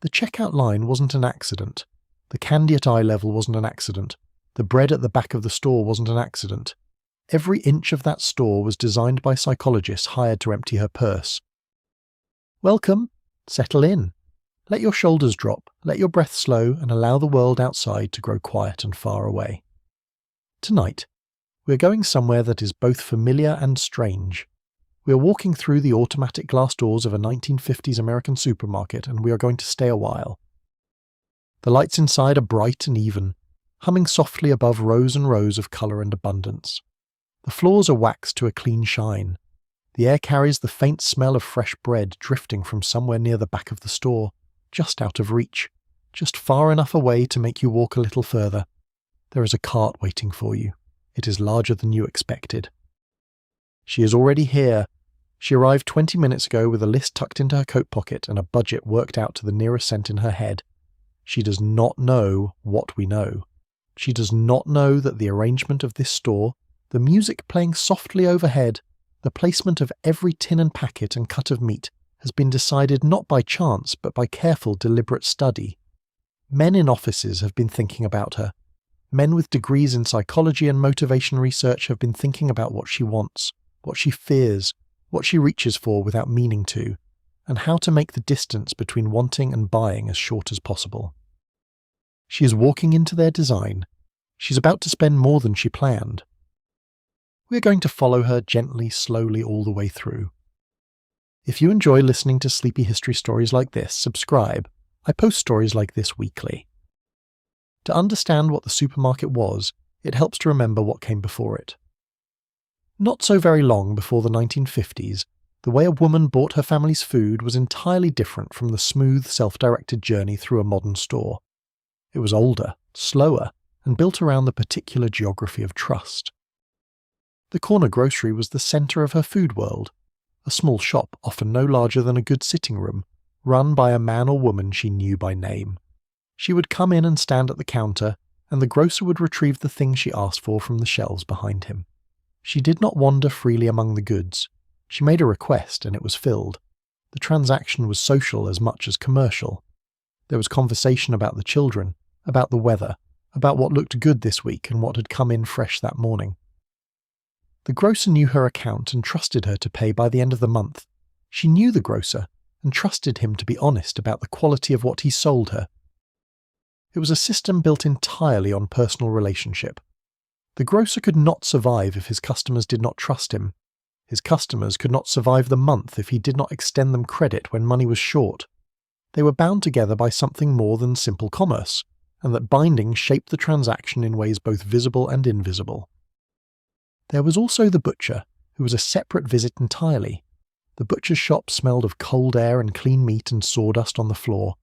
The checkout line wasn't an accident. The candy at eye level wasn't an accident. The bread at the back of the store wasn't an accident. Every inch of that store was designed by psychologists hired to empty her purse. Welcome. Settle in. Let your shoulders drop, let your breath slow, and allow the world outside to grow quiet and far away. Tonight, we're going somewhere that is both familiar and strange. We are walking through the automatic glass doors of a 1950s American supermarket, and we are going to stay a while. The lights inside are bright and even, humming softly above rows and rows of colour and abundance. The floors are waxed to a clean shine. The air carries the faint smell of fresh bread drifting from somewhere near the back of the store, just out of reach, just far enough away to make you walk a little further. There is a cart waiting for you. It is larger than you expected. She is already here. She arrived 20 minutes ago with a list tucked into her coat pocket and a budget worked out to the nearest cent in her head. She does not know what we know. She does not know that the arrangement of this store, the music playing softly overhead, the placement of every tin and packet and cut of meat has been decided not by chance but by careful, deliberate study. Men in offices have been thinking about her. Men with degrees in psychology and motivation research have been thinking about what she wants, what she fears, what she reaches for without meaning to, and how to make the distance between wanting and buying as short as possible. She is walking into their design. She's about to spend more than she planned. We are going to follow her gently, slowly all the way through. If you enjoy listening to sleepy history stories like this, subscribe. I post stories like this weekly. To understand what the supermarket was, it helps to remember what came before it. Not so very long before the 1950s, the way a woman bought her family's food was entirely different from the smooth, self-directed journey through a modern store. It was older, slower, and built around the particular geography of trust. The corner grocery was the centre of her food world, a small shop often no larger than a good sitting room, run by a man or woman she knew by name. She would come in and stand at the counter, and the grocer would retrieve the thing she asked for from the shelves behind him. She did not wander freely among the goods. She made a request and it was filled. The transaction was social as much as commercial. There was conversation about the children, about the weather, about what looked good this week and what had come in fresh that morning. The grocer knew her account and trusted her to pay by the end of the month. She knew the grocer and trusted him to be honest about the quality of what he sold her. It was a system built entirely on personal relationship. The grocer could not survive if his customers did not trust him. His customers could not survive the month if he did not extend them credit when money was short. They were bound together by something more than simple commerce, and that binding shaped the transaction in ways both visible and invisible. There was also the butcher, who was a separate visit entirely. The butcher's shop smelled of cold air and clean meat and sawdust on the floor,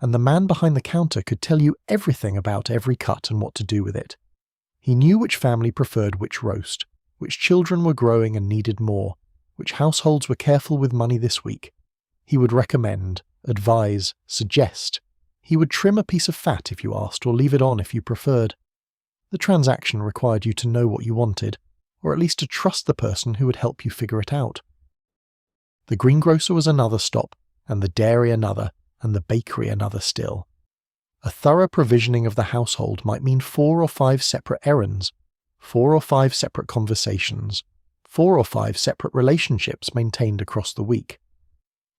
and the man behind the counter could tell you everything about every cut and what to do with it. He knew which family preferred which roast, which children were growing and needed more, which households were careful with money this week. He would recommend, advise, suggest. He would trim a piece of fat if you asked or leave it on if you preferred. The transaction required you to know what you wanted, or at least to trust the person who would help you figure it out. The greengrocer was another stop, and the dairy another, and the bakery another still. A thorough provisioning of the household might mean 4 or 5 separate errands, 4 or 5 separate conversations, 4 or 5 separate relationships maintained across the week.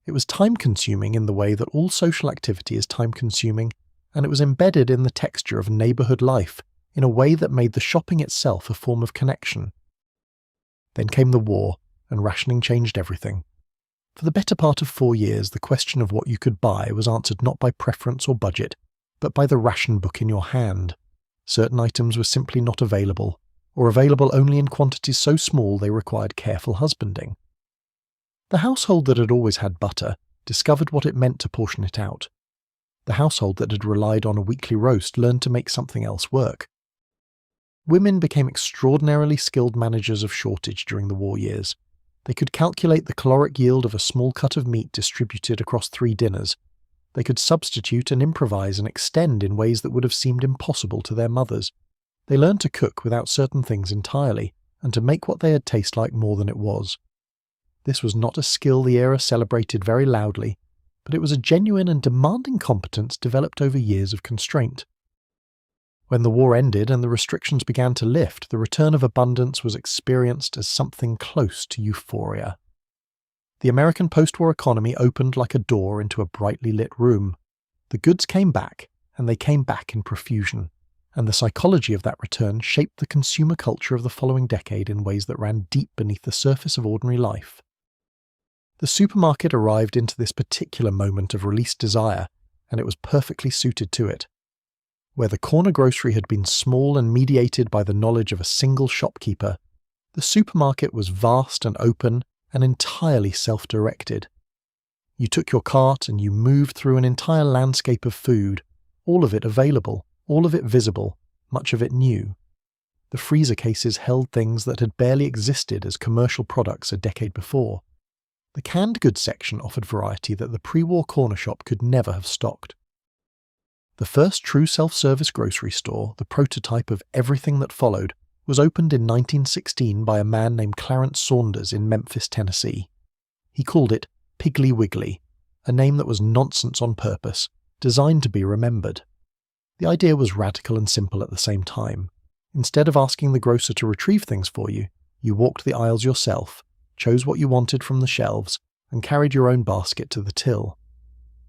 It was time-consuming in the way that all social activity is time-consuming, and it was embedded in the texture of neighbourhood life in a way that made the shopping itself a form of connection. Then came the war, and rationing changed everything. For the better part of 4 years, the question of what you could buy was answered not by preference or budget, but by the ration book in your hand. Certain items were simply not available, or available only in quantities so small they required careful husbanding. The household that had always had butter discovered what it meant to portion it out. The household that had relied on a weekly roast learned to make something else work. Women became extraordinarily skilled managers of shortage during the war years. They could calculate the caloric yield of a small cut of meat distributed across 3 dinners. They could substitute and improvise and extend in ways that would have seemed impossible to their mothers. They learned to cook without certain things entirely, and to make what they had taste like more than it was. This was not a skill the era celebrated very loudly, but it was a genuine and demanding competence developed over years of constraint. When the war ended and the restrictions began to lift, the return of abundance was experienced as something close to euphoria. The American post-war economy opened like a door into a brightly lit room. The goods came back, and they came back in profusion, and the psychology of that return shaped the consumer culture of the following decade in ways that ran deep beneath the surface of ordinary life. The supermarket arrived into this particular moment of released desire, and it was perfectly suited to it. Where the corner grocery had been small and mediated by the knowledge of a single shopkeeper, the supermarket was vast and open and entirely self-directed. You took your cart and you moved through an entire landscape of food, all of it available, all of it visible, much of it new. The freezer cases held things that had barely existed as commercial products a decade before. The canned goods section offered variety that the pre-war corner shop could never have stocked. The first true self-service grocery store, the prototype of everything that followed, was opened in 1916 by a man named Clarence Saunders in Memphis, Tennessee. He called it Piggly Wiggly, a name that was nonsense on purpose, designed to be remembered. The idea was radical and simple at the same time. Instead of asking the grocer to retrieve things for you, you walked the aisles yourself, chose what you wanted from the shelves, and carried your own basket to the till.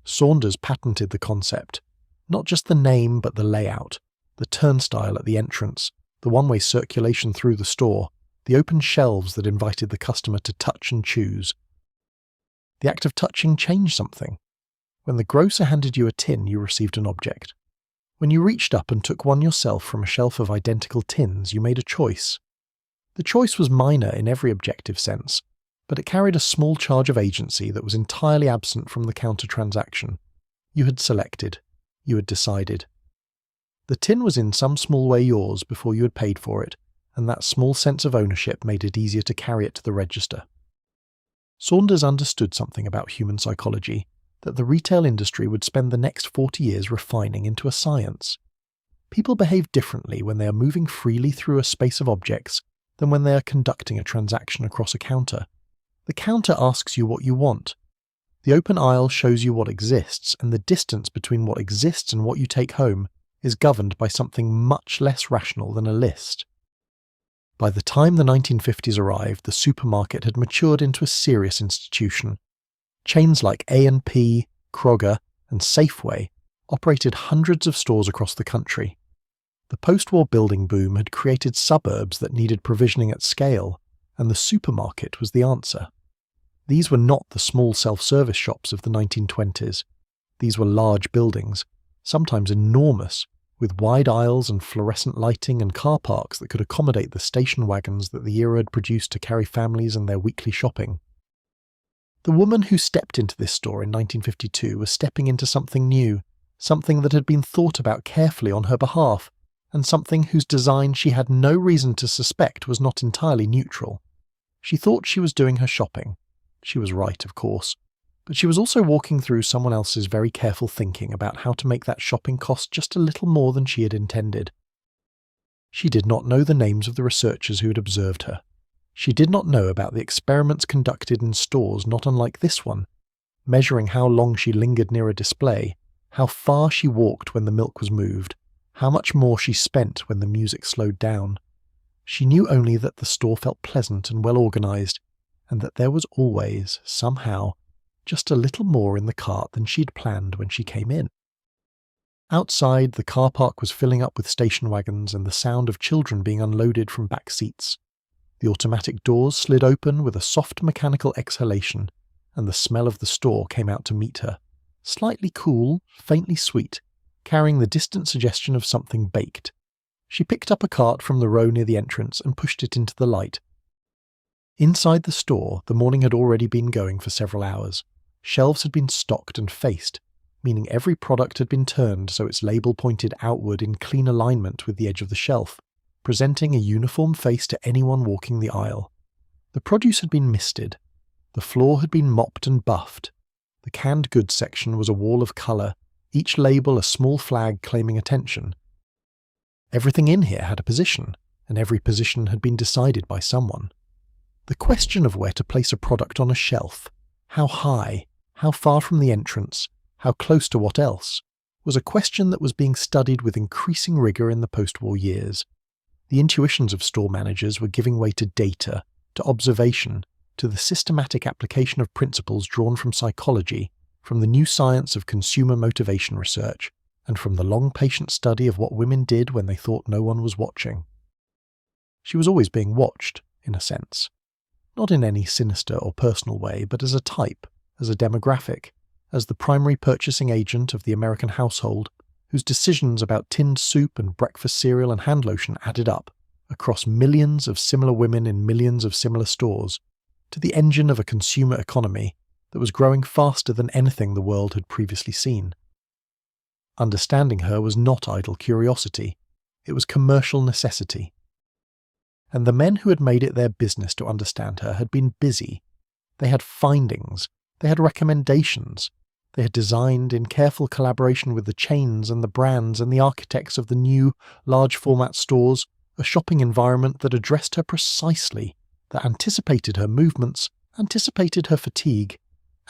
Saunders patented the concept. Not just the name, but the layout, the turnstile at the entrance, the one-way circulation through the store, the open shelves that invited the customer to touch and choose. The act of touching changed something. When the grocer handed you a tin, you received an object. When you reached up and took one yourself from a shelf of identical tins, you made a choice. The choice was minor in every objective sense, but it carried a small charge of agency that was entirely absent from the counter transaction. You had selected. You had decided. The tin was in some small way yours before you had paid for it, and that small sense of ownership made it easier to carry it to the register. Saunders understood something about human psychology that the retail industry would spend the next 40 years refining into a science. People behave differently when they are moving freely through a space of objects than when they are conducting a transaction across a counter. The counter asks you what you want. The open aisle shows you what exists, and the distance between what exists and what you take home is governed by something much less rational than a list. By the time the 1950s arrived, the supermarket had matured into a serious institution. Chains like A&P, Kroger, and Safeway operated hundreds of stores across the country. The post-war building boom had created suburbs that needed provisioning at scale, and the supermarket was the answer. These were not the small self-service shops of the 1920s. These were large buildings, sometimes enormous, with wide aisles and fluorescent lighting and car parks that could accommodate the station wagons that the era had produced to carry families and their weekly shopping. The woman who stepped into this store in 1952 was stepping into something new, something that had been thought about carefully on her behalf, and something whose design she had no reason to suspect was not entirely neutral. She thought she was doing her shopping. She was right, of course, but she was also walking through someone else's very careful thinking about how to make that shopping cost just a little more than she had intended. She did not know the names of the researchers who had observed her. She did not know about the experiments conducted in stores not unlike this one, measuring how long she lingered near a display, how far she walked when the milk was moved, how much more she spent when the music slowed down. She knew only that the store felt pleasant and well organized, and that there was always, somehow, just a little more in the cart than she'd planned when she came in. Outside, the car park was filling up with station wagons and the sound of children being unloaded from back seats. The automatic doors slid open with a soft mechanical exhalation, and the smell of the store came out to meet her, slightly cool, faintly sweet, carrying the distant suggestion of something baked. She picked up a cart from the row near the entrance and pushed it into the light. Inside the store, the morning had already been going for several hours. Shelves had been stocked and faced, meaning every product had been turned so its label pointed outward in clean alignment with the edge of the shelf, presenting a uniform face to anyone walking the aisle. The produce had been misted. The floor had been mopped and buffed. The canned goods section was a wall of colour, each label a small flag claiming attention. Everything in here had a position, and every position had been decided by someone. The question of where to place a product on a shelf, how high, how far from the entrance, how close to what else, was a question that was being studied with increasing rigour in the post-war years. The intuitions of store managers were giving way to data, to observation, to the systematic application of principles drawn from psychology, from the new science of consumer motivation research, and from the long patient study of what women did when they thought no one was watching. She was always being watched, in a sense. Not in any sinister or personal way, but as a type, as a demographic, as the primary purchasing agent of the American household, whose decisions about tinned soup and breakfast cereal and hand lotion added up, across millions of similar women in millions of similar stores, to the engine of a consumer economy that was growing faster than anything the world had previously seen. Understanding her was not idle curiosity, it was commercial necessity. And the men who had made it their business to understand her had been busy. They had findings, they had recommendations, they had designed, in careful collaboration with the chains and the brands and the architects of the new, large-format stores, a shopping environment that addressed her precisely, that anticipated her movements, anticipated her fatigue,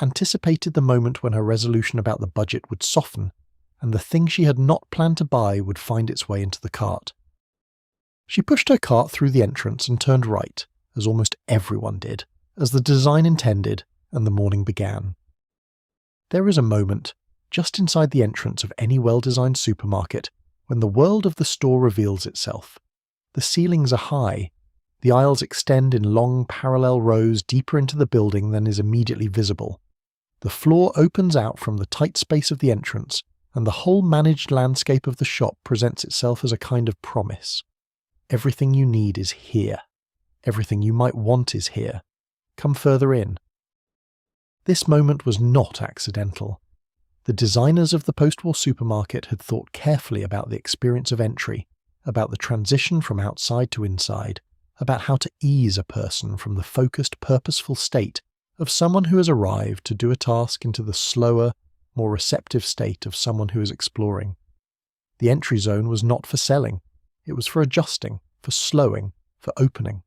anticipated the moment when her resolution about the budget would soften, and the thing she had not planned to buy would find its way into the cart. She pushed her cart through the entrance and turned right, as almost everyone did, as the design intended, and the morning began. There is a moment, just inside the entrance of any well-designed supermarket, when the world of the store reveals itself. The ceilings are high, the aisles extend in long parallel rows deeper into the building than is immediately visible. The floor opens out from the tight space of the entrance, and the whole managed landscape of the shop presents itself as a kind of promise. Everything you need is here. Everything you might want is here. Come further in. This moment was not accidental. The designers of the post-war supermarket had thought carefully about the experience of entry, about the transition from outside to inside, about how to ease a person from the focused, purposeful state of someone who has arrived to do a task into the slower, more receptive state of someone who is exploring. The entry zone was not for selling. It was for adjusting, for slowing, for opening.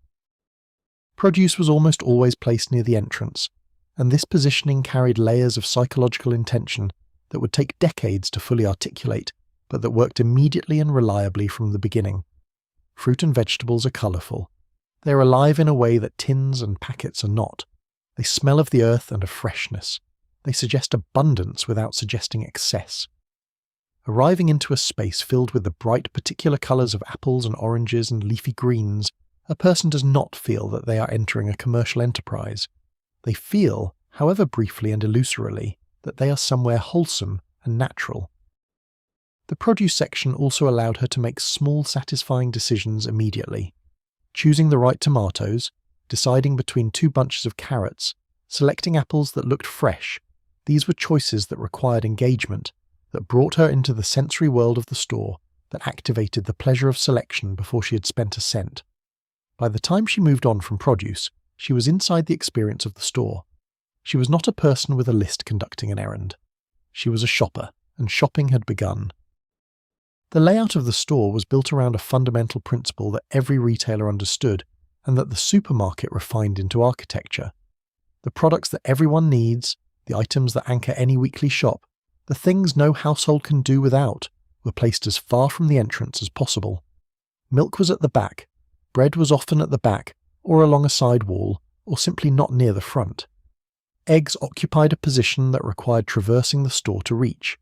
Produce was almost always placed near the entrance, and this positioning carried layers of psychological intention that would take decades to fully articulate, but that worked immediately and reliably from the beginning. Fruit and vegetables are colourful. They are alive in a way that tins and packets are not. They smell of the earth and of freshness. They suggest abundance without suggesting excess. Arriving into a space filled with the bright particular colours of apples and oranges and leafy greens, a person does not feel that they are entering a commercial enterprise. They feel, however briefly and illusorily, that they are somewhere wholesome and natural. The produce section also allowed her to make small satisfying decisions immediately. Choosing the right tomatoes, deciding between 2 bunches of carrots, selecting apples that looked fresh, these were choices that required engagement, that brought her into the sensory world of the store, that activated the pleasure of selection before she had spent a cent. By the time she moved on from produce, she was inside the experience of the store. She was not a person with a list conducting an errand. She was a shopper, and shopping had begun. The layout of the store was built around a fundamental principle that every retailer understood, and that the supermarket refined into architecture. The products that everyone needs, the items that anchor any weekly shop, the things no household can do without, were placed as far from the entrance as possible. Milk was at the back, bread was often at the back, or along a side wall, or simply not near the front. Eggs occupied a position that required traversing the store to reach.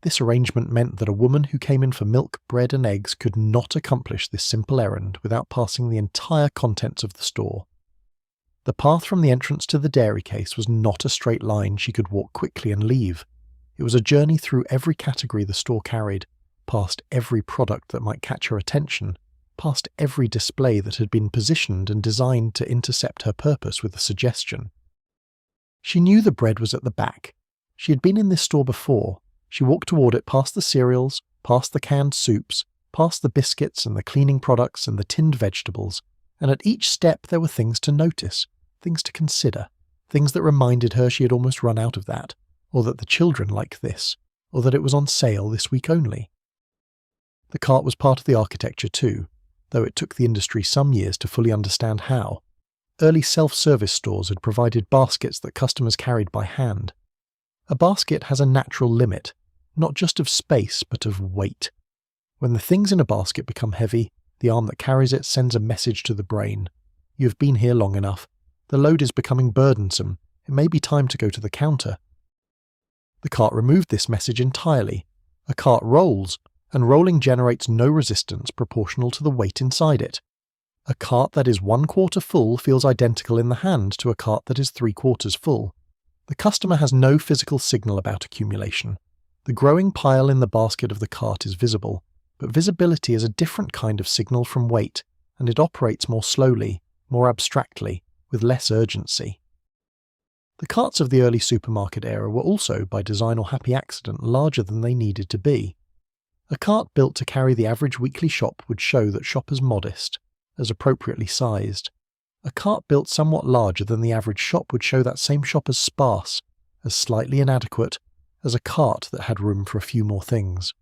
This arrangement meant that a woman who came in for milk, bread and eggs could not accomplish this simple errand without passing the entire contents of the store. The path from the entrance to the dairy case was not a straight line she could walk quickly and leave. It was a journey through every category the store carried, past every product that might catch her attention, past every display that had been positioned and designed to intercept her purpose with a suggestion. She knew the bread was at the back. She had been in this store before. She walked toward it past the cereals, past the canned soups, past the biscuits and the cleaning products and the tinned vegetables, and at each step there were things to notice, things to consider, things that reminded her she had almost run out of that, or that the children liked this, or that it was on sale this week only. The cart was part of the architecture too, though it took the industry some years to fully understand how. Early self-service stores had provided baskets that customers carried by hand. A basket has a natural limit, not just of space but of weight. When the things in a basket become heavy, the arm that carries it sends a message to the brain. You have been here long enough. The load is becoming burdensome. It may be time to go to the counter. The cart removed this message entirely. A cart rolls, and rolling generates no resistance proportional to the weight inside it. A cart that is 1/4 full feels identical in the hand to a cart that is 3/4 full. The customer has no physical signal about accumulation. The growing pile in the basket of the cart is visible, but visibility is a different kind of signal from weight, and it operates more slowly, more abstractly, with less urgency. The carts of the early supermarket era were also, by design or happy accident, larger than they needed to be. A cart built to carry the average weekly shop would show that shoppers modest, as appropriately sized. A cart built somewhat larger than the average shop would show that same shop as sparse, as slightly inadequate, as a cart that had room for a few more things.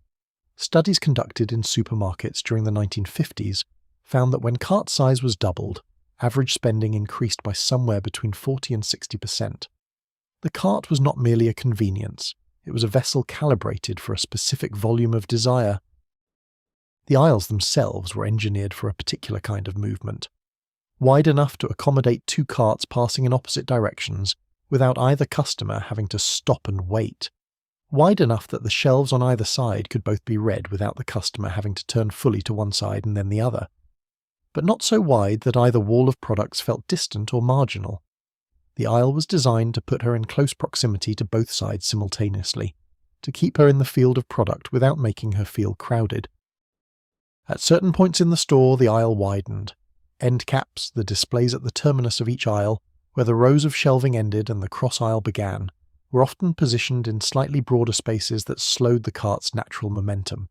Studies conducted in supermarkets during the 1950s found that when cart size was doubled, average spending increased by somewhere between 40 and 60%. The cart was not merely a convenience, it was a vessel calibrated for a specific volume of desire. The aisles themselves were engineered for a particular kind of movement, wide enough to accommodate 2 carts passing in opposite directions without either customer having to stop and wait, wide enough that the shelves on either side could both be read without the customer having to turn fully to one side and then the other, but not so wide that either wall of products felt distant or marginal. The aisle was designed to put her in close proximity to both sides simultaneously, to keep her in the field of product without making her feel crowded. At certain points in the store, the aisle widened. End caps, the displays at the terminus of each aisle, where the rows of shelving ended and the cross aisle began, were often positioned in slightly broader spaces that slowed the cart's natural momentum.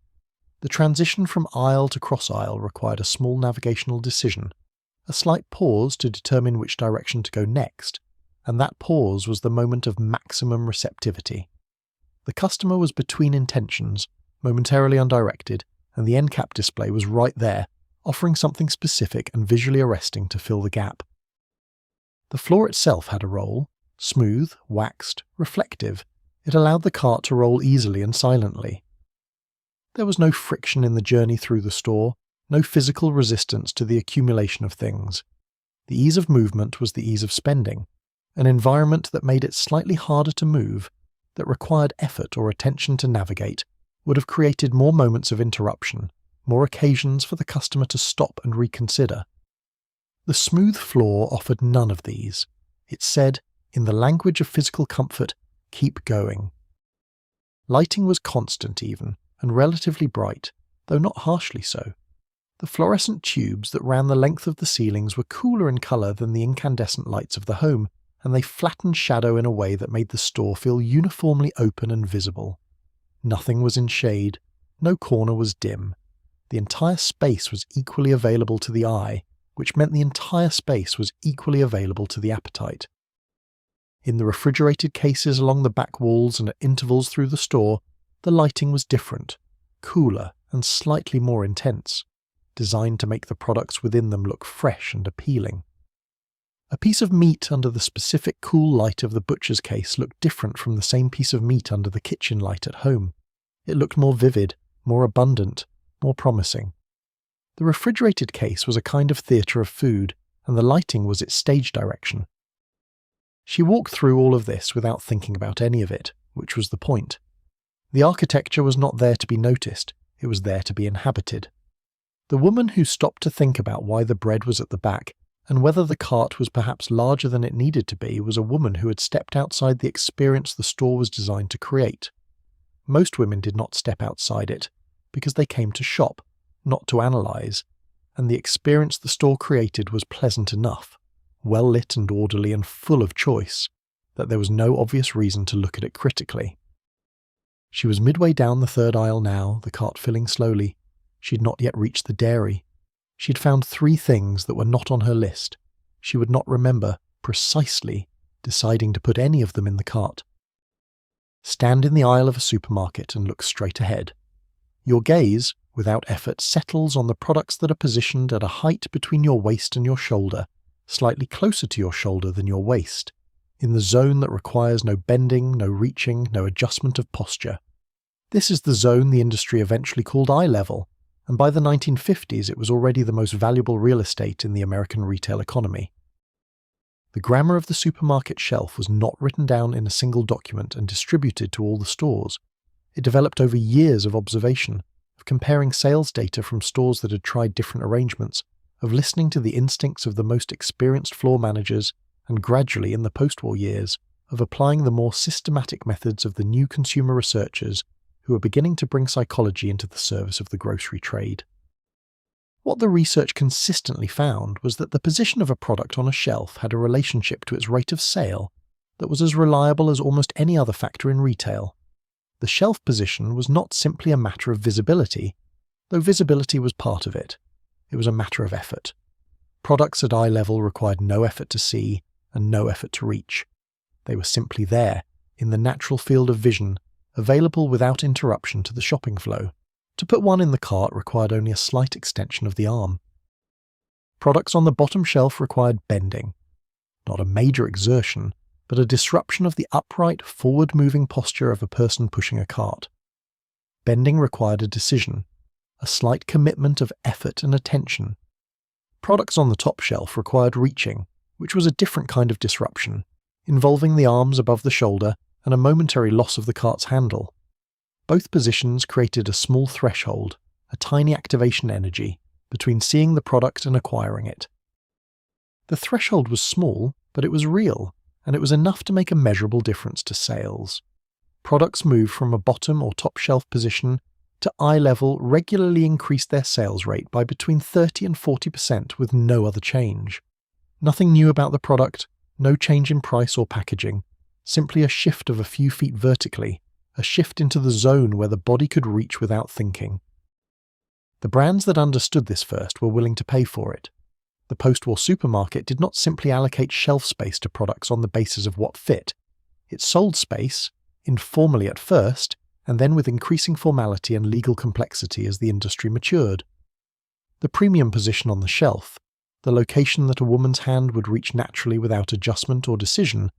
The transition from aisle to cross aisle required a small navigational decision, a slight pause to determine which direction to go next, and that pause was the moment of maximum receptivity. The customer was between intentions, momentarily undirected, and the end cap display was right there, offering something specific and visually arresting to fill the gap. The floor itself had a role, smooth, waxed, reflective. It allowed the cart to roll easily and silently. There was no friction in the journey through the store, no physical resistance to the accumulation of things. The ease of movement was the ease of spending, an environment that made it slightly harder to move, that required effort or attention to navigate, would have created more moments of interruption, more occasions for the customer to stop and reconsider. The smooth floor offered none of these. It said, in the language of physical comfort, keep going. Lighting was constant even, and relatively bright, though not harshly so. The fluorescent tubes that ran the length of the ceilings were cooler in colour than the incandescent lights of the home, and they flattened shadow in a way that made the store feel uniformly open and visible. Nothing was in shade, no corner was dim. The entire space was equally available to the eye, which meant the entire space was equally available to the appetite. In the refrigerated cases along the back walls and at intervals through the store, the lighting was different, cooler and slightly more intense, designed to make the products within them look fresh and appealing. A piece of meat under the specific cool light of the butcher's case looked different from the same piece of meat under the kitchen light at home. It looked more vivid, more abundant, more promising. The refrigerated case was a kind of theatre of food, and the lighting was its stage direction. She walked through all of this without thinking about any of it, which was the point. The architecture was not there to be noticed, it was there to be inhabited. The woman who stopped to think about why the bread was at the back, and whether the cart was perhaps larger than it needed to be, was a woman who had stepped outside the experience the store was designed to create. Most women did not step outside it, because they came to shop, not to analyse, and the experience the store created was pleasant enough, well lit and orderly and full of choice, that there was no obvious reason to look at it critically. She was midway down the third aisle now, the cart filling slowly. She had not yet reached the dairy. She had found 3 things that were not on her list. She would not remember, precisely, deciding to put any of them in the cart. Stand in the aisle of a supermarket and look straight ahead. Your gaze, without effort, settles on the products that are positioned at a height between your waist and your shoulder, slightly closer to your shoulder than your waist, in the zone that requires no bending, no reaching, no adjustment of posture. This is the zone the industry eventually called eye level, and by the 1950s it was already the most valuable real estate in the American retail economy. The grammar of the supermarket shelf was not written down in a single document and distributed to all the stores. It developed over years of observation, of comparing sales data from stores that had tried different arrangements, of listening to the instincts of the most experienced floor managers, and gradually, in the post-war years, of applying the more systematic methods of the new consumer researchers who were beginning to bring psychology into the service of the grocery trade. What the research consistently found was that the position of a product on a shelf had a relationship to its rate of sale that was as reliable as almost any other factor in retail. The shelf position was not simply a matter of visibility, though visibility was part of it. It was a matter of effort. Products at eye level required no effort to see and no effort to reach. They were simply there, in the natural field of vision, available without interruption to the shopping flow. To put one in the cart required only a slight extension of the arm. Products on the bottom shelf required bending. Not a major exertion, but a disruption of the upright, forward-moving posture of a person pushing a cart. Bending required a decision, a slight commitment of effort and attention. Products on the top shelf required reaching, which was a different kind of disruption, involving the arms above the shoulder and a momentary loss of the cart's handle. Both positions created a small threshold, a tiny activation energy, between seeing the product and acquiring it. The threshold was small, but it was real, and it was enough to make a measurable difference to sales. Products moved from a bottom or top shelf position to eye level regularly increased their sales rate by between 30 and 40% with no other change. Nothing new about the product, no change in price or packaging, simply a shift of a few feet vertically, a shift into the zone where the body could reach without thinking. The brands that understood this first were willing to pay for it. The post-war supermarket did not simply allocate shelf space to products on the basis of what fit. It sold space, informally at first, and then with increasing formality and legal complexity as the industry matured. The premium position on the shelf, the location that a woman's hand would reach naturally without adjustment or decision,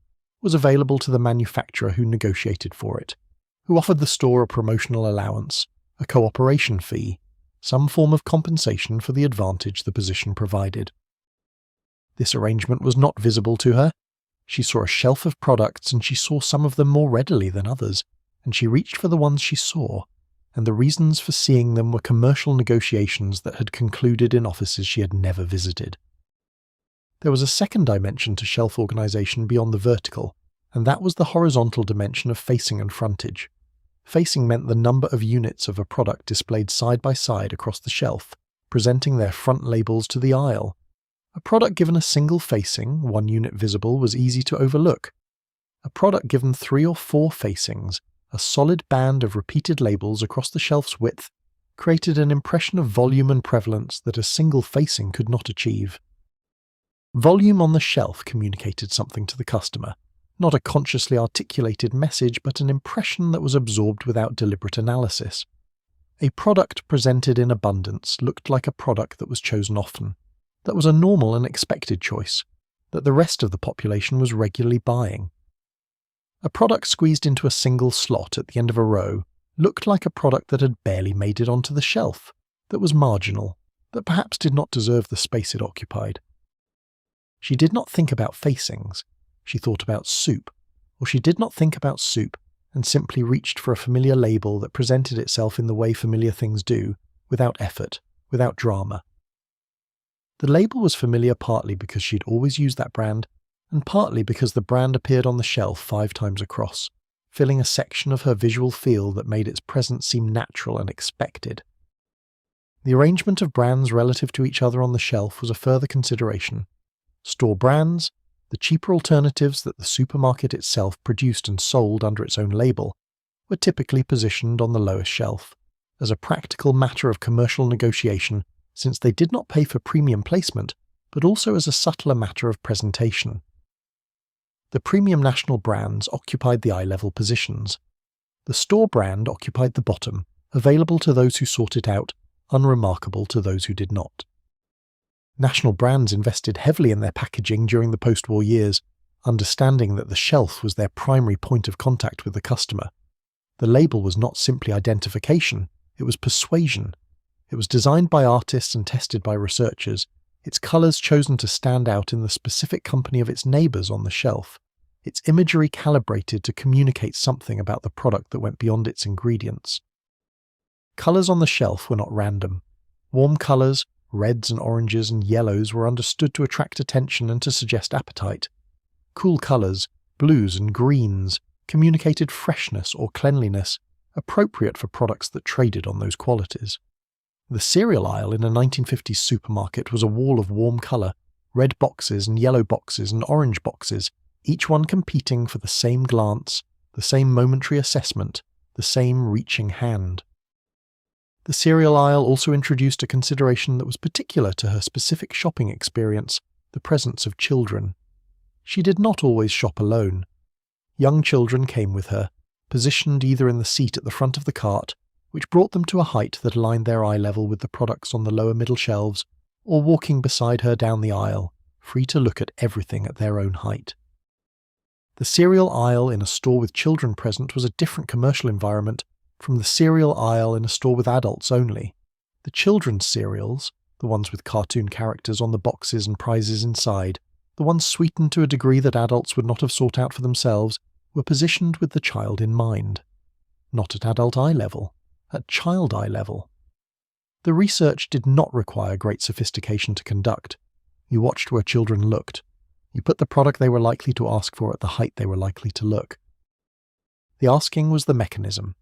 was available to the manufacturer who negotiated for it, who offered the store a promotional allowance, a cooperation fee, some form of compensation for the advantage the position provided. This arrangement was not visible to her. She saw a shelf of products and she saw some of them more readily than others, and she reached for the ones she saw, and the reasons for seeing them were commercial negotiations that had concluded in offices she had never visited. There was a second dimension to shelf organization beyond the vertical, and that was the horizontal dimension of facing and frontage. Facing meant the number of units of a product displayed side by side across the shelf, presenting their front labels to the aisle. A product given a single facing, 1 unit visible, was easy to overlook. A product given 3 or 4 facings, a solid band of repeated labels across the shelf's width, created an impression of volume and prevalence that a single facing could not achieve. Volume on the shelf communicated something to the customer, not a consciously articulated message, but an impression that was absorbed without deliberate analysis. A product presented in abundance looked like a product that was chosen often, that was a normal and expected choice, that the rest of the population was regularly buying. A product squeezed into a single slot at the end of a row looked like a product that had barely made it onto the shelf, that was marginal, that perhaps did not deserve the space it occupied. She did not think about facings, she thought about soup, or she did not think about soup and simply reached for a familiar label that presented itself in the way familiar things do, without effort, without drama. The label was familiar partly because she'd always used that brand, and partly because the brand appeared on the shelf 5 times across, filling a section of her visual field that made its presence seem natural and expected. The arrangement of brands relative to each other on the shelf was a further consideration. Store brands, the cheaper alternatives that the supermarket itself produced and sold under its own label, were typically positioned on the lowest shelf, as a practical matter of commercial negotiation, since they did not pay for premium placement, but also as a subtler matter of presentation. The premium national brands occupied the eye-level positions. The store brand occupied the bottom, available to those who sought it out, unremarkable to those who did not. National brands invested heavily in their packaging during the post-war years, understanding that the shelf was their primary point of contact with the customer. The label was not simply identification, it was persuasion. It was designed by artists and tested by researchers, its colours chosen to stand out in the specific company of its neighbours on the shelf, its imagery calibrated to communicate something about the product that went beyond its ingredients. Colours on the shelf were not random. Warm colours, reds and oranges and yellows, were understood to attract attention and to suggest appetite. Cool colours, blues and greens, communicated freshness or cleanliness, appropriate for products that traded on those qualities. The cereal aisle in a 1950s supermarket was a wall of warm colour, red boxes and yellow boxes and orange boxes, each one competing for the same glance, the same momentary assessment, the same reaching hand. The cereal aisle also introduced a consideration that was particular to her specific shopping experience, the presence of children. She did not always shop alone. Young children came with her, positioned either in the seat at the front of the cart, which brought them to a height that aligned their eye level with the products on the lower middle shelves, or walking beside her down the aisle, free to look at everything at their own height. The cereal aisle in a store with children present was a different commercial environment from the cereal aisle in a store with adults only. The children's cereals, the ones with cartoon characters on the boxes and prizes inside, the ones sweetened to a degree that adults would not have sought out for themselves, were positioned with the child in mind. Not at adult eye level, at child eye level. The research did not require great sophistication to conduct. You watched where children looked. You put the product they were likely to ask for at the height they were likely to look. The asking was the mechanism.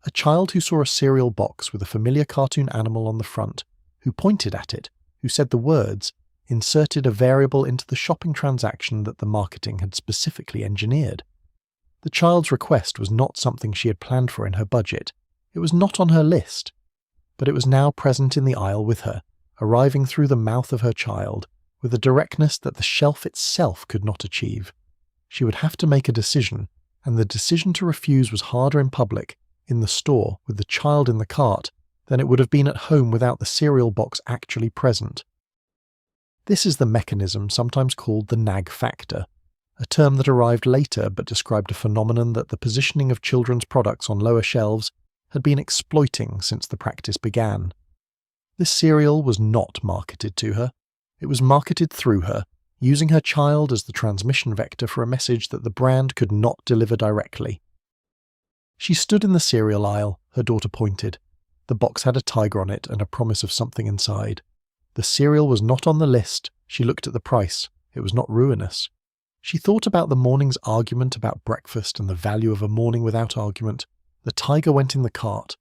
A child who saw a cereal box with a familiar cartoon animal on the front, who pointed at it, who said the words, inserted a variable into the shopping transaction that the marketing had specifically engineered. The child's request was not something she had planned for in her budget. It was not on her list. But it was now present in the aisle with her, arriving through the mouth of her child, with a directness that the shelf itself could not achieve. She would have to make a decision, and the decision to refuse was harder in public, in the store, with the child in the cart, than it would have been at home without the cereal box actually present. This is the mechanism sometimes called the nag factor, a term that arrived later but described a phenomenon that the positioning of children's products on lower shelves had been exploiting since the practice began. This cereal was not marketed to her. It was marketed through her, using her child as the transmission vector for a message that the brand could not deliver directly. She stood in the cereal aisle, her daughter pointed. The box had a tiger on it and a promise of something inside. The cereal was not on the list. She looked at the price. It was not ruinous. She thought about the morning's argument about breakfast and the value of a morning without argument. The tiger went in the cart.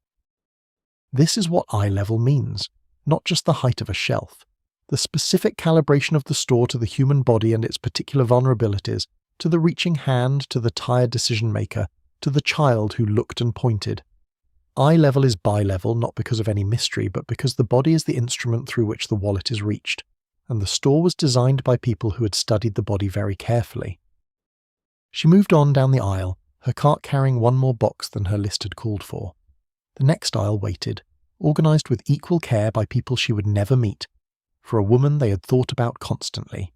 This is what eye level means, not just the height of a shelf. The specific calibration of the store to the human body and its particular vulnerabilities, to the reaching hand, to the tired decision maker, to the child who looked and pointed. Eye level is bi-level not because of any mystery, but because the body is the instrument through which the wallet is reached, and the store was designed by people who had studied the body very carefully. She moved on down the aisle, her cart carrying one more box than her list had called for. The next aisle waited, organised with equal care by people she would never meet, for a woman they had thought about constantly.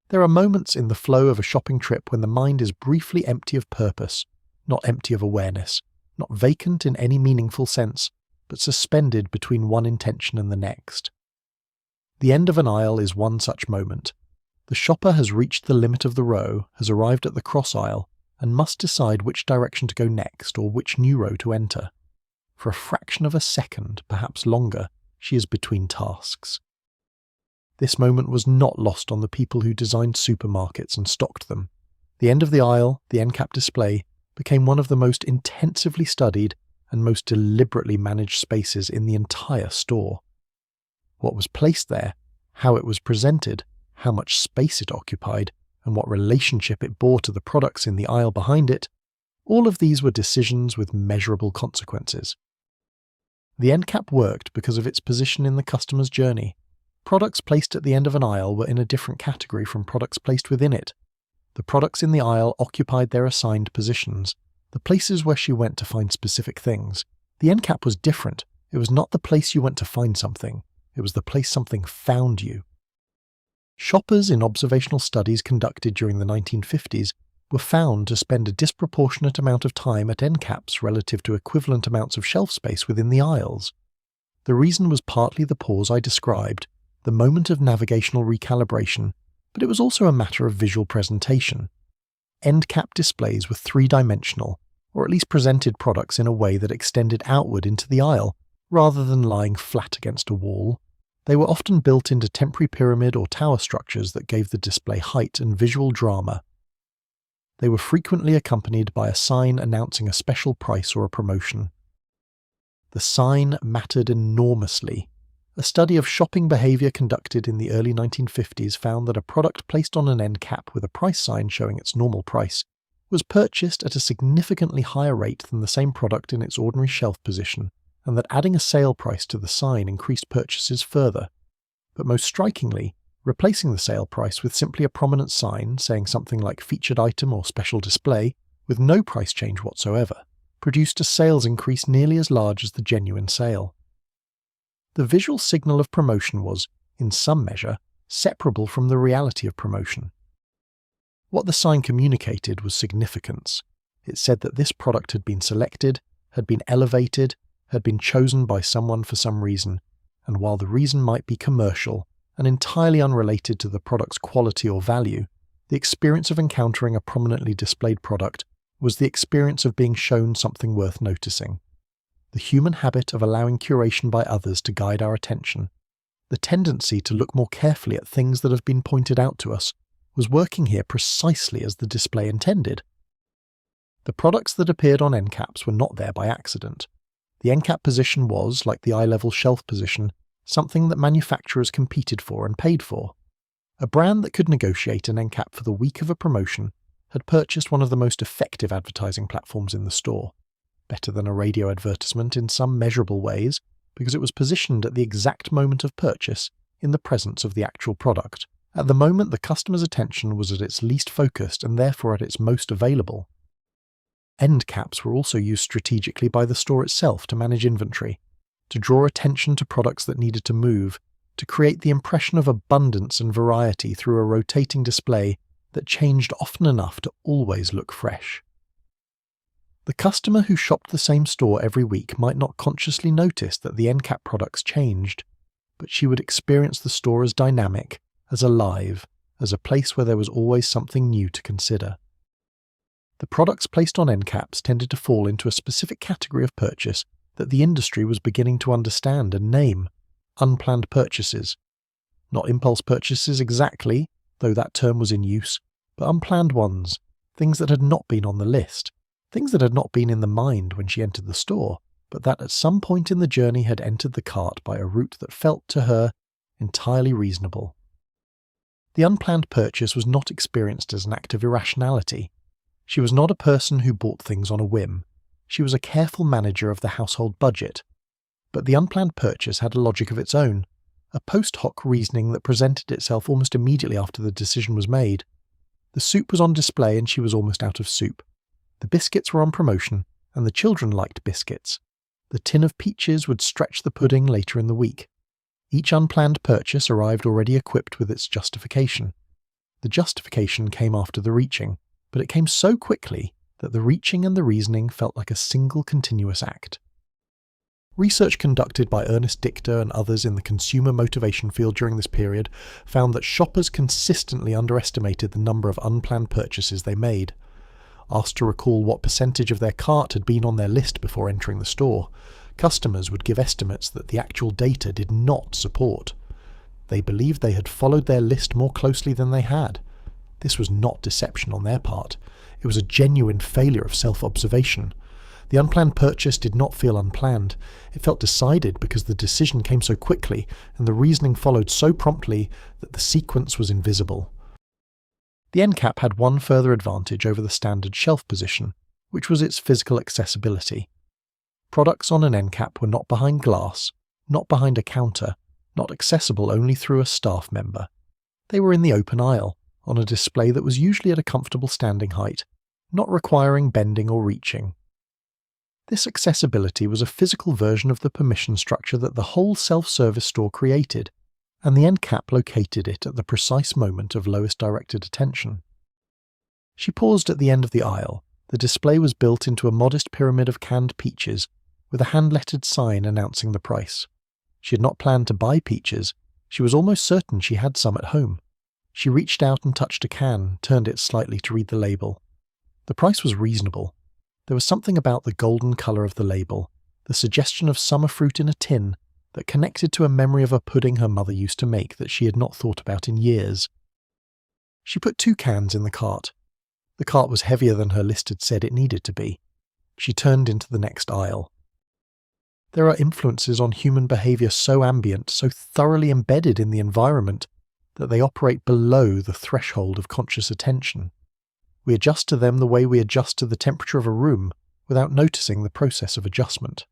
There are moments in the flow of a shopping trip when the mind is briefly empty of purpose, not empty of awareness, not vacant in any meaningful sense, but suspended between one intention and the next. The end of an aisle is one such moment. The shopper has reached the limit of the row, has arrived at the cross aisle, and must decide which direction to go next or which new row to enter. For a fraction of a second, perhaps longer, she is between tasks. This moment was not lost on the people who designed supermarkets and stocked them. The end of the aisle, the end cap display, became one of the most intensively studied and most deliberately managed spaces in the entire store. What was placed there, how it was presented, how much space it occupied, and what relationship it bore to the products in the aisle behind it, all of these were decisions with measurable consequences. The end cap worked because of its position in the customer's journey. Products placed at the end of an aisle were in a different category from products placed within it. The products in the aisle occupied their assigned positions, the places where she went to find specific things. The end cap was different. It was not the place you went to find something. It was the place something found you. Shoppers in observational studies conducted during the 1950s were found to spend a disproportionate amount of time at end caps relative to equivalent amounts of shelf space within the aisles. The reason was partly the pause I described, the moment of navigational recalibration, but it was also a matter of visual presentation. End cap displays were three-dimensional, or at least presented products in a way that extended outward into the aisle, rather than lying flat against a wall. They were often built into temporary pyramid or tower structures that gave the display height and visual drama. They were frequently accompanied by a sign announcing a special price or a promotion. The sign mattered enormously. A study of shopping behavior conducted in the early 1950s found that a product placed on an end cap with a price sign showing its normal price was purchased at a significantly higher rate than the same product in its ordinary shelf position, and that adding a sale price to the sign increased purchases further. But most strikingly, replacing the sale price with simply a prominent sign saying something like featured item or special display, with no price change whatsoever, produced a sales increase nearly as large as the genuine sale. The visual signal of promotion was, in some measure, separable from the reality of promotion. What the sign communicated was significance. It said that this product had been selected, had been elevated, had been chosen by someone for some reason, and while the reason might be commercial and entirely unrelated to the product's quality or value, the experience of encountering a prominently displayed product was the experience of being shown something worth noticing. The human habit of allowing curation by others to guide our attention, the tendency to look more carefully at things that have been pointed out to us, was working here precisely as the display intended. The products that appeared on end caps were not there by accident. The end cap position was, like the eye-level shelf position, something that manufacturers competed for and paid for. A brand that could negotiate an end cap for the week of a promotion had purchased one of the most effective advertising platforms in the store, better than a radio advertisement in some measurable ways, because it was positioned at the exact moment of purchase in the presence of the actual product, at the moment the customer's attention was at its least focused and therefore at its most available. End caps were also used strategically by the store itself to manage inventory, to draw attention to products that needed to move, to create the impression of abundance and variety through a rotating display that changed often enough to always look fresh. The customer who shopped the same store every week might not consciously notice that the end cap products changed, but she would experience the store as dynamic, as alive, as a place where there was always something new to consider. The products placed on end caps tended to fall into a specific category of purchase that the industry was beginning to understand and name: unplanned purchases. Not impulse purchases exactly, though that term was in use, but unplanned ones, things that had not been on the list, things that had not been in the mind when she entered the store, but that at some point in the journey had entered the cart by a route that felt, to her, entirely reasonable. The unplanned purchase was not experienced as an act of irrationality. She was not a person who bought things on a whim. She was a careful manager of the household budget. But the unplanned purchase had a logic of its own, a post hoc reasoning that presented itself almost immediately after the decision was made. The soup was on display and she was almost out of soup. The biscuits were on promotion, and the children liked biscuits. The tin of peaches would stretch the pudding later in the week. Each unplanned purchase arrived already equipped with its justification. The justification came after the reaching, but it came so quickly that the reaching and the reasoning felt like a single continuous act. Research conducted by Ernest Dichter and others in the consumer motivation field during this period found that shoppers consistently underestimated the number of unplanned purchases they made. Asked to recall what percentage of their cart had been on their list before entering the store, customers would give estimates that the actual data did not support. They believed they had followed their list more closely than they had. This was not deception on their part. It was a genuine failure of self-observation. The unplanned purchase did not feel unplanned. It felt decided because the decision came so quickly and the reasoning followed so promptly that the sequence was invisible. The end cap had one further advantage over the standard shelf position, which was its physical accessibility. Products on an end cap were not behind glass, not behind a counter, not accessible only through a staff member. They were in the open aisle, on a display that was usually at a comfortable standing height, not requiring bending or reaching. This accessibility was a physical version of the permission structure that the whole self-service store created, and the end cap located it at the precise moment of lowest directed attention. She paused at the end of the aisle. The display was built into a modest pyramid of canned peaches, with a hand-lettered sign announcing the price. She had not planned to buy peaches. She was almost certain she had some at home. She reached out and touched a can, turned it slightly to read the label. The price was reasonable. There was something about the golden colour of the label, the suggestion of summer fruit in a tin, that connected to a memory of a pudding her mother used to make that she had not thought about in years. She put 2 cans in the cart. The cart was heavier than her list had said it needed to be. She turned into the next aisle. There are influences on human behaviour so ambient, so thoroughly embedded in the environment, that they operate below the threshold of conscious attention. We adjust to them the way we adjust to the temperature of a room, without noticing the process of adjustment.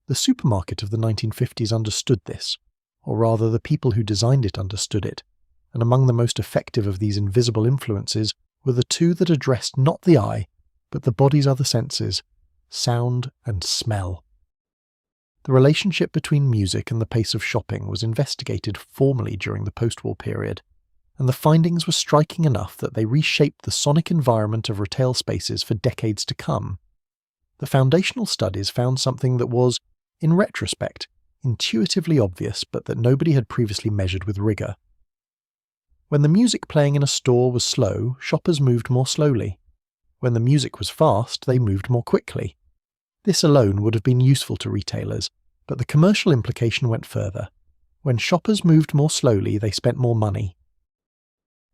The supermarket of the 1950s understood this, or rather the people who designed it understood it, and among the most effective of these invisible influences were the 2 that addressed not the eye, but the body's other senses, sound and smell. The relationship between music and the pace of shopping was investigated formally during the post-war period, and the findings were striking enough that they reshaped the sonic environment of retail spaces for decades to come. The foundational studies found something that was, in retrospect, intuitively obvious but that nobody had previously measured with rigour. When the music playing in a store was slow, shoppers moved more slowly. When the music was fast, they moved more quickly. This alone would have been useful to retailers, but the commercial implication went further. When shoppers moved more slowly, they spent more money.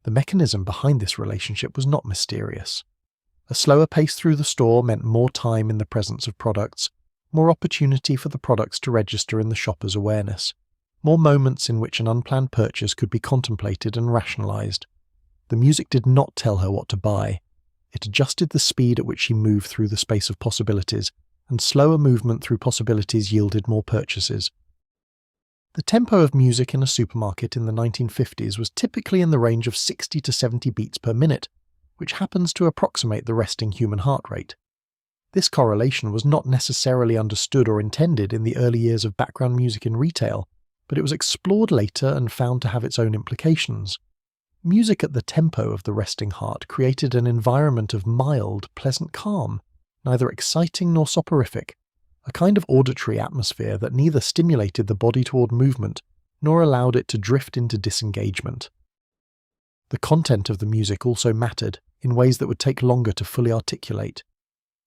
The mechanism behind this relationship was not mysterious. A slower pace through the store meant more time in the presence of products, more opportunity for the products to register in the shopper's awareness, more moments in which an unplanned purchase could be contemplated and rationalized. The music did not tell her what to buy. It adjusted the speed at which she moved through the space of possibilities, and slower movement through possibilities yielded more purchases. The tempo of music in a supermarket in the 1950s was typically in the range of 60 to 70 beats per minute, which happens to approximate the resting human heart rate. This correlation was not necessarily understood or intended in the early years of background music in retail, but it was explored later and found to have its own implications. Music at the tempo of the resting heart created an environment of mild, pleasant calm, neither exciting nor soporific, a kind of auditory atmosphere that neither stimulated the body toward movement nor allowed it to drift into disengagement. The content of the music also mattered, in ways that would take longer to fully articulate.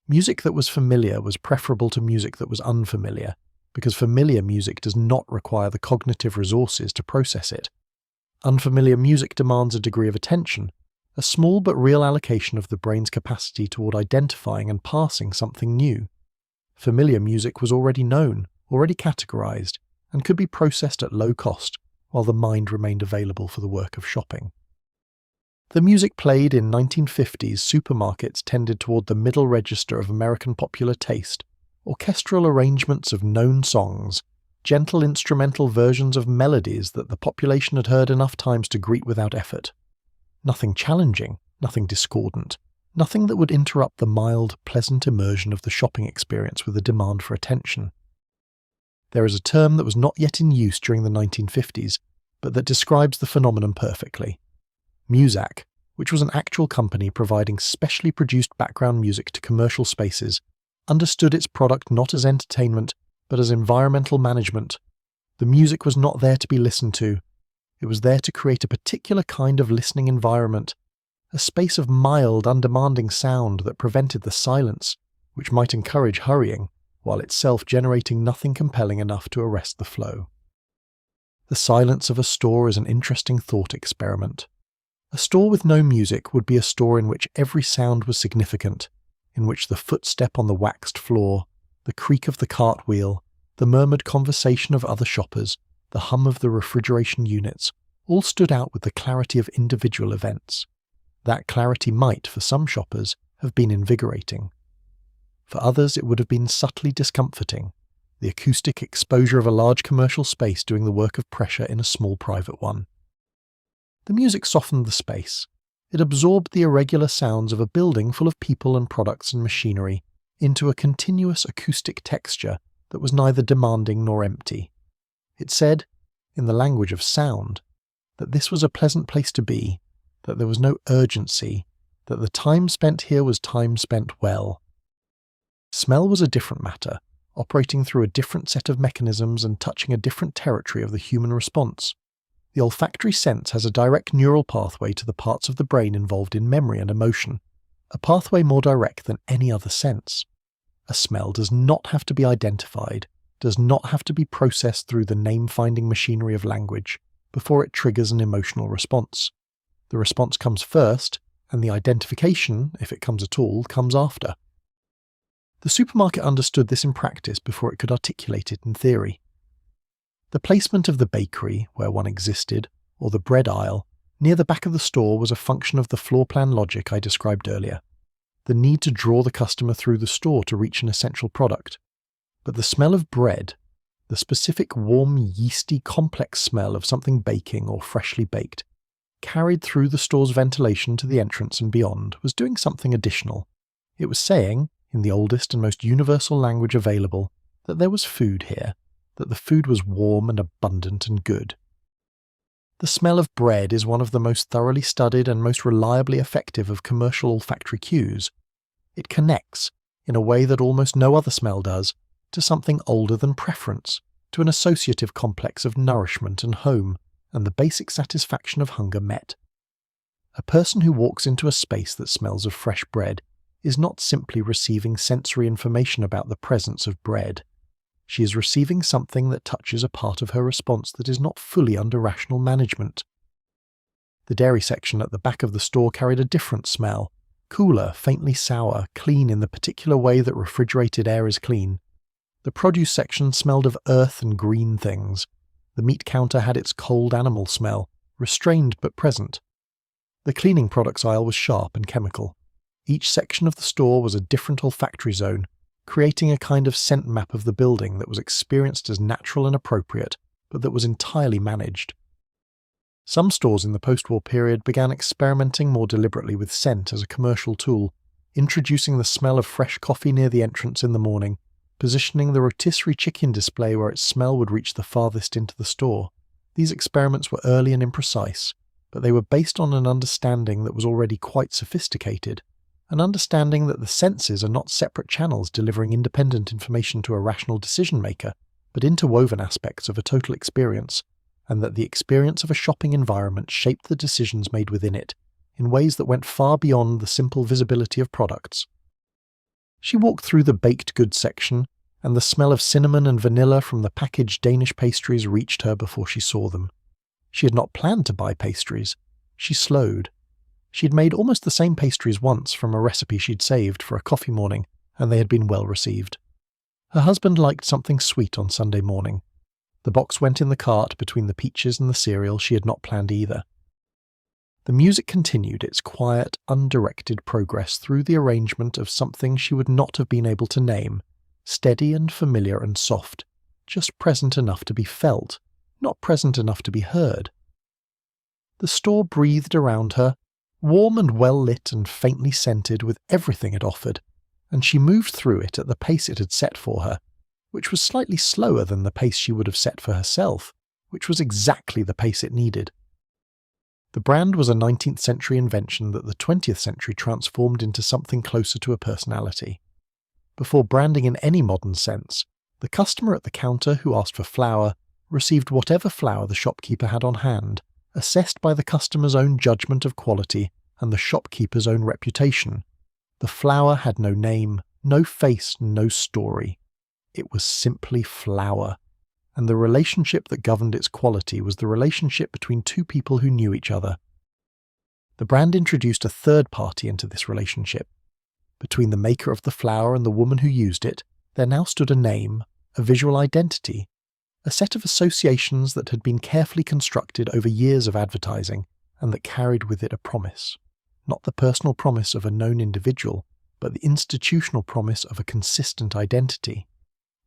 Music that was familiar was preferable to music that was unfamiliar, because familiar music does not require the cognitive resources to process it. Unfamiliar music demands a degree of attention, a small but real allocation of the brain's capacity toward identifying and parsing something new. Familiar music was already known, already categorized, and could be processed at low cost, while the mind remained available for the work of shopping. The music played in 1950s supermarkets tended toward the middle register of American popular taste, orchestral arrangements of known songs, gentle instrumental versions of melodies that the population had heard enough times to greet without effort. Nothing challenging, nothing discordant, nothing that would interrupt the mild, pleasant immersion of the shopping experience with a demand for attention. There is a term that was not yet in use during the 1950s, but that describes the phenomenon perfectly. Muzak, which was an actual company providing specially produced background music to commercial spaces, understood its product not as entertainment, but as environmental management. The music was not there to be listened to. It was there to create a particular kind of listening environment, a space of mild, undemanding sound that prevented the silence, which might encourage hurrying, while itself generating nothing compelling enough to arrest the flow. The silence of a store is an interesting thought experiment. A store with no music would be a store in which every sound was significant, in which the footstep on the waxed floor, the creak of the cartwheel, the murmured conversation of other shoppers, the hum of the refrigeration units, all stood out with the clarity of individual events. That clarity might, for some shoppers, have been invigorating. For others it would have been subtly discomforting, the acoustic exposure of a large commercial space doing the work of pressure in a small private one. The music softened the space. It absorbed the irregular sounds of a building full of people and products and machinery, into a continuous acoustic texture that was neither demanding nor empty. It said, in the language of sound, that this was a pleasant place to be, that there was no urgency, that the time spent here was time spent well. Smell was a different matter, operating through a different set of mechanisms and touching a different territory of the human response. The olfactory sense has a direct neural pathway to the parts of the brain involved in memory and emotion, a pathway more direct than any other sense. A smell does not have to be identified, does not have to be processed through the name-finding machinery of language before it triggers an emotional response. The response comes first, and the identification, if it comes at all, comes after. The supermarket understood this in practice before it could articulate it in theory. The placement of the bakery, where one existed, or the bread aisle, near the back of the store was a function of the floor plan logic I described earlier, the need to draw the customer through the store to reach an essential product. But the smell of bread, the specific warm, yeasty, complex smell of something baking or freshly baked, carried through the store's ventilation to the entrance and beyond, was doing something additional. It was saying, in the oldest and most universal language available, that there was food here, that the food was warm and abundant and good. The smell of bread is one of the most thoroughly studied and most reliably effective of commercial olfactory cues. It connects, in a way that almost no other smell does, to something older than preference, to an associative complex of nourishment and home, and the basic satisfaction of hunger met. A person who walks into a space that smells of fresh bread is not simply receiving sensory information about the presence of bread. She is receiving something that touches a part of her response that is not fully under rational management. The dairy section at the back of the store carried a different smell, cooler, faintly sour, clean in the particular way that refrigerated air is clean. The produce section smelled of earth and green things. The meat counter had its cold animal smell, restrained but present. The cleaning products aisle was sharp and chemical. Each section of the store was a different olfactory zone, creating a kind of scent map of the building that was experienced as natural and appropriate, but that was entirely managed. Some stores in the post-war period began experimenting more deliberately with scent as a commercial tool, introducing the smell of fresh coffee near the entrance in the morning, positioning the rotisserie chicken display where its smell would reach the farthest into the store. These experiments were early and imprecise, but they were based on an understanding that was already quite sophisticated, an understanding that the senses are not separate channels delivering independent information to a rational decision-maker, but interwoven aspects of a total experience, and that the experience of a shopping environment shaped the decisions made within it, in ways that went far beyond the simple visibility of products. She walked through the baked goods section, and the smell of cinnamon and vanilla from the packaged Danish pastries reached her before she saw them. She had not planned to buy pastries. She slowed. She had made almost the same pastries once from a recipe she'd saved for a coffee morning, and they had been well received. Her husband liked something sweet on Sunday morning. The box went in the cart between the peaches and the cereal she had not planned either. The music continued its quiet, undirected progress through the arrangement of something she would not have been able to name, steady and familiar and soft, just present enough to be felt, not present enough to be heard. The store breathed around her, warm and well-lit and faintly scented with everything it offered, and she moved through it at the pace it had set for her, which was slightly slower than the pace she would have set for herself, which was exactly the pace it needed. The brand was a 19th century invention that the 20th century transformed into something closer to a personality. Before branding in any modern sense, the customer at the counter who asked for flour received whatever flour the shopkeeper had on hand, assessed by the customer's own judgment of quality and the shopkeeper's own reputation. The flour had no name, no face, no story. It was simply flour, and the relationship that governed its quality was the relationship between two people who knew each other. The brand introduced a third party into this relationship. Between the maker of the flour and the woman who used it, there now stood a name, a visual identity, a set of associations that had been carefully constructed over years of advertising and that carried with it a promise. Not the personal promise of a known individual, but the institutional promise of a consistent identity.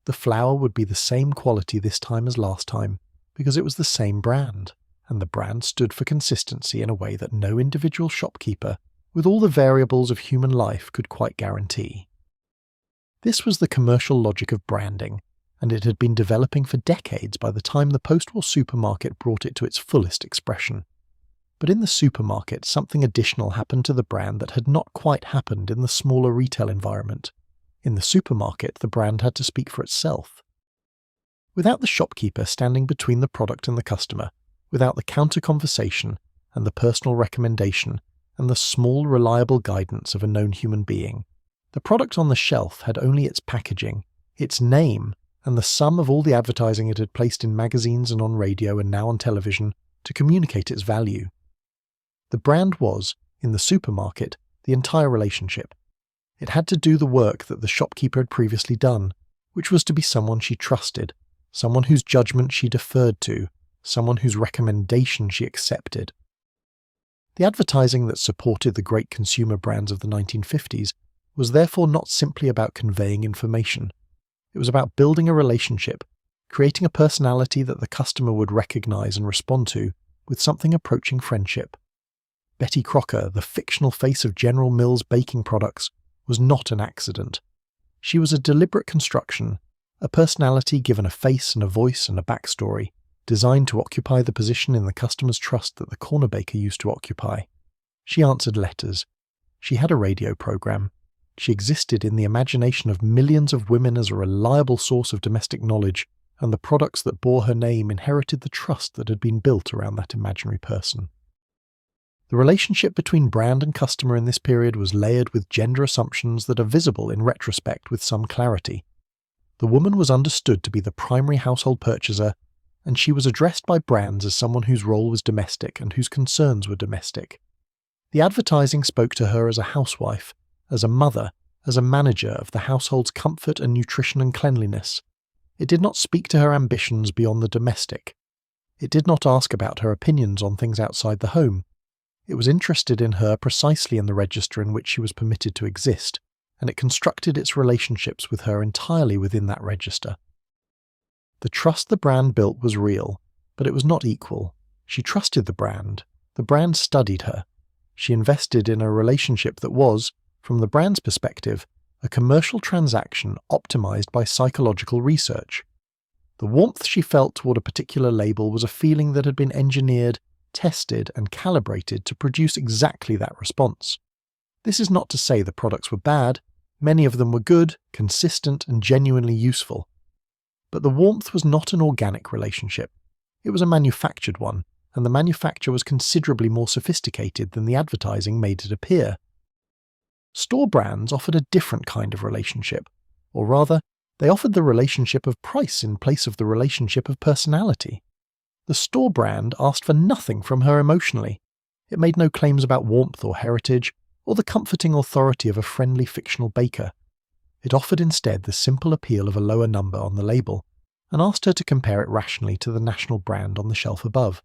The flour would be the same quality this time as last time, because it was the same brand, and the brand stood for consistency in a way that no individual shopkeeper, with all the variables of human life, could quite guarantee. This was the commercial logic of branding, and it had been developing for decades by the time the post-war supermarket brought it to its fullest expression. But in the supermarket, something additional happened to the brand that had not quite happened in the smaller retail environment. In the supermarket, the brand had to speak for itself. Without the shopkeeper standing between the product and the customer, without the counter conversation and the personal recommendation and the small, reliable guidance of a known human being, the product on the shelf had only its packaging, its name, and the sum of all the advertising it had placed in magazines and on radio and now on television to communicate its value. The brand was, in the supermarket, the entire relationship. It had to do the work that the shopkeeper had previously done, which was to be someone she trusted, someone whose judgment she deferred to, someone whose recommendation she accepted. The advertising that supported the great consumer brands of the 1950s was therefore not simply about conveying information. It was about building a relationship, creating a personality that the customer would recognize and respond to with something approaching friendship. Betty Crocker, the fictional face of General Mills baking products, was not an accident. She was a deliberate construction, a personality given a face and a voice and a backstory, designed to occupy the position in the customer's trust that the corner baker used to occupy. She answered letters. She had a radio program. She existed in the imagination of millions of women as a reliable source of domestic knowledge, and the products that bore her name inherited the trust that had been built around that imaginary person. The relationship between brand and customer in this period was layered with gender assumptions that are visible in retrospect with some clarity. The woman was understood to be the primary household purchaser, and she was addressed by brands as someone whose role was domestic and whose concerns were domestic. The advertising spoke to her as a housewife, as a mother, as a manager of the household's comfort and nutrition and cleanliness. It did not speak to her ambitions beyond the domestic. It did not ask about her opinions on things outside the home. It was interested in her precisely in the register in which she was permitted to exist, and it constructed its relationships with her entirely within that register. The trust the brand built was real, but it was not equal. She trusted the brand studied her. She invested in a relationship that was, from the brand's perspective, a commercial transaction optimized by psychological research. The warmth she felt toward a particular label was a feeling that had been engineered, tested, and calibrated to produce exactly that response. This is not to say the products were bad. Many of them were good, consistent, and genuinely useful. But the warmth was not an organic relationship. It was a manufactured one, and the manufacture was considerably more sophisticated than the advertising made it appear. Store brands offered a different kind of relationship, or rather, they offered the relationship of price in place of the relationship of personality. The store brand asked for nothing from her emotionally. It made no claims about warmth or heritage, or the comforting authority of a friendly fictional baker. It offered instead the simple appeal of a lower number on the label, and asked her to compare it rationally to the national brand on the shelf above.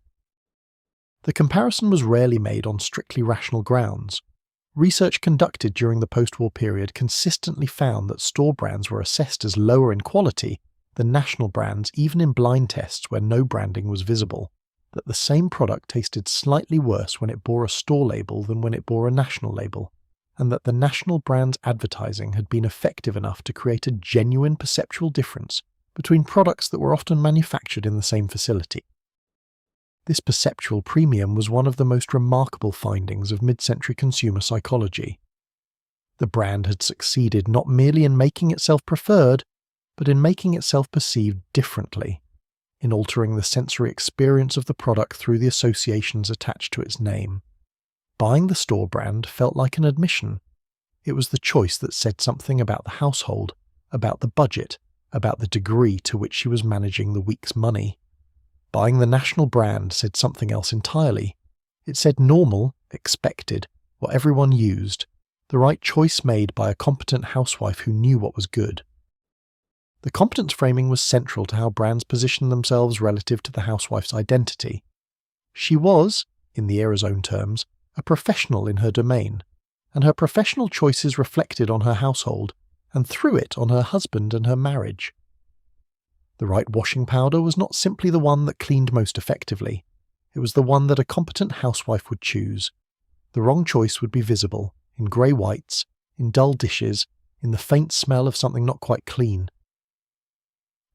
The comparison was rarely made on strictly rational grounds. Research conducted during the post-war period consistently found that store brands were assessed as lower in quality than national brands even in blind tests where no branding was visible, that the same product tasted slightly worse when it bore a store label than when it bore a national label, and that the national brand's advertising had been effective enough to create a genuine perceptual difference between products that were often manufactured in the same facility. This perceptual premium was one of the most remarkable findings of mid-century consumer psychology. The brand had succeeded not merely in making itself preferred, but in making itself perceived differently, in altering the sensory experience of the product through the associations attached to its name. Buying the store brand felt like an admission. It was the choice that said something about the household, about the budget, about the degree to which she was managing the week's money. Buying the national brand said something else entirely. It said normal, expected, what everyone used, the right choice made by a competent housewife who knew what was good. The competence framing was central to how brands positioned themselves relative to the housewife's identity. She was, in the era's own terms, a professional in her domain, and her professional choices reflected on her household, and through it on her husband and her marriage. The right washing powder was not simply the one that cleaned most effectively. It was the one that a competent housewife would choose. The wrong choice would be visible, in grey whites, in dull dishes, in the faint smell of something not quite clean.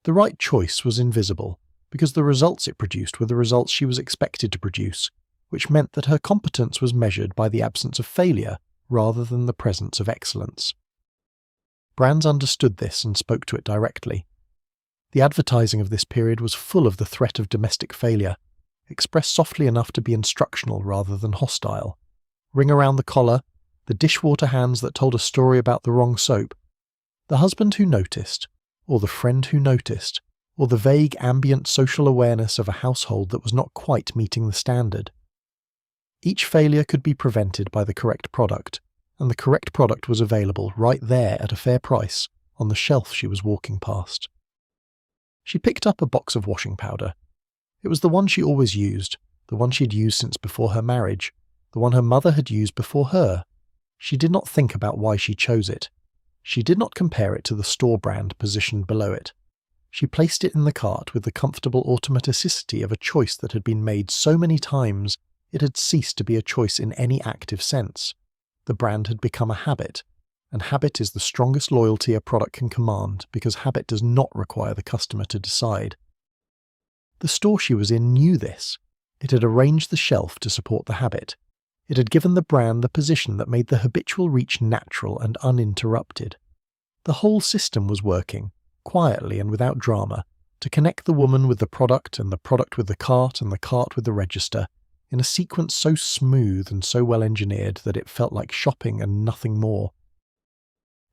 The right choice was invisible, because the results it produced were the results she was expected to produce, which meant that her competence was measured by the absence of failure rather than the presence of excellence. Brands understood this and spoke to it directly. The advertising of this period was full of the threat of domestic failure, expressed softly enough to be instructional rather than hostile. Ring around the collar, the dishwater hands that told a story about the wrong soap, the husband who noticed, or the friend who noticed, or the vague ambient social awareness of a household that was not quite meeting the standard. Each failure could be prevented by the correct product, and the correct product was available right there at a fair price on the shelf she was walking past. She picked up a box of washing powder. It was the one she always used, the one she'd used since before her marriage, the one her mother had used before her. She did not think about why she chose it. She did not compare it to the store brand positioned below it. She placed it in the cart with the comfortable automaticity of a choice that had been made so many times it had ceased to be a choice in any active sense. The brand had become a habit, and habit is the strongest loyalty a product can command because habit does not require the customer to decide. The store she was in knew this. It had arranged the shelf to support the habit. It had given the brand the position that made the habitual reach natural and uninterrupted. The whole system was working, quietly and without drama, to connect the woman with the product and the product with the cart and the cart with the register, in a sequence so smooth and so well engineered that it felt like shopping and nothing more.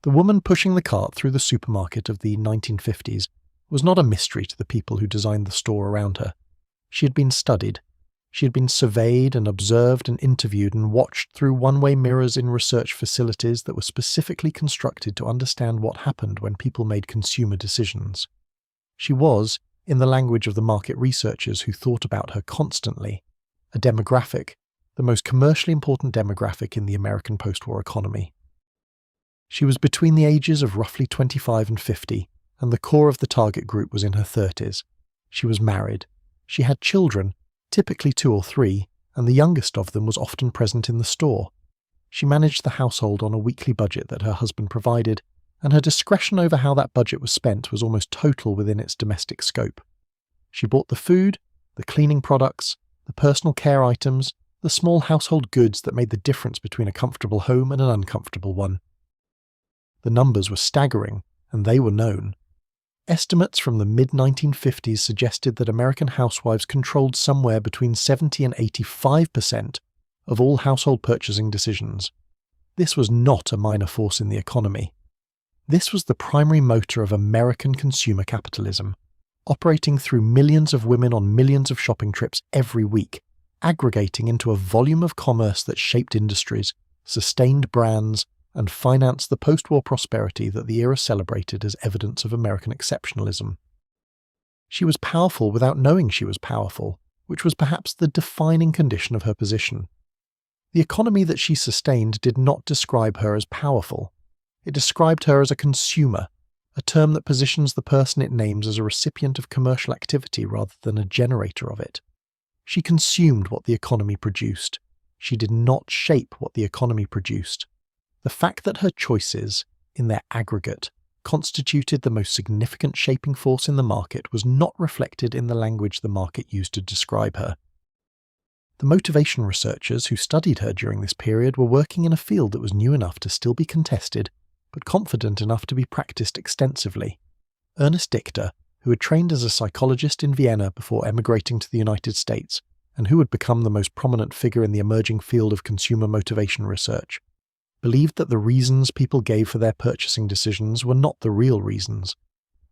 The woman pushing the cart through the supermarket of the 1950s was not a mystery to the people who designed the store around her. She had been studied. She had been surveyed and observed and interviewed and watched through one-way mirrors in research facilities that were specifically constructed to understand what happened when people made consumer decisions. She was, in the language of the market researchers who thought about her constantly, a demographic, the most commercially important demographic in the American post-war economy. She was between the ages of roughly 25 and 50, and the core of the target group was in her 30s. She was married. She had children, typically 2 or 3, and the youngest of them was often present in the store. She managed the household on a weekly budget that her husband provided, and her discretion over how that budget was spent was almost total within its domestic scope. She bought the food, the cleaning products, the personal care items, the small household goods that made the difference between a comfortable home and an uncomfortable one. The numbers were staggering, and they were known. Estimates from the mid-1950s suggested that American housewives controlled somewhere between 70 and 85% of all household purchasing decisions. This was not a minor force in the economy. This was the primary motor of American consumer capitalism, operating through millions of women on millions of shopping trips every week, aggregating into a volume of commerce that shaped industries, sustained brands, and financed the post-war prosperity that the era celebrated as evidence of American exceptionalism. She was powerful without knowing she was powerful, which was perhaps the defining condition of her position. The economy that she sustained did not describe her as powerful. It described her as a consumer, a term that positions the person it names as a recipient of commercial activity rather than a generator of it. She consumed what the economy produced. She did not shape what the economy produced. The fact that her choices, in their aggregate, constituted the most significant shaping force in the market was not reflected in the language the market used to describe her. The motivation researchers who studied her during this period were working in a field that was new enough to still be contested, but confident enough to be practiced extensively. Ernest Dichter, who had trained as a psychologist in Vienna before emigrating to the United States, and who had become the most prominent figure in the emerging field of consumer motivation research, believed that the reasons people gave for their purchasing decisions were not the real reasons,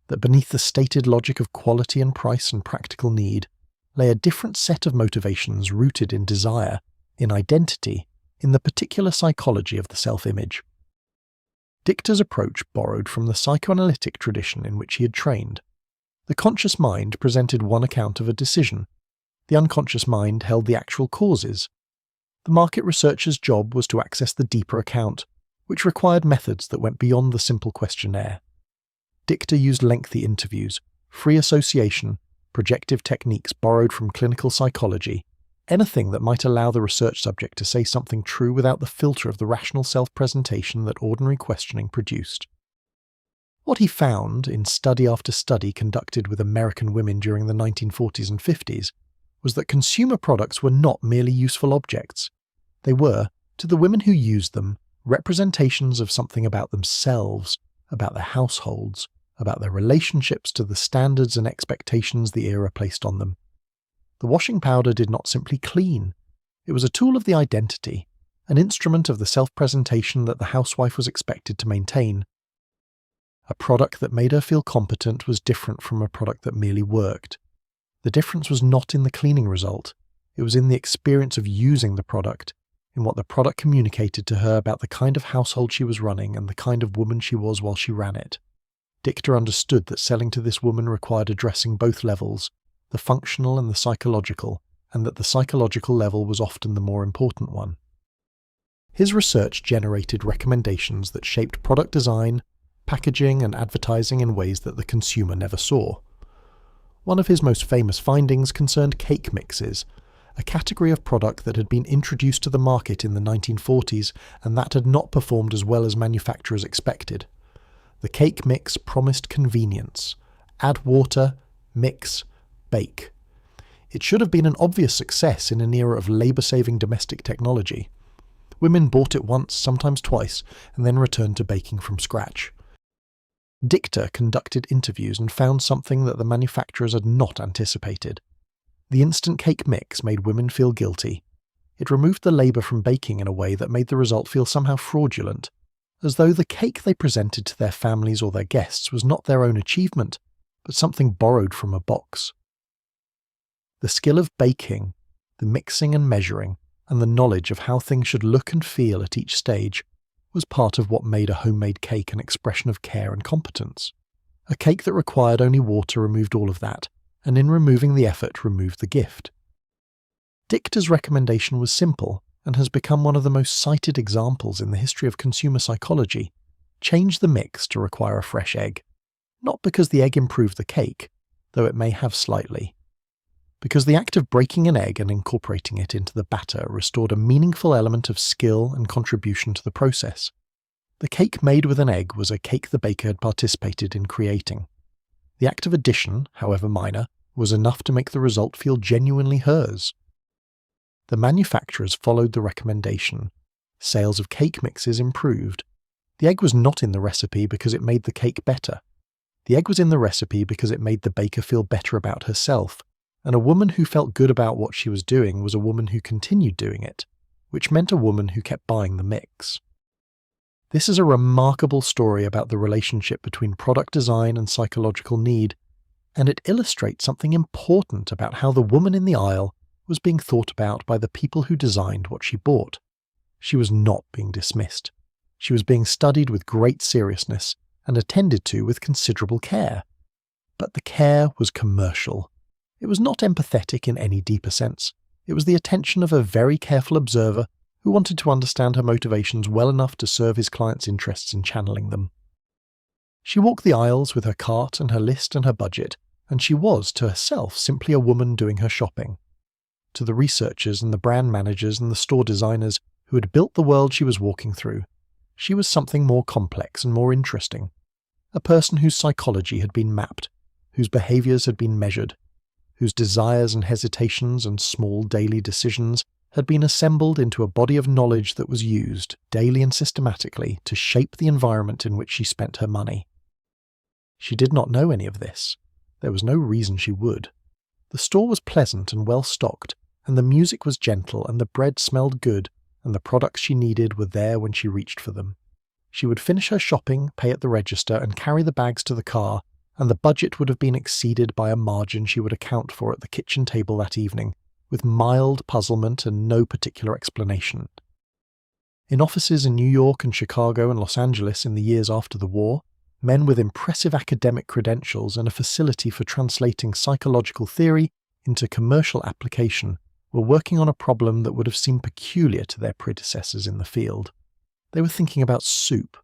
that beneath the stated logic of quality and price and practical need lay a different set of motivations rooted in desire, in identity, in the particular psychology of the self-image. Dichter's approach borrowed from the psychoanalytic tradition in which he had trained. The conscious mind presented one account of a decision. The unconscious mind held the actual causes. The market researcher's job was to access the deeper account, which required methods that went beyond the simple questionnaire. Dichter used lengthy interviews, free association, projective techniques borrowed from clinical psychology, anything that might allow the research subject to say something true without the filter of the rational self-presentation that ordinary questioning produced. What he found, in study after study conducted with American women during the 1940s and 50s, was that consumer products were not merely useful objects. They were, to the women who used them, representations of something about themselves, about their households, about their relationships to the standards and expectations the era placed on them. The washing powder did not simply clean. It was a tool of the identity, an instrument of the self-presentation that the housewife was expected to maintain. A product that made her feel competent was different from a product that merely worked. The difference was not in the cleaning result. It was in the experience of using the product, in what the product communicated to her about the kind of household she was running and the kind of woman she was while she ran it. Dicta understood that selling to this woman required addressing both levels, the functional and the psychological, and that the psychological level was often the more important one. His research generated recommendations that shaped product design, packaging and advertising in ways that the consumer never saw. One of his most famous findings concerned cake mixes, a category of product that had been introduced to the market in the 1940s and that had not performed as well as manufacturers expected. The cake mix promised convenience. Add water, mix, bake. It should have been an obvious success in an era of labour-saving domestic technology. Women bought it once, sometimes twice, and then returned to baking from scratch. Dicta conducted interviews and found something that the manufacturers had not anticipated. The instant cake mix made women feel guilty. It removed the labour from baking in a way that made the result feel somehow fraudulent, as though the cake they presented to their families or their guests was not their own achievement, but something borrowed from a box. The skill of baking, the mixing and measuring, and the knowledge of how things should look and feel at each stage was part of what made a homemade cake an expression of care and competence. A cake that required only water removed all of that, and in removing the effort removed the gift. Dicta's recommendation was simple and has become one of the most cited examples in the history of consumer psychology. Change the mix to require a fresh egg. Not because the egg improved the cake, though it may have slightly. Because the act of breaking an egg and incorporating it into the batter restored a meaningful element of skill and contribution to the process. The cake made with an egg was a cake the baker had participated in creating. The act of addition, however minor, was enough to make the result feel genuinely hers. The manufacturers followed the recommendation. Sales of cake mixes improved. The egg was not in the recipe because it made the cake better. The egg was in the recipe because it made the baker feel better about herself, and a woman who felt good about what she was doing was a woman who continued doing it, which meant a woman who kept buying the mix. This is a remarkable story about the relationship between product design and psychological need, and it illustrates something important about how the woman in the aisle was being thought about by the people who designed what she bought. She was not being dismissed. She was being studied with great seriousness and attended to with considerable care. But the care was commercial. It was not empathetic in any deeper sense. It was the attention of a very careful observer who wanted to understand her motivations well enough to serve his client's interests in channeling them. She walked the aisles with her cart and her list and her budget, and she was, to herself, simply a woman doing her shopping. To the researchers and the brand managers and the store designers who had built the world she was walking through, she was something more complex and more interesting. A person whose psychology had been mapped, whose behaviours had been measured, whose desires and hesitations and small daily decisions had been assembled into a body of knowledge that was used, daily and systematically, to shape the environment in which she spent her money. She did not know any of this. There was no reason she would. The store was pleasant and well stocked, and the music was gentle, and the bread smelled good, and the products she needed were there when she reached for them. She would finish her shopping, pay at the register, and carry the bags to the car, and the budget would have been exceeded by a margin she would account for at the kitchen table that evening, with mild puzzlement and no particular explanation. In offices in New York and Chicago and Los Angeles in the years after the war, men with impressive academic credentials and a facility for translating psychological theory into commercial application were working on a problem that would have seemed peculiar to their predecessors in the field. They were thinking about soup.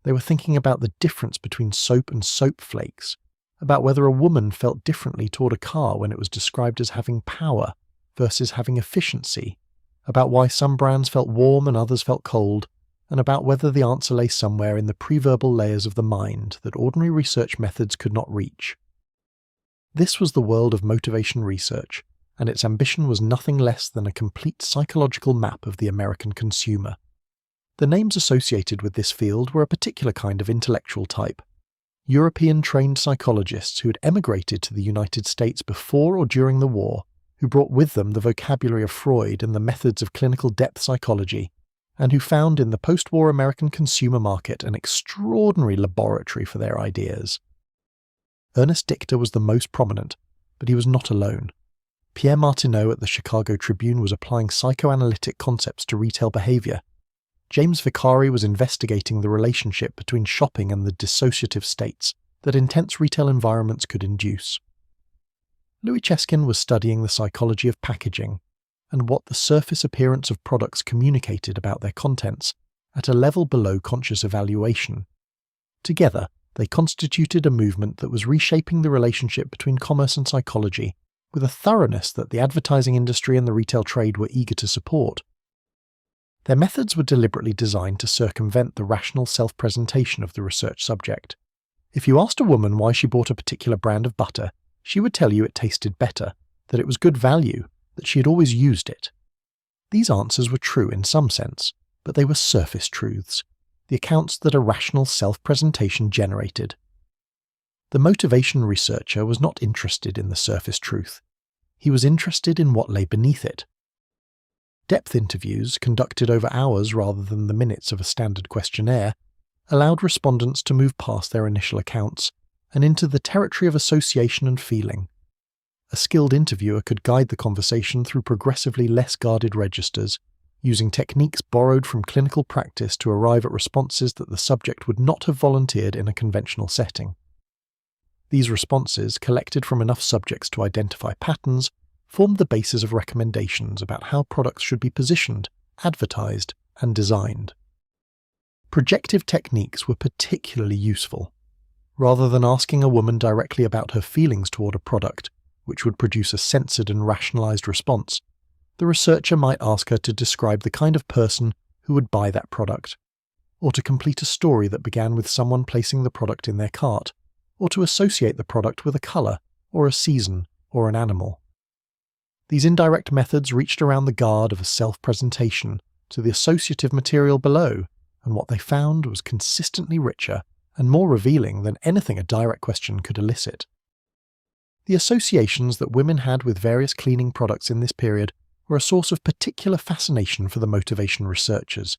They were thinking about the difference between soap and soap flakes, about whether a woman felt differently toward a car when it was described as having power, versus having efficiency, about why some brands felt warm and others felt cold, and about whether the answer lay somewhere in the pre-verbal layers of the mind that ordinary research methods could not reach. This was the world of motivation research, and its ambition was nothing less than a complete psychological map of the American consumer. The names associated with this field were a particular kind of intellectual type. European-trained psychologists who had emigrated to the United States before or during the war, who brought with them the vocabulary of Freud and the methods of clinical depth psychology, and who found in the post-war American consumer market an extraordinary laboratory for their ideas. Ernest Dichter was the most prominent, but he was not alone. Pierre Martineau at the Chicago Tribune was applying psychoanalytic concepts to retail behavior. James Vicari was investigating the relationship between shopping and the dissociative states that intense retail environments could induce. Louis Cheskin was studying the psychology of packaging and what the surface appearance of products communicated about their contents at a level below conscious evaluation. Together, they constituted a movement that was reshaping the relationship between commerce and psychology with a thoroughness that the advertising industry and the retail trade were eager to support. Their methods were deliberately designed to circumvent the rational self-presentation of the research subject. If you asked a woman why she bought a particular brand of butter, she would tell you it tasted better, that it was good value, that she had always used it. These answers were true in some sense, but they were surface truths, the accounts that a rational self-presentation generated. The motivation researcher was not interested in the surface truth. He was interested in what lay beneath it. Depth interviews, conducted over hours rather than the minutes of a standard questionnaire, allowed respondents to move past their initial accounts and into the territory of association and feeling. A skilled interviewer could guide the conversation through progressively less guarded registers, using techniques borrowed from clinical practice to arrive at responses that the subject would not have volunteered in a conventional setting. These responses, collected from enough subjects to identify patterns, formed the basis of recommendations about how products should be positioned, advertised, and designed. Projective techniques were particularly useful. Rather than asking a woman directly about her feelings toward a product, which would produce a censored and rationalized response, the researcher might ask her to describe the kind of person who would buy that product, or to complete a story that began with someone placing the product in their cart, or to associate the product with a color, or a season, or an animal. These indirect methods reached around the guard of a self-presentation to the associative material below, and what they found was consistently richer and more revealing than anything a direct question could elicit. The associations that women had with various cleaning products in this period were a source of particular fascination for the motivation researchers.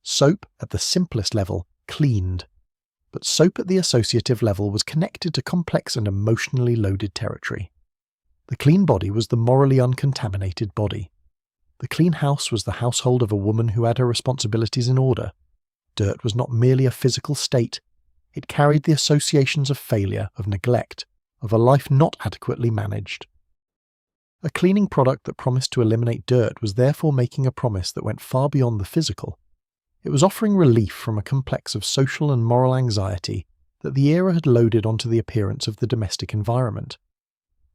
Soap, at the simplest level, cleaned, but soap at the associative level was connected to complex and emotionally loaded territory. The clean body was the morally uncontaminated body. The clean house was the household of a woman who had her responsibilities in order. Dirt was not merely a physical state, it carried the associations of failure, of neglect, of a life not adequately managed. A cleaning product that promised to eliminate dirt was therefore making a promise that went far beyond the physical. It was offering relief from a complex of social and moral anxiety that the era had loaded onto the appearance of the domestic environment.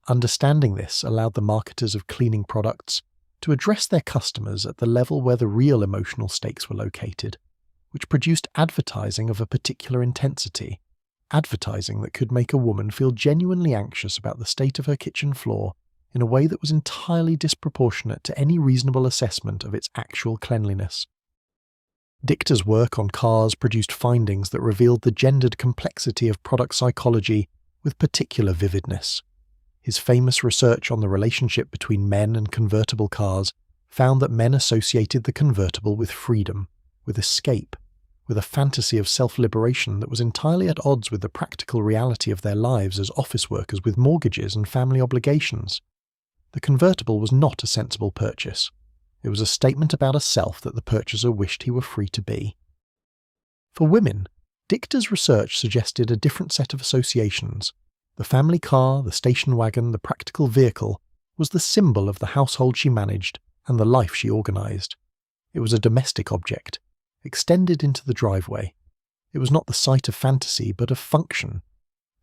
Understanding this allowed the marketers of cleaning products to address their customers at the level where the real emotional stakes were located, which produced advertising of a particular intensity, advertising that could make a woman feel genuinely anxious about the state of her kitchen floor in a way that was entirely disproportionate to any reasonable assessment of its actual cleanliness. Dichter's work on cars produced findings that revealed the gendered complexity of product psychology with particular vividness. His famous research on the relationship between men and convertible cars found that men associated the convertible with freedom, with escape, with a fantasy of self-liberation that was entirely at odds with the practical reality of their lives as office workers with mortgages and family obligations. The convertible was not a sensible purchase. It was a statement about a self that the purchaser wished he were free to be. For women, Dichter's research suggested a different set of associations. The family car, the station wagon, the practical vehicle was the symbol of the household she managed and the life she organized. It was a domestic object, extended into the driveway. It was not the site of fantasy, but of function.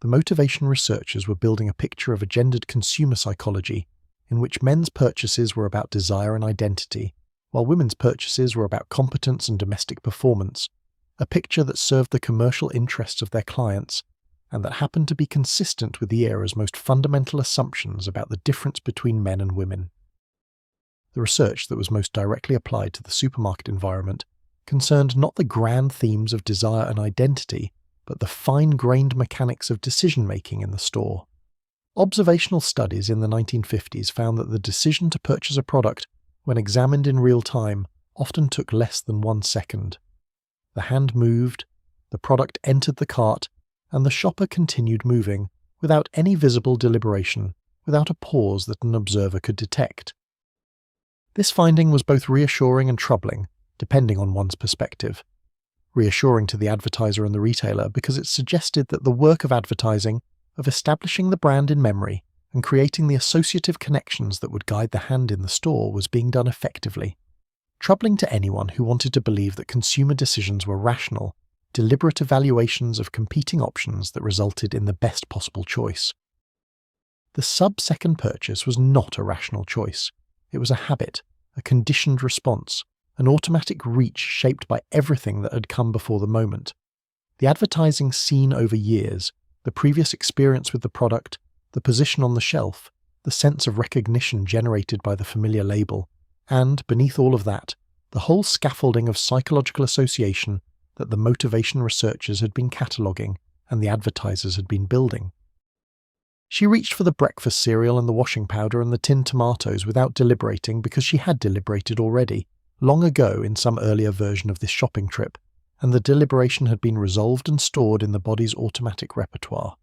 The motivation researchers were building a picture of a gendered consumer psychology in which men's purchases were about desire and identity, while women's purchases were about competence and domestic performance, a picture that served the commercial interests of their clients and that happened to be consistent with the era's most fundamental assumptions about the difference between men and women. The research that was most directly applied to the supermarket environment concerned not the grand themes of desire and identity, but the fine-grained mechanics of decision-making in the store. Observational studies in the 1950s found that the decision to purchase a product, when examined in real time, often took less than 1 second. The hand moved, the product entered the cart, and the shopper continued moving, without any visible deliberation, without a pause that an observer could detect. This finding was both reassuring and troubling, depending on one's perspective. Reassuring to the advertiser and the retailer because it suggested that the work of advertising, of establishing the brand in memory and creating the associative connections that would guide the hand in the store, was being done effectively. Troubling to anyone who wanted to believe that consumer decisions were rational, deliberate evaluations of competing options that resulted in the best possible choice. The sub-second purchase was not a rational choice. It was a habit, a conditioned response, an automatic reach shaped by everything that had come before the moment. The advertising seen over years, the previous experience with the product, the position on the shelf, the sense of recognition generated by the familiar label, and, beneath all of that, the whole scaffolding of psychological association that the motivation researchers had been cataloguing and the advertisers had been building. She reached for the breakfast cereal and the washing powder and the tinned tomatoes without deliberating because she had deliberated already, long ago in some earlier version of this shopping trip, and the deliberation had been resolved and stored in the body's automatic repertoire.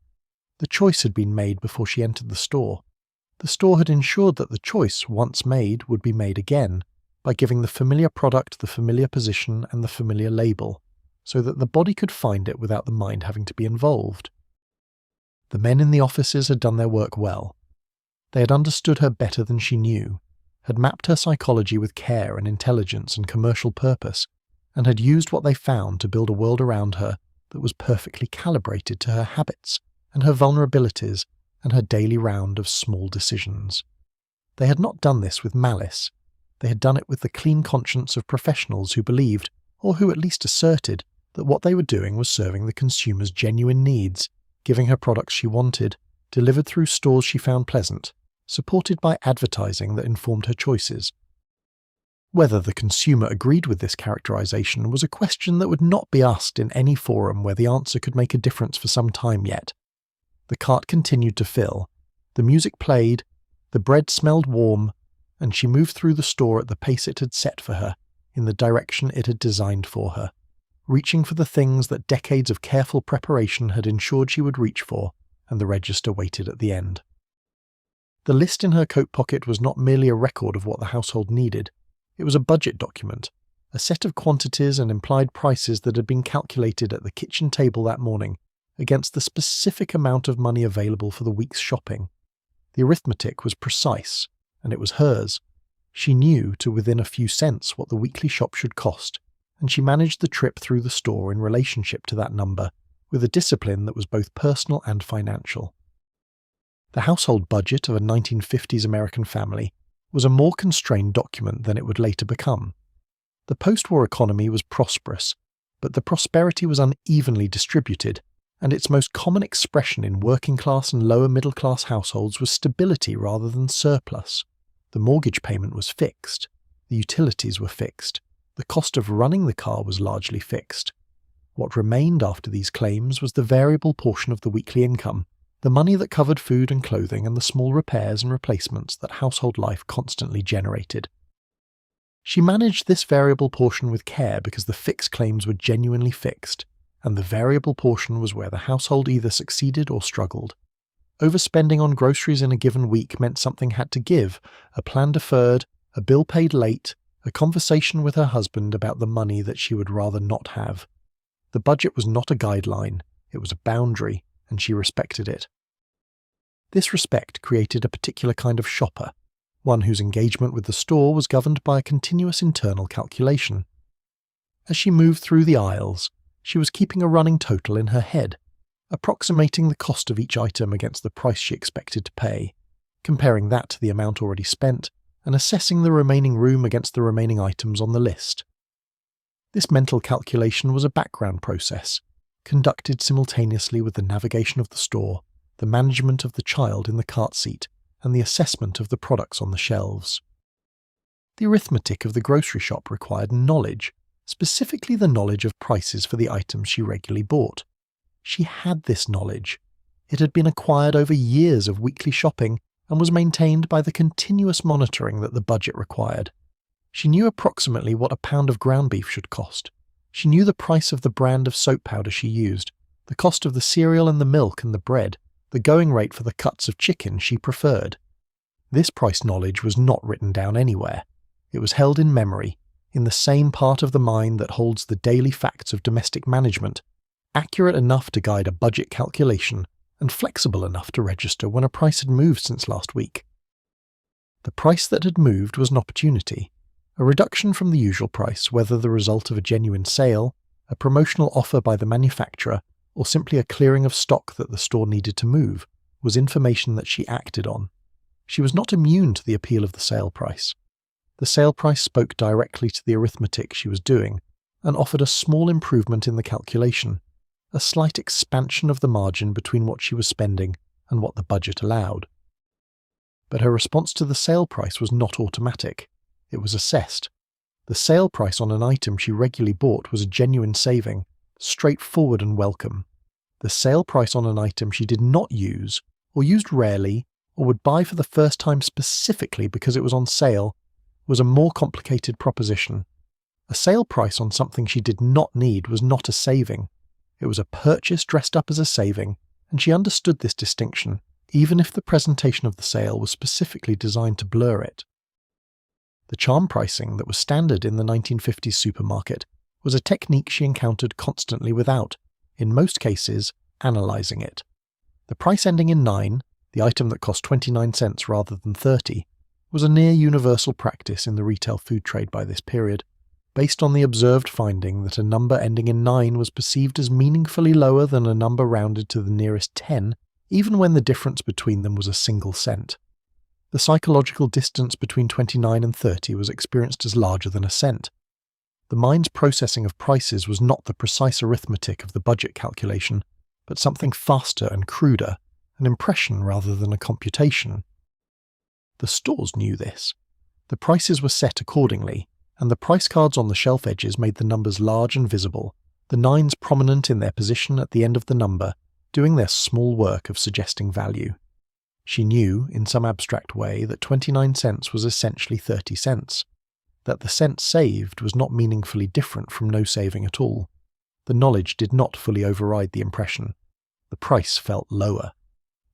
The choice had been made before she entered the store. The store had ensured that the choice, once made, would be made again, by giving the familiar product the familiar position and the familiar label, so that the body could find it without the mind having to be involved. The men in the offices had done their work well. They had understood her better than she knew, had mapped her psychology with care and intelligence and commercial purpose, and had used what they found to build a world around her that was perfectly calibrated to her habits and her vulnerabilities and her daily round of small decisions. They had not done this with malice. They had done it with the clean conscience of professionals who believed, or who at least asserted, that what they were doing was serving the consumer's genuine needs, giving her products she wanted, delivered through stores she found pleasant, supported by advertising that informed her choices. Whether the consumer agreed with this characterization was a question that would not be asked in any forum where the answer could make a difference for some time yet. The cart continued to fill, the music played, the bread smelled warm, and she moved through the store at the pace it had set for her, in the direction it had designed for her, reaching for the things that decades of careful preparation had ensured she would reach for, and the register waited at the end. The list in her coat pocket was not merely a record of what the household needed. It was a budget document, a set of quantities and implied prices that had been calculated at the kitchen table that morning against the specific amount of money available for the week's shopping. The arithmetic was precise, and it was hers. She knew to within a few cents what the weekly shop should cost, and she managed the trip through the store in relationship to that number, with a discipline that was both personal and financial. The household budget of a 1950s American family was a more constrained document than it would later become. The post-war economy was prosperous, but the prosperity was unevenly distributed, and its most common expression in working-class and lower-middle-class households was stability rather than surplus. The mortgage payment was fixed, the utilities were fixed, the cost of running the car was largely fixed. What remained after these claims was the variable portion of the weekly income, the money that covered food and clothing and the small repairs and replacements that household life constantly generated. She managed this variable portion with care because the fixed claims were genuinely fixed, and the variable portion was where the household either succeeded or struggled. Overspending on groceries in a given week meant something had to give, a plan deferred, a bill paid late, a conversation with her husband about the money that she would rather not have. The budget was not a guideline, it was a boundary, and she respected it. This respect created a particular kind of shopper, one whose engagement with the store was governed by a continuous internal calculation. As she moved through the aisles, she was keeping a running total in her head, approximating the cost of each item against the price she expected to pay, comparing that to the amount already spent, and assessing the remaining room against the remaining items on the list. This mental calculation was a background process, conducted simultaneously with the navigation of the store, the management of the child in the cart seat, and the assessment of the products on the shelves. The arithmetic of the grocery shop required knowledge, specifically the knowledge of prices for the items she regularly bought. She had this knowledge. It had been acquired over years of weekly shopping and was maintained by the continuous monitoring that the budget required. She knew approximately what a pound of ground beef should cost. She knew the price of the brand of soap powder she used, the cost of the cereal and the milk and the bread, the going rate for the cuts of chicken she preferred. This price knowledge was not written down anywhere. It was held in memory, in the same part of the mind that holds the daily facts of domestic management, accurate enough to guide a budget calculation and flexible enough to register when a price had moved since last week. The price that had moved was an opportunity, a reduction from the usual price, whether the result of a genuine sale, a promotional offer by the manufacturer, or simply a clearing of stock that the store needed to move, was information that she acted on. She was not immune to the appeal of the sale price. The sale price spoke directly to the arithmetic she was doing and offered a small improvement in the calculation, a slight expansion of the margin between what she was spending and what the budget allowed. But her response to the sale price was not automatic. It was assessed. The sale price on an item she regularly bought was a genuine saving, straightforward and welcome. The sale price on an item she did not use, or used rarely, or would buy for the first time specifically because it was on sale, was a more complicated proposition. A sale price on something she did not need was not a saving. It was a purchase dressed up as a saving, and she understood this distinction, even if the presentation of the sale was specifically designed to blur it. The charm pricing that was standard in the 1950s supermarket was a technique she encountered constantly without, in most cases, analysing it. The price ending in 9, the item that cost 29 cents rather than 30, was a near universal practice in the retail food trade by this period, based on the observed finding that a number ending in 9 was perceived as meaningfully lower than a number rounded to the nearest 10, even when the difference between them was a single cent. The psychological distance between 29 and 30 was experienced as larger than a cent. The mind's processing of prices was not the precise arithmetic of the budget calculation, but something faster and cruder, an impression rather than a computation. The stores knew this. The prices were set accordingly, and the price cards on the shelf edges made the numbers large and visible, the 9s prominent in their position at the end of the number, doing their small work of suggesting value. She knew, in some abstract way, that 29 cents was essentially 30 cents, that the cent saved was not meaningfully different from no saving at all. The knowledge did not fully override the impression. The price felt lower.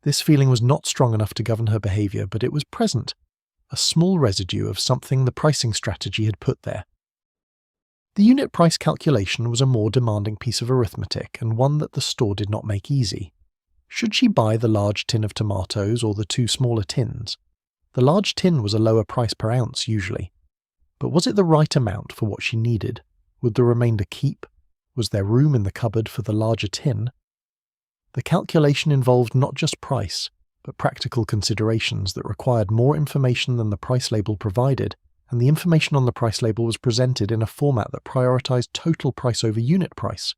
This feeling was not strong enough to govern her behaviour, but it was present, a small residue of something the pricing strategy had put there. The unit price calculation was a more demanding piece of arithmetic, and one that the store did not make easy. Should she buy the large tin of tomatoes or the 2 smaller tins? The large tin was a lower price per ounce usually. But was it the right amount for what she needed? Would the remainder keep? Was there room in the cupboard for the larger tin? The calculation involved not just price, but practical considerations that required more information than the price label provided, and the information on the price label was presented in a format that prioritized total price over unit price,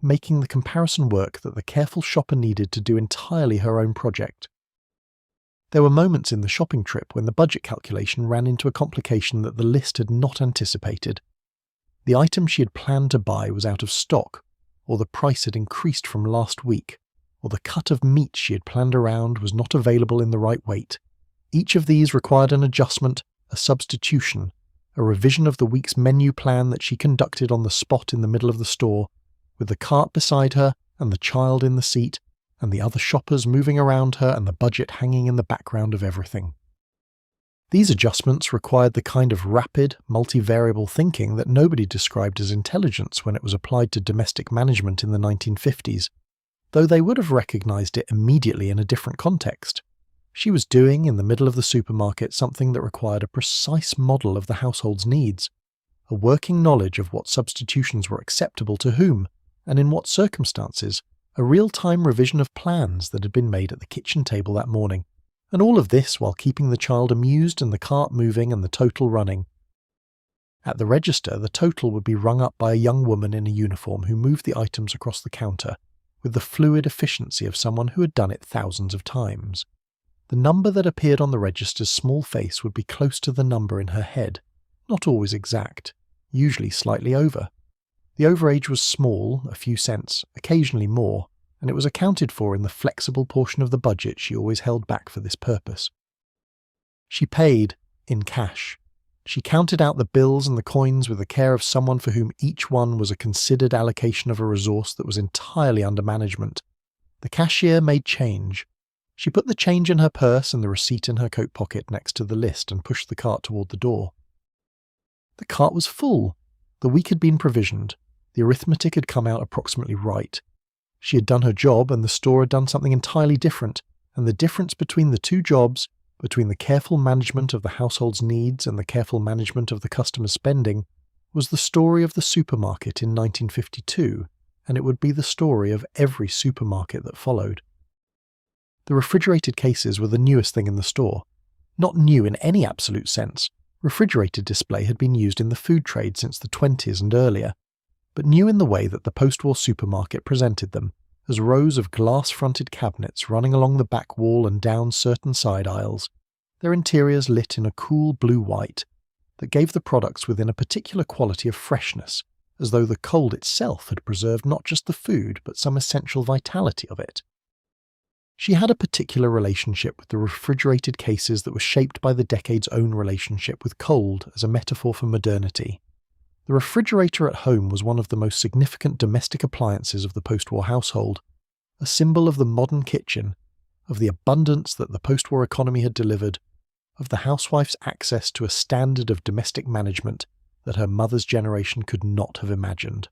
making the comparison work that the careful shopper needed to do entirely her own project. There were moments in the shopping trip when the budget calculation ran into a complication that the list had not anticipated. The item she had planned to buy was out of stock, or the price had increased from last week, or the cut of meat she had planned around was not available in the right weight. Each of these required an adjustment, a substitution, a revision of the week's menu plan that she conducted on the spot in the middle of the store, with the cart beside her and the child in the seat, and the other shoppers moving around her and the budget hanging in the background of everything. These adjustments required the kind of rapid, multivariable thinking that nobody described as intelligence when it was applied to domestic management in the 1950s, though they would have recognized it immediately in a different context. She was doing, in the middle of the supermarket, something that required a precise model of the household's needs, a working knowledge of what substitutions were acceptable to whom, and in what circumstances, a real-time revision of plans that had been made at the kitchen table that morning, And all of this while keeping the child amused and the cart moving and the total running. At the register, the total would be rung up by a young woman in a uniform who moved the items across the counter with the fluid efficiency of someone who had done it thousands of times. The number that appeared on the register's small face would be close to the number in her head, not always exact, usually slightly over. The overage was small, a few cents, occasionally more, and it was accounted for in the flexible portion of the budget she always held back for this purpose. She paid in cash. She counted out the bills and the coins with the care of someone for whom each one was a considered allocation of a resource that was entirely under management. The cashier made change. She put the change in her purse and the receipt in her coat pocket next to the list and pushed the cart toward the door. The cart was full. The week had been provisioned. The arithmetic had come out approximately right. She had done her job and the store had done something entirely different, and the difference between the two jobs, between the careful management of the household's needs and the careful management of the customer's spending, was the story of the supermarket in 1952, and it would be the story of every supermarket that followed. The refrigerated cases were the newest thing in the store. Not new in any absolute sense. Refrigerated display had been used in the food trade since the 20s and earlier, but new in the way that the post-war supermarket presented them, as rows of glass-fronted cabinets running along the back wall and down certain side aisles, their interiors lit in a cool blue-white that gave the products within a particular quality of freshness, as though the cold itself had preserved not just the food but some essential vitality of it. She had a particular relationship with the refrigerated cases that was shaped by the decade's own relationship with cold as a metaphor for modernity. The refrigerator at home was one of the most significant domestic appliances of the post-war household, a symbol of the modern kitchen, of the abundance that the post-war economy had delivered, of the housewife's access to a standard of domestic management that her mother's generation could not have imagined.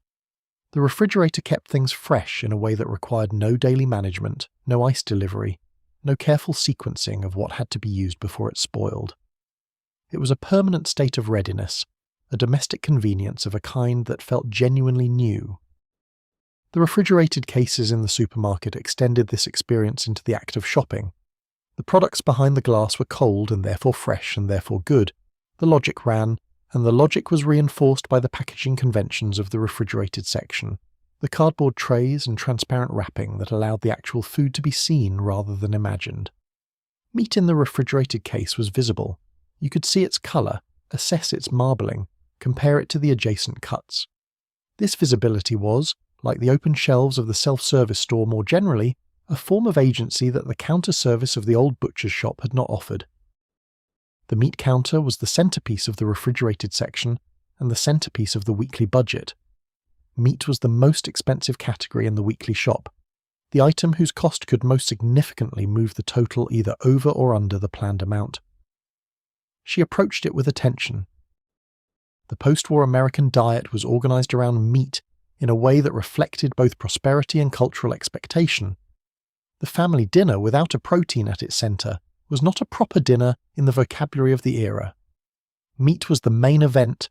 The refrigerator kept things fresh in a way that required no daily management, no ice delivery, no careful sequencing of what had to be used before it spoiled. It was a permanent state of readiness, a domestic convenience of a kind that felt genuinely new. The refrigerated cases in the supermarket extended this experience into the act of shopping. The products behind the glass were cold and therefore fresh and therefore good. The logic ran, and the logic was reinforced by the packaging conventions of the refrigerated section, the cardboard trays and transparent wrapping that allowed the actual food to be seen rather than imagined. Meat in the refrigerated case was visible. You could see its colour, assess its marbling, compare it to the adjacent cuts. This visibility was, like the open shelves of the self-service store more generally, a form of agency that the counter service of the old butcher's shop had not offered. The meat counter was the centrepiece of the refrigerated section and the centrepiece of the weekly budget. Meat was the most expensive category in the weekly shop, the item whose cost could most significantly move the total either over or under the planned amount. She approached it with attention. The post-war American diet was organised around meat in a way that reflected both prosperity and cultural expectation. The family dinner without a protein at its centre was not a proper dinner in the vocabulary of the era. Meat was the main event,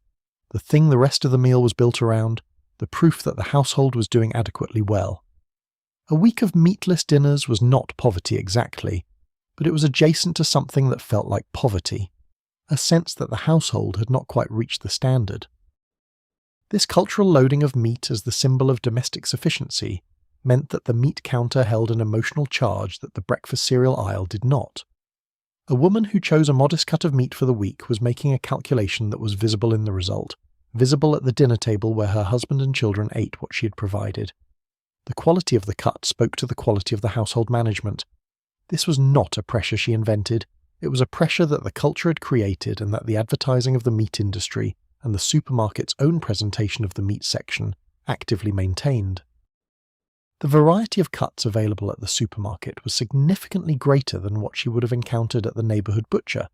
the thing the rest of the meal was built around, the proof that the household was doing adequately well. A week of meatless dinners was not poverty exactly, but it was adjacent to something that felt like poverty, a sense that the household had not quite reached the standard. This cultural loading of meat as the symbol of domestic sufficiency meant that the meat counter held an emotional charge that the breakfast cereal aisle did not. A woman who chose a modest cut of meat for the week was making a calculation that was visible in the result, visible at the dinner table where her husband and children ate what she had provided. The quality of the cut spoke to the quality of the household management. This was not a pressure she invented. It was a pressure that the culture had created and that the advertising of the meat industry and the supermarket's own presentation of the meat section actively maintained. The variety of cuts available at the supermarket was significantly greater than what she would have encountered at the neighbourhood butcher,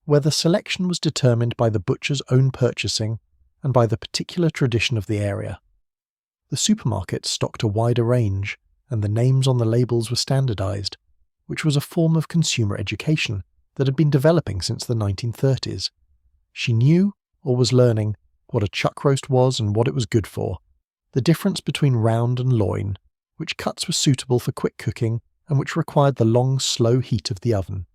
where the selection was determined by the butcher's own purchasing and by the particular tradition of the area. The supermarket stocked a wider range, and the names on the labels were standardised, which was a form of consumer education that had been developing since the 1930s. She knew, or was learning, what a chuck roast was and what it was good for, the difference between round and loin, which cuts were suitable for quick cooking and which required the long, slow heat of the oven.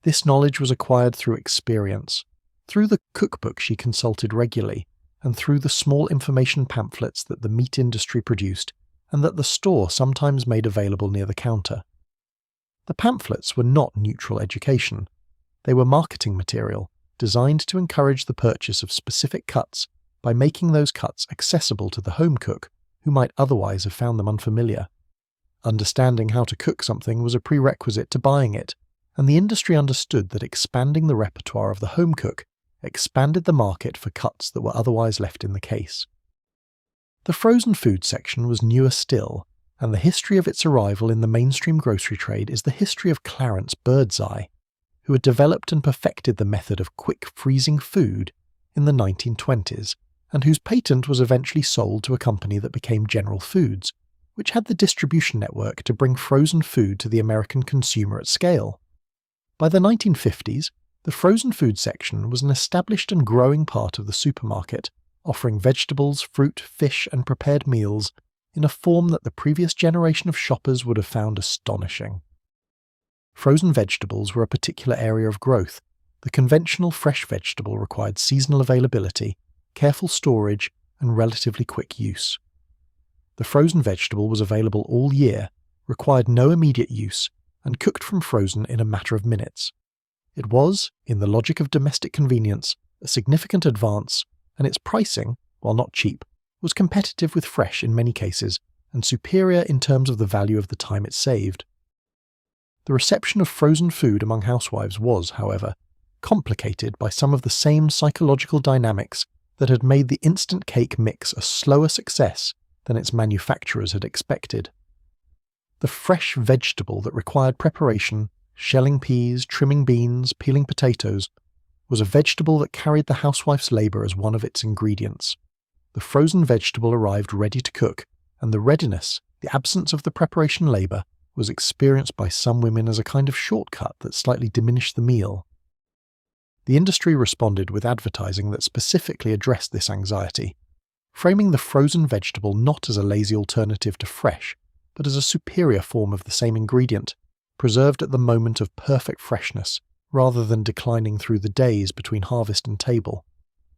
This knowledge was acquired through experience, through the cookbook she consulted regularly, and through the small information pamphlets that the meat industry produced and that the store sometimes made available near the counter. The pamphlets were not neutral education. They were marketing material designed to encourage the purchase of specific cuts by making those cuts accessible to the home cook who might otherwise have found them unfamiliar. Understanding how to cook something was a prerequisite to buying it, and the industry understood that expanding the repertoire of the home cook expanded the market for cuts that were otherwise left in the case. The frozen food section was newer still, and the history of its arrival in the mainstream grocery trade is the history of Clarence Birdseye, who had developed and perfected the method of quick freezing food in the 1920s, and whose patent was eventually sold to a company that became General Foods, which had the distribution network to bring frozen food to the American consumer at scale. By the 1950s, the frozen food section was an established and growing part of the supermarket, offering vegetables, fruit, fish, and prepared meals in a form that the previous generation of shoppers would have found astonishing. Frozen vegetables were a particular area of growth. The conventional fresh vegetable required seasonal availability, careful storage, and relatively quick use. The frozen vegetable was available all year, required no immediate use, and cooked from frozen in a matter of minutes. It was, in the logic of domestic convenience, a significant advance, and its pricing, while not cheap, was competitive with fresh in many cases, and superior in terms of the value of the time it saved. The reception of frozen food among housewives was, however, complicated by some of the same psychological dynamics that had made the instant cake mix a slower success than its manufacturers had expected. The fresh vegetable that required preparation, shelling peas, trimming beans, peeling potatoes, was a vegetable that carried the housewife's labour as one of its ingredients. The frozen vegetable arrived ready to cook, and the readiness, the absence of the preparation labour, was experienced by some women as a kind of shortcut that slightly diminished the meal. The industry responded with advertising that specifically addressed this anxiety, framing the frozen vegetable not as a lazy alternative to fresh, but as a superior form of the same ingredient, preserved at the moment of perfect freshness, rather than declining through the days between harvest and table.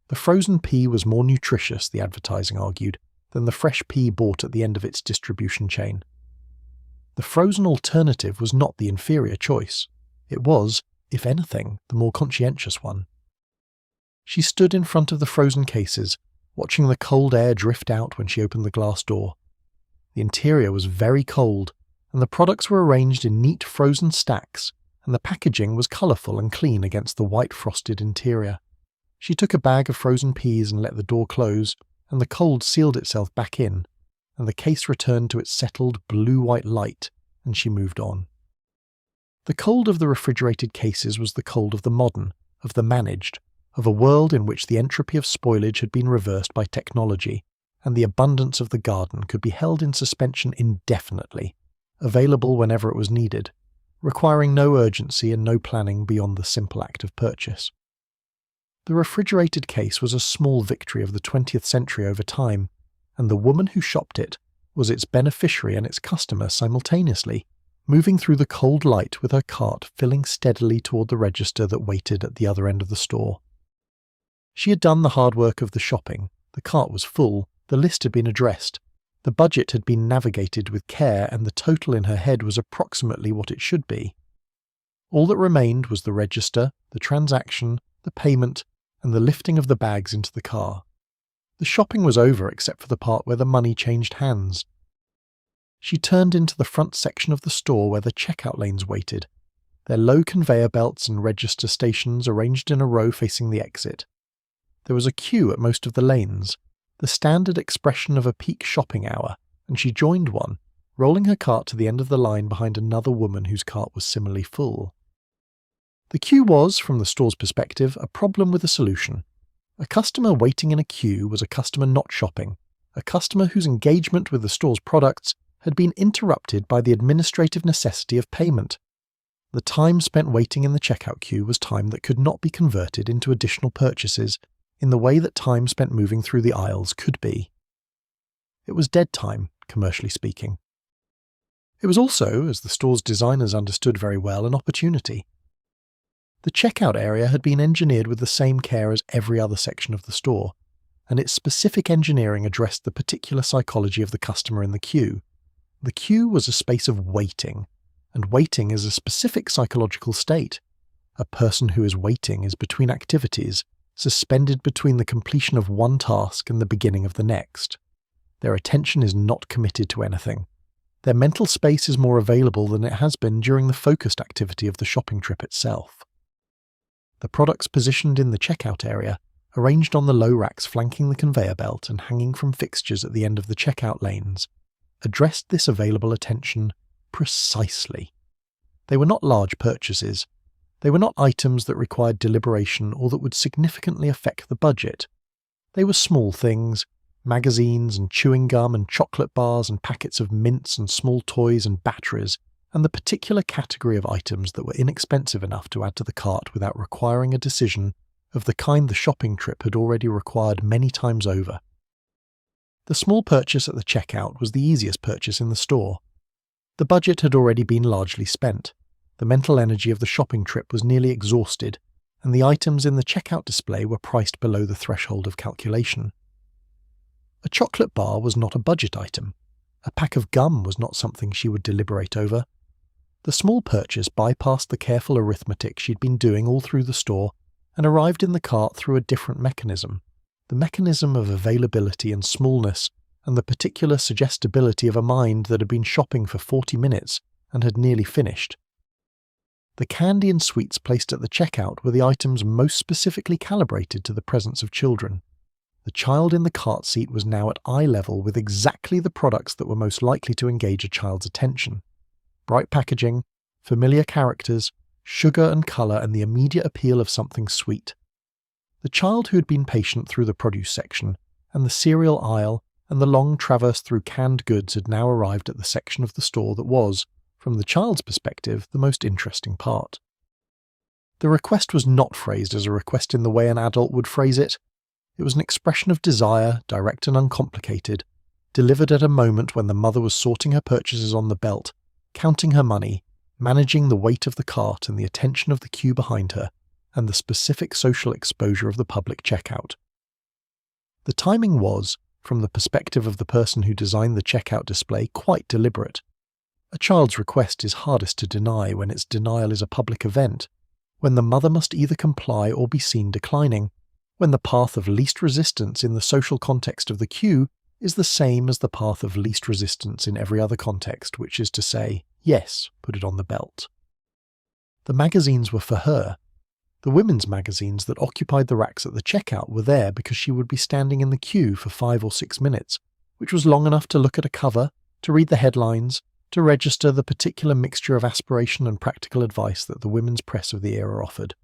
The frozen pea was more nutritious, the advertising argued, than the fresh pea bought at the end of its distribution chain. The frozen alternative was not the inferior choice. It was, if anything, the more conscientious one. She stood in front of the frozen cases, watching the cold air drift out when she opened the glass door. The interior was very cold, and the products were arranged in neat frozen stacks, and the packaging was colourful and clean against the white frosted interior. She took a bag of frozen peas and let the door close, and the cold sealed itself back in, and the case returned to its settled blue-white light, and she moved on. The cold of the refrigerated cases was the cold of the modern, of the managed, of a world in which the entropy of spoilage had been reversed by technology, and the abundance of the garden could be held in suspension indefinitely, available whenever it was needed, requiring no urgency and no planning beyond the simple act of purchase. The refrigerated case was a small victory of the 20th century over time, and the woman who shopped it was its beneficiary and its customer simultaneously, moving through the cold light with her cart filling steadily toward the register that waited at the other end of the store. She had done the hard work of the shopping, the cart was full, the list had been addressed, the budget had been navigated with care, and the total in her head was approximately what it should be. All that remained was the register, the transaction, the payment, and the lifting of the bags into the car. The shopping was over except for the part where the money changed hands. She turned into the front section of the store where the checkout lanes waited, their low conveyor belts and register stations arranged in a row facing the exit. There was a queue at most of the lanes, the standard expression of a peak shopping hour, and she joined one, rolling her cart to the end of the line behind another woman whose cart was similarly full. The queue was, from the store's perspective, a problem with a solution. A customer waiting in a queue was a customer not shopping, a customer whose engagement with the store's products had been interrupted by the administrative necessity of payment. The time spent waiting in the checkout queue was time that could not be converted into additional purchases in the way that time spent moving through the aisles could be. It was dead time, commercially speaking. It was also, as the store's designers understood very well, an opportunity. The checkout area had been engineered with the same care as every other section of the store, and its specific engineering addressed the particular psychology of the customer in the queue. The queue was a space of waiting, and waiting is a specific psychological state. A person who is waiting is between activities, suspended between the completion of one task and the beginning of the next. Their attention is not committed to anything. Their mental space is more available than it has been during the focused activity of the shopping trip itself. The products positioned in the checkout area, arranged on the low racks flanking the conveyor belt and hanging from fixtures at the end of the checkout lanes, addressed this available attention precisely. They were not large purchases. They were not items that required deliberation or that would significantly affect the budget. They were small things, magazines and chewing gum and chocolate bars and packets of mints and small toys and batteries, and the particular category of items that were inexpensive enough to add to the cart without requiring a decision of the kind the shopping trip had already required many times over. The small purchase at the checkout was the easiest purchase in the store. The budget had already been largely spent. The mental energy of the shopping trip was nearly exhausted, and the items in the checkout display were priced below the threshold of calculation. A chocolate bar was not a budget item. A pack of gum was not something she would deliberate over. The small purchase bypassed the careful arithmetic she'd been doing all through the store and arrived in the cart through a different mechanism, the mechanism of availability and smallness and the particular suggestibility of a mind that had been shopping for 40 minutes and had nearly finished. The candy and sweets placed at the checkout were the items most specifically calibrated to the presence of children. The child in the cart seat was now at eye level with exactly the products that were most likely to engage a child's attention. Bright packaging, familiar characters, sugar and colour, and the immediate appeal of something sweet. The child who had been patient through the produce section, and the cereal aisle, and the long traverse through canned goods had now arrived at the section of the store that was, from the child's perspective, the most interesting part. The request was not phrased as a request in the way an adult would phrase it. It was an expression of desire, direct and uncomplicated, delivered at a moment when the mother was sorting her purchases on the belt, counting her money, managing the weight of the cart and the attention of the queue behind her, and the specific social exposure of the public checkout. The timing was, from the perspective of the person who designed the checkout display, quite deliberate. A child's request is hardest to deny when its denial is a public event, when the mother must either comply or be seen declining, when the path of least resistance in the social context of the queue is the same as the path of least resistance in every other context, which is to say, yes, put it on the belt. The magazines were for her. The women's magazines that occupied the racks at the checkout were there because she would be standing in the queue for 5 or 6 minutes, which was long enough to look at a cover, to read the headlines, to register the particular mixture of aspiration and practical advice that the women's press of the era offered.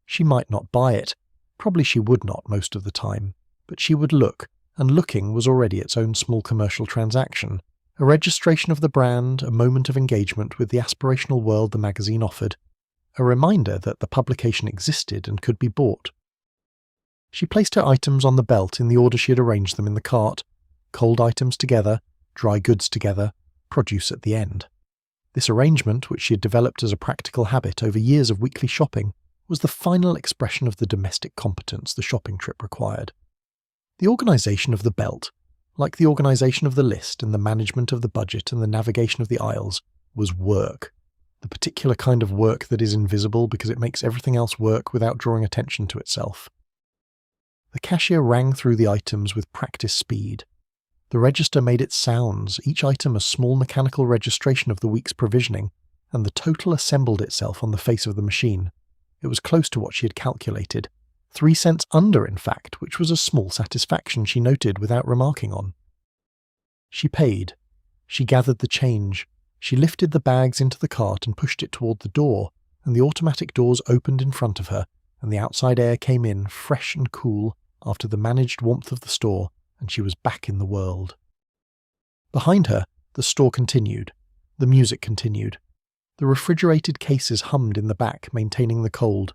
She might not buy it. Probably she would not most of the time, but she would look, and looking was already its own small commercial transaction, a registration of the brand, a moment of engagement with the aspirational world the magazine offered, a reminder that the publication existed and could be bought. She placed her items on the belt in the order she had arranged them in the cart, cold items together, dry goods together, produce at the end. This arrangement, which she had developed as a practical habit over years of weekly shopping, was the final expression of the domestic competence the shopping trip required. The organisation of the belt, like the organisation of the list and the management of the budget and the navigation of the aisles, was work. The particular kind of work that is invisible because it makes everything else work without drawing attention to itself. The cashier rang through the items with practiced speed. The register made its sounds, each item a small mechanical registration of the week's provisioning, and the total assembled itself on the face of the machine. It was close to what she had calculated. 3 cents under, in fact, which was a small satisfaction she noted without remarking on. She paid. She gathered the change. She lifted the bags into the cart and pushed it toward the door, and the automatic doors opened in front of her, and the outside air came in, fresh and cool, after the managed warmth of the store, and she was back in the world. Behind her, the store continued. The music continued. The refrigerated cases hummed in the back, maintaining the cold.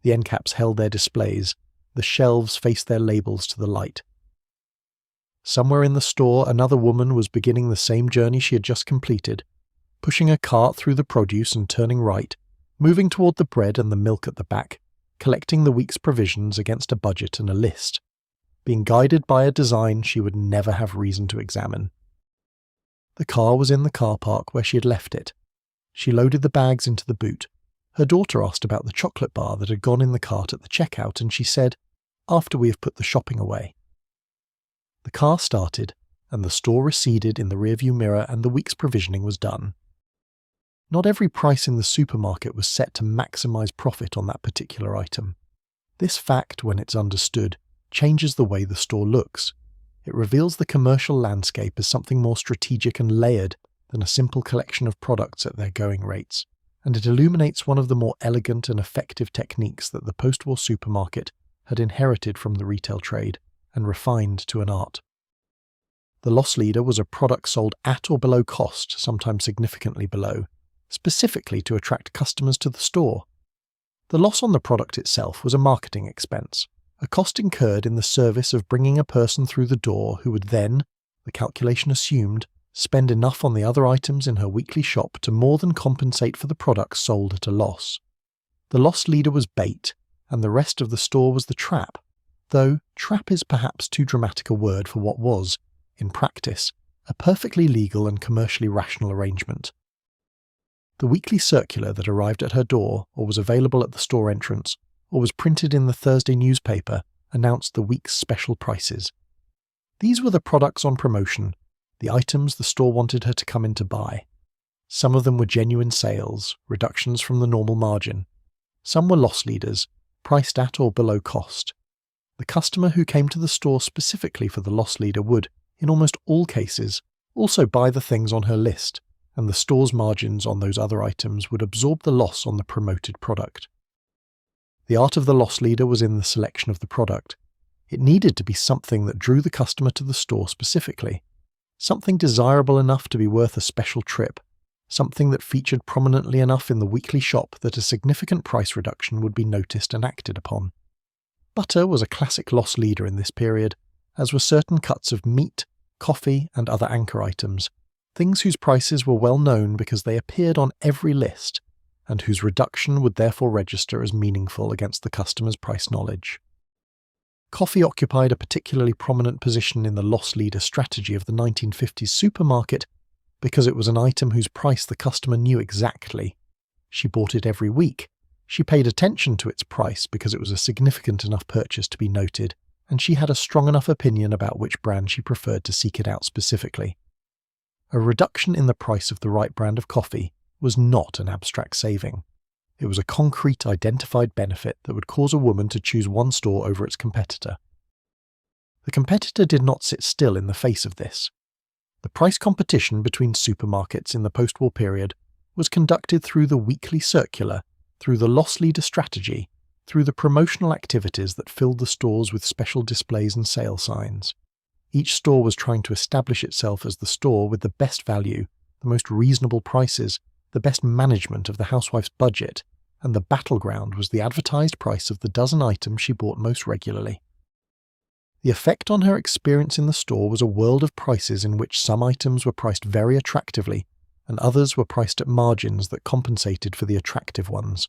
The end caps held their displays. The shelves faced their labels to the light. Somewhere in the store, another woman was beginning the same journey she had just completed, pushing a cart through the produce and turning right, moving toward the bread and the milk at the back, collecting the week's provisions against a budget and a list, being guided by a design she would never have reason to examine. The car was in the car park where she had left it. She loaded the bags into the boot. Her daughter asked about the chocolate bar that had gone in the cart at the checkout, and she said, "After we have put the shopping away." The car started, and the store receded in the rearview mirror, and the week's provisioning was done. Not every price in the supermarket was set to maximize profit on that particular item. This fact, when it's understood, changes the way the store looks. It reveals the commercial landscape as something more strategic and layered than a simple collection of products at their going rates, and it illuminates one of the more elegant and effective techniques that the post-war supermarket had inherited from the retail trade and refined to an art. The loss leader was a product sold at or below cost, sometimes significantly below, specifically to attract customers to the store. The loss on the product itself was a marketing expense, a cost incurred in the service of bringing a person through the door who would then, the calculation assumed, spend enough on the other items in her weekly shop to more than compensate for the products sold at a loss. The loss leader was bait, and the rest of the store was the trap, though trap is perhaps too dramatic a word for what was, in practice, a perfectly legal and commercially rational arrangement. The weekly circular that arrived at her door, or was available at the store entrance, or was printed in the Thursday newspaper, announced the week's special prices. These were the products on promotion, the items the store wanted her to come in to buy. Some of them were genuine sales, reductions from the normal margin. Some were loss leaders, priced at or below cost. The customer who came to the store specifically for the loss leader would, in almost all cases, also buy the things on her list, and the store's margins on those other items would absorb the loss on the promoted product. The art of the loss leader was in the selection of the product. It needed to be something that drew the customer to the store specifically, something desirable enough to be worth a special trip, something that featured prominently enough in the weekly shop that a significant price reduction would be noticed and acted upon. Butter was a classic loss leader in this period, as were certain cuts of meat, coffee, and other anchor items, things whose prices were well known because they appeared on every list, and whose reduction would therefore register as meaningful against the customer's price knowledge. Coffee occupied a particularly prominent position in the loss leader strategy of the 1950s supermarket because it was an item whose price the customer knew exactly. She bought it every week. She paid attention to its price because it was a significant enough purchase to be noted, and she had a strong enough opinion about which brand she preferred to seek it out specifically. A reduction in the price of the right brand of coffee was not an abstract saving. It was a concrete, identified benefit that would cause a woman to choose one store over its competitor. The competitor did not sit still in the face of this. The price competition between supermarkets in the post-war period was conducted through the weekly circular, through the loss leader strategy, through the promotional activities that filled the stores with special displays and sale signs. Each store was trying to establish itself as the store with the best value, the most reasonable prices, the best management of the housewife's budget, and the battleground was the advertised price of the dozen items she bought most regularly. The effect on her experience in the store was a world of prices in which some items were priced very attractively, and others were priced at margins that compensated for the attractive ones.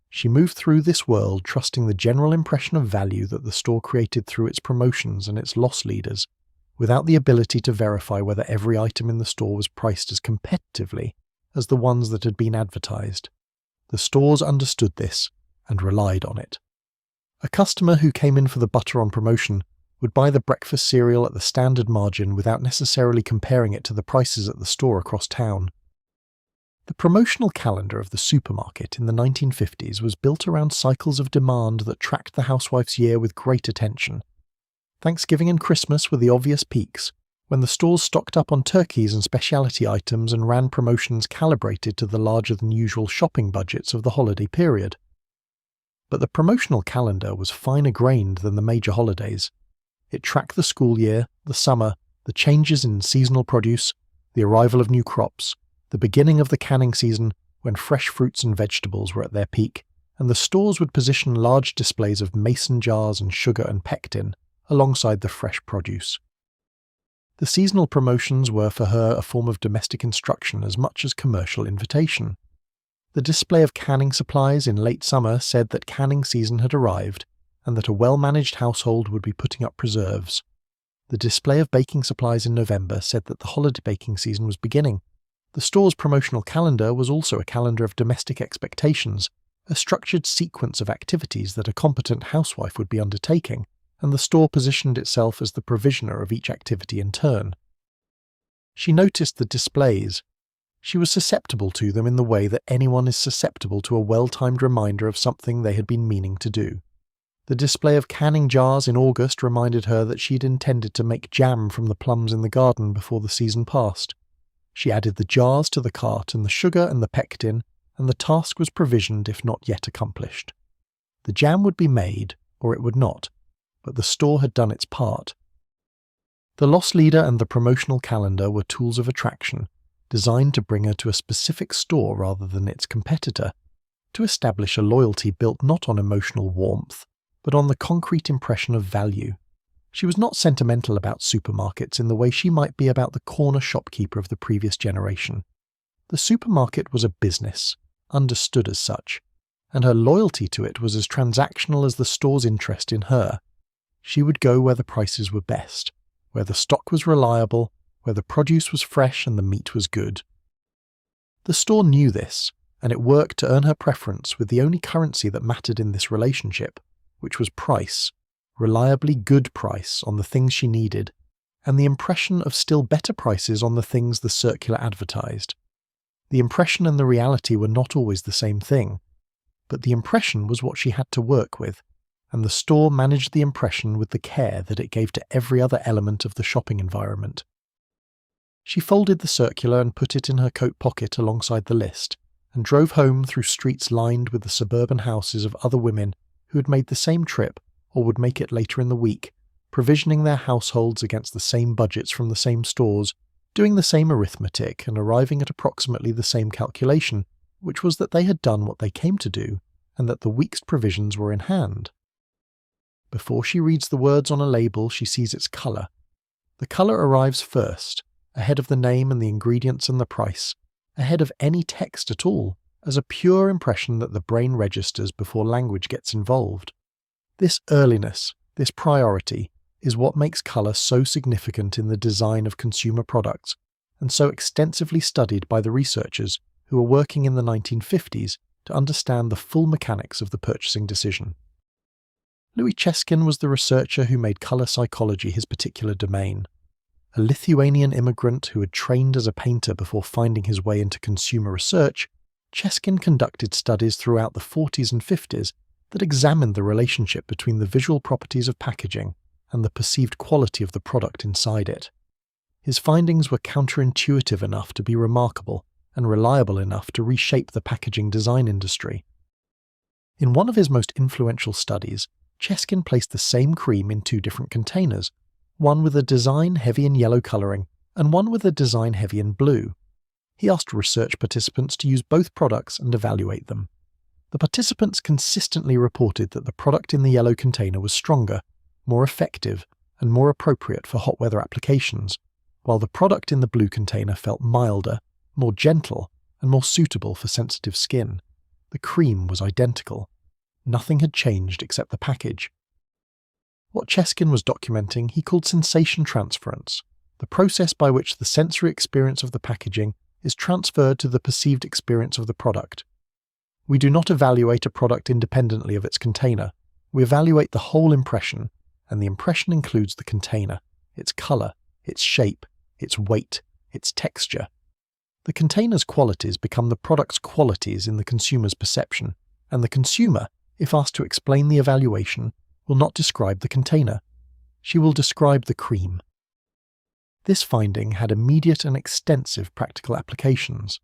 She moved through this world trusting the general impression of value that the store created through its promotions and its loss leaders, without the ability to verify whether every item in the store was priced as competitively as the ones that had been advertised. The stores understood this and relied on it. A customer who came in for the butter on promotion would buy the breakfast cereal at the standard margin without necessarily comparing it to the prices at the store across town. The promotional calendar of the supermarket in the 1950s was built around cycles of demand that tracked the housewife's year with great attention. Thanksgiving and Christmas were the obvious peaks, when the stores stocked up on turkeys and specialty items and ran promotions calibrated to the larger-than-usual shopping budgets of the holiday period. But the promotional calendar was finer-grained than the major holidays. It tracked the school year, the summer, the changes in seasonal produce, the arrival of new crops, the beginning of the canning season when fresh fruits and vegetables were at their peak, and the stores would position large displays of mason jars and sugar and pectin alongside the fresh produce. The seasonal promotions were for her a form of domestic instruction as much as commercial invitation. The display of canning supplies in late summer said that canning season had arrived and that a well-managed household would be putting up preserves. The display of baking supplies in November said that the holiday baking season was beginning. The store's promotional calendar was also a calendar of domestic expectations, a structured sequence of activities that a competent housewife would be undertaking, and the store positioned itself as the provisioner of each activity in turn. She noticed the displays. She was susceptible to them in the way that anyone is susceptible to a well-timed reminder of something they had been meaning to do. The display of canning jars in August reminded her that she'd intended to make jam from the plums in the garden before the season passed. She added the jars to the cart and the sugar and the pectin, and the task was provisioned if not yet accomplished. The jam would be made, or it would not, but the store had done its part. The loss leader and the promotional calendar were tools of attraction, designed to bring her to a specific store rather than its competitor, to establish a loyalty built not on emotional warmth, but on the concrete impression of value. She was not sentimental about supermarkets in the way she might be about the corner shopkeeper of the previous generation. The supermarket was a business, understood as such, and her loyalty to it was as transactional as the store's interest in her. She would go where the prices were best, where the stock was reliable, where the produce was fresh and the meat was good. The store knew this, and it worked to earn her preference with the only currency that mattered in this relationship, which was price, reliably good price on the things she needed, and the impression of still better prices on the things the circular advertised. The impression and the reality were not always the same thing, but the impression was what she had to work with, and the store managed the impression with the care that it gave to every other element of the shopping environment. She folded the circular and put it in her coat pocket alongside the list, and drove home through streets lined with the suburban houses of other women who had made the same trip or would make it later in the week, provisioning their households against the same budgets from the same stores, doing the same arithmetic and arriving at approximately the same calculation, which was that they had done what they came to do, and that the week's provisions were in hand. Before she reads the words on a label, she sees its colour. The colour arrives first, ahead of the name and the ingredients and the price, ahead of any text at all, as a pure impression that the brain registers before language gets involved. This earliness, this priority, is what makes colour so significant in the design of consumer products, and so extensively studied by the researchers who were working in the 1950s to understand the full mechanics of the purchasing decision. Louis Cheskin was the researcher who made colour psychology his particular domain. A Lithuanian immigrant who had trained as a painter before finding his way into consumer research, Cheskin conducted studies throughout the 40s and 50s that examined the relationship between the visual properties of packaging and the perceived quality of the product inside it. His findings were counterintuitive enough to be remarkable and reliable enough to reshape the packaging design industry. In one of his most influential studies, Cheskin placed the same cream in two different containers, one with a design heavy in yellow colouring and one with a design heavy in blue. He asked research participants to use both products and evaluate them. The participants consistently reported that the product in the yellow container was stronger, more effective, and more appropriate for hot weather applications, while the product in the blue container felt milder, more gentle, and more suitable for sensitive skin. The cream was identical. Nothing had changed except the package. What Cheskin was documenting he called sensation transference, the process by which the sensory experience of the packaging is transferred to the perceived experience of the product. We do not evaluate a product independently of its container. We evaluate the whole impression, and the impression includes the container, its colour, its shape, its weight, its texture. The container's qualities become the product's qualities in the consumer's perception, and the consumer, if asked to explain the evaluation, will not describe the container. She will describe the cream. This finding had immediate and extensive practical applications.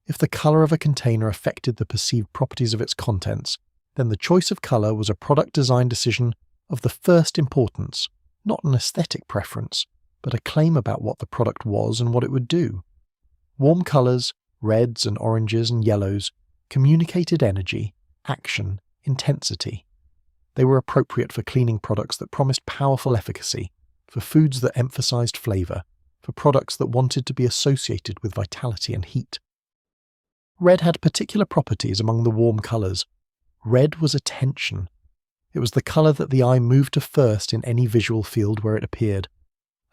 If the colour of a container affected the perceived properties of its contents, then the choice of colour was a product design decision of the first importance, not an aesthetic preference, but a claim about what the product was and what it would do. Warm colours, reds and oranges and yellows, communicated energy, action, intensity. They were appropriate for cleaning products that promised powerful efficacy, for foods that emphasized flavor, for products that wanted to be associated with vitality and heat. Red had particular properties among the warm colours. Red was attention. It was the colour that the eye moved to first in any visual field where it appeared,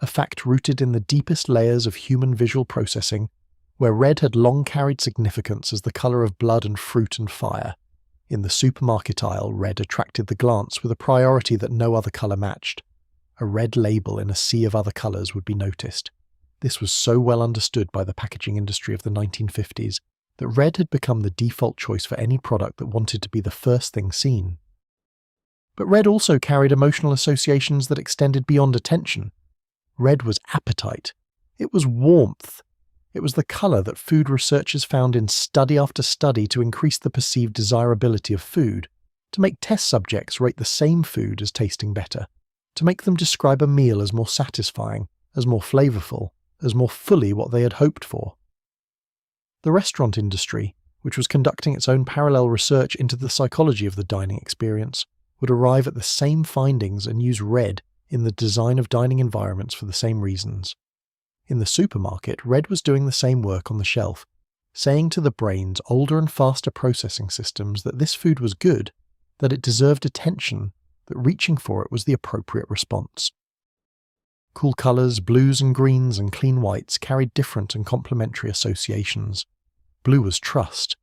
a fact rooted in the deepest layers of human visual processing, where red had long carried significance as the colour of blood and fruit and fire. In the supermarket aisle, red attracted the glance with a priority that no other colour matched. A red label in a sea of other colours would be noticed. This was so well understood by the packaging industry of the 1950s that red had become the default choice for any product that wanted to be the first thing seen. But red also carried emotional associations that extended beyond attention. Red was appetite. It was warmth. It was the colour that food researchers found in study after study to increase the perceived desirability of food, to make test subjects rate the same food as tasting better, to make them describe a meal as more satisfying, as more flavourful, as more fully what they had hoped for. The restaurant industry, which was conducting its own parallel research into the psychology of the dining experience, would arrive at the same findings and use red in the design of dining environments for the same reasons. In the supermarket, red was doing the same work on the shelf, saying to the brain's older and faster processing systems that this food was good, that it deserved attention, that reaching for it was the appropriate response. Cool colours, blues and greens and clean whites carried different and complementary associations. Blue was trust.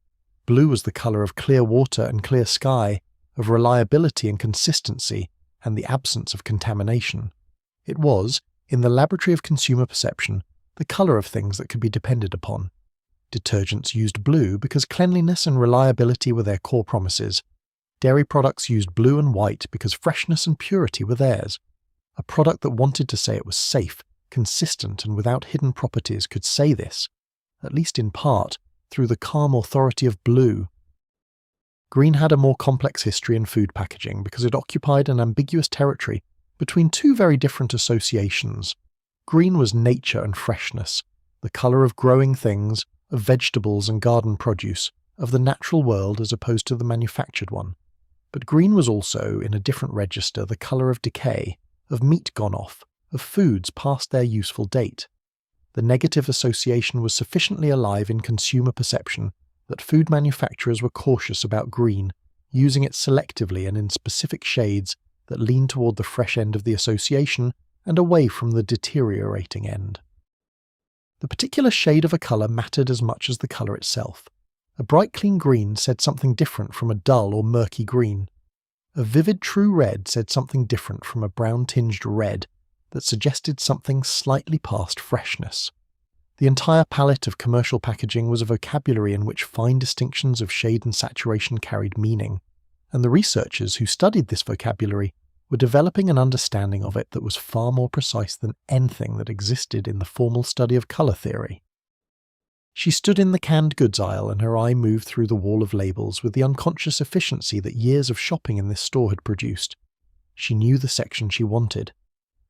Blue was the colour of clear water and clear sky, of reliability and consistency, and the absence of contamination. It was, in the laboratory of consumer perception, the colour of things that could be depended upon. Detergents used blue because cleanliness and reliability were their core promises. Dairy products used blue and white because freshness and purity were theirs. A product that wanted to say it was safe, consistent, and without hidden properties could say this, at least in part, through the calm authority of blue. Green had a more complex history in food packaging because it occupied an ambiguous territory between two very different associations. Green was nature and freshness, the colour of growing things, of vegetables and garden produce, of the natural world as opposed to the manufactured one. But green was also, in a different register, the colour of decay, of meat gone off, of foods past their useful date. The negative association was sufficiently alive in consumer perception that food manufacturers were cautious about green, using it selectively and in specific shades that leaned toward the fresh end of the association and away from the deteriorating end. The particular shade of a colour mattered as much as the colour itself. A bright clean green said something different from a dull or murky green. A vivid true red said something different from a brown-tinged red that suggested something slightly past freshness. The entire palette of commercial packaging was a vocabulary in which fine distinctions of shade and saturation carried meaning, and the researchers who studied this vocabulary were developing an understanding of it that was far more precise than anything that existed in the formal study of colour theory. She stood in the canned goods aisle and her eye moved through the wall of labels with the unconscious efficiency that years of shopping in this store had produced. She knew the section she wanted.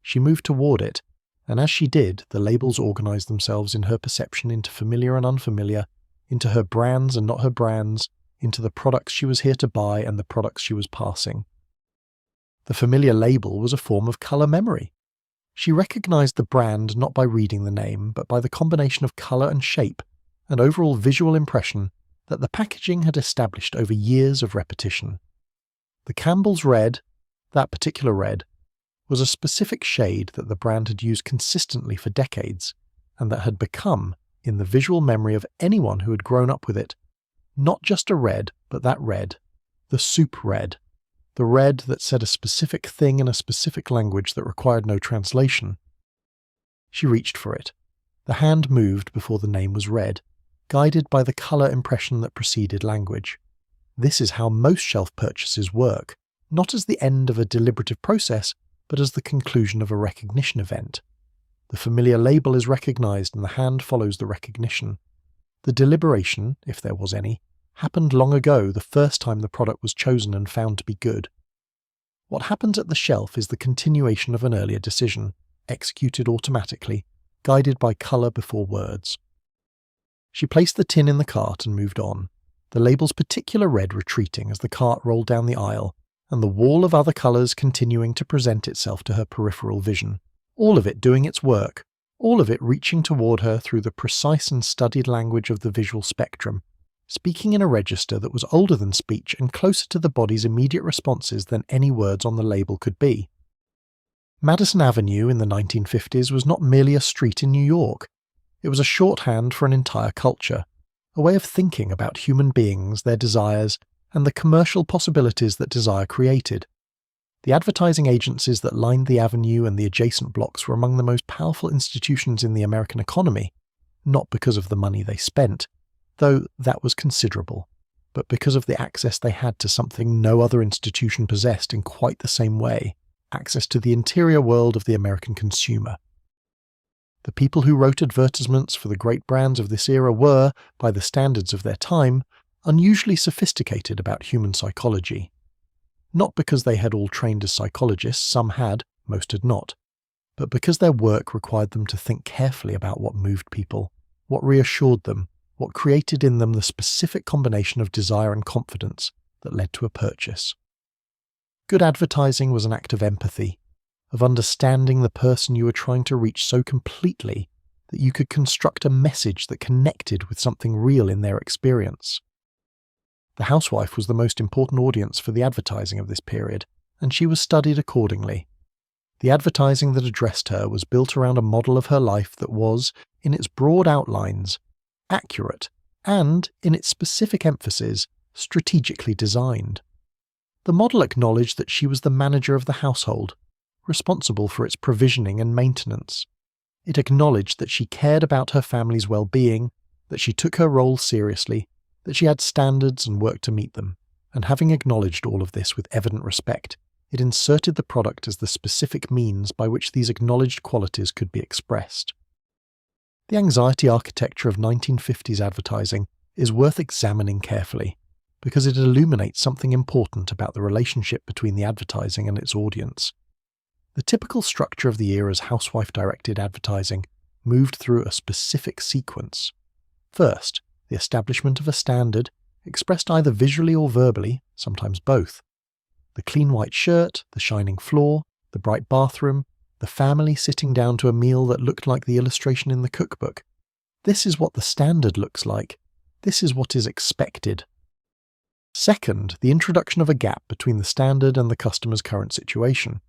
She moved toward it, and as she did, the labels organised themselves in her perception into familiar and unfamiliar, into her brands and not her brands, into the products she was here to buy and the products she was passing. The familiar label was a form of colour memory. She recognised the brand not by reading the name, but by the combination of colour and shape, and overall visual impression that the packaging had established over years of repetition. The Campbell's red, that particular red, was a specific shade that the brand had used consistently for decades, and that had become, in the visual memory of anyone who had grown up with it, not just a red, but that red, the soup red, the red that said a specific thing in a specific language that required no translation. She reached for it. The hand moved before the name was read, guided by the colour impression that preceded language. This is how most shelf purchases work, not as the end of a deliberative process, but as the conclusion of a recognition event. The familiar label is recognised and the hand follows the recognition. The deliberation, if there was any, happened long ago, the first time the product was chosen and found to be good. What happens at the shelf is the continuation of an earlier decision, executed automatically, guided by colour before words. She placed the tin in the cart and moved on, the label's particular red retreating as the cart rolled down the aisle, and the wall of other colours continuing to present itself to her peripheral vision, all of it doing its work, all of it reaching toward her through the precise and studied language of the visual spectrum, speaking in a register that was older than speech and closer to the body's immediate responses than any words on the label could be. Madison Avenue in the 1950s was not merely a street in New York. It was a shorthand for an entire culture, a way of thinking about human beings, their desires, and the commercial possibilities that desire created. The advertising agencies that lined the avenue and the adjacent blocks were among the most powerful institutions in the American economy, not because of the money they spent, though that was considerable, but because of the access they had to something no other institution possessed in quite the same way, access to the interior world of the American consumer. The people who wrote advertisements for the great brands of this era were, by the standards of their time, unusually sophisticated about human psychology. Not because they had all trained as psychologists, some had, most had not, but because their work required them to think carefully about what moved people, what reassured them, what created in them the specific combination of desire and confidence that led to a purchase. Good advertising was an act of empathy, of understanding the person you were trying to reach so completely that you could construct a message that connected with something real in their experience. The housewife was the most important audience for the advertising of this period, and she was studied accordingly. The advertising that addressed her was built around a model of her life that was, in its broad outlines, accurate, and, in its specific emphasis, strategically designed. The model acknowledged that she was the manager of the household, responsible for its provisioning and maintenance. It acknowledged that she cared about her family's well-being, that she took her role seriously, that she had standards and worked to meet them, and having acknowledged all of this with evident respect, it inserted the product as the specific means by which these acknowledged qualities could be expressed. The anxiety architecture of 1950s advertising is worth examining carefully, because it illuminates something important about the relationship between the advertising and its audience. The typical structure of the era's housewife-directed advertising moved through a specific sequence. First, the establishment of a standard, expressed either visually or verbally, sometimes both. The clean white shirt, the shining floor, the bright bathroom, the family sitting down to a meal that looked like the illustration in the cookbook. This is what the standard looks like. This is what is expected. Second, the introduction of a gap between the standard and the customer's current situation.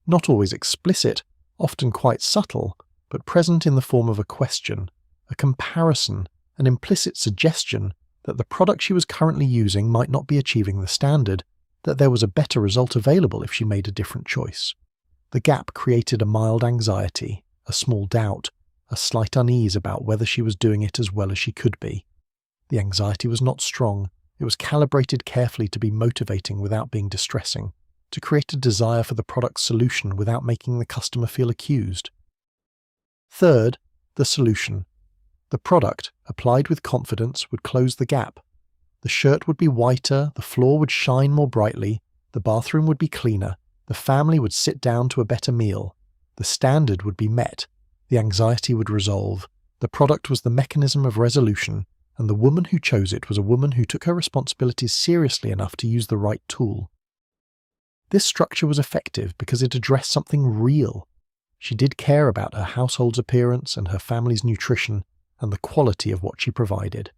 Not always explicit, often quite subtle, but present in the form of a question, a comparison, an implicit suggestion that the product she was currently using might not be achieving the standard, that there was a better result available if she made a different choice. The gap created a mild anxiety, a small doubt, a slight unease about whether she was doing it as well as she could be. The anxiety was not strong, it was calibrated carefully to be motivating without being distressing, to create a desire for the product's solution without making the customer feel accused. Third, the solution. The product, applied with confidence, would close the gap. The shirt would be whiter, the floor would shine more brightly, the bathroom would be cleaner, the family would sit down to a better meal, the standard would be met, the anxiety would resolve, the product was the mechanism of resolution, and the woman who chose it was a woman who took her responsibilities seriously enough to use the right tool. This structure was effective because it addressed something real. She did care about her household's appearance and her family's nutrition, and the quality of what she provided.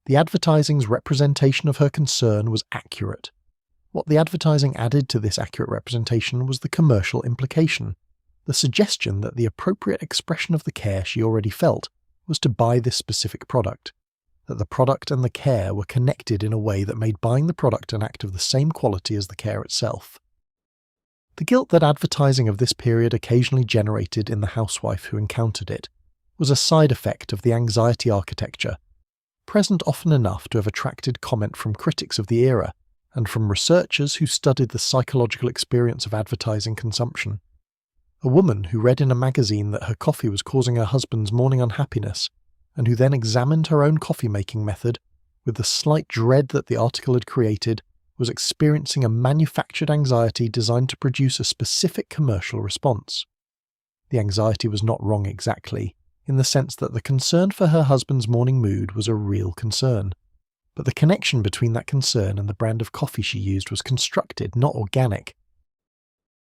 The advertising's representation of her concern was accurate. What the advertising added to this accurate representation was the commercial implication, the suggestion that the appropriate expression of the care she already felt was to buy this specific product, that the product and the care were connected in a way that made buying the product an act of the same quality as the care itself. The guilt that advertising of this period occasionally generated in the housewife who encountered it was a side effect of the anxiety architecture, present often enough to have attracted comment from critics of the era and from researchers who studied the psychological experience of advertising consumption. A woman who read in a magazine that her coffee was causing her husband's morning unhappiness, and who then examined her own coffee-making method with the slight dread that the article had created, was experiencing a manufactured anxiety designed to produce a specific commercial response. The anxiety was not wrong exactly, in the sense that the concern for her husband's morning mood was a real concern. But the connection between that concern and the brand of coffee she used was constructed, not organic.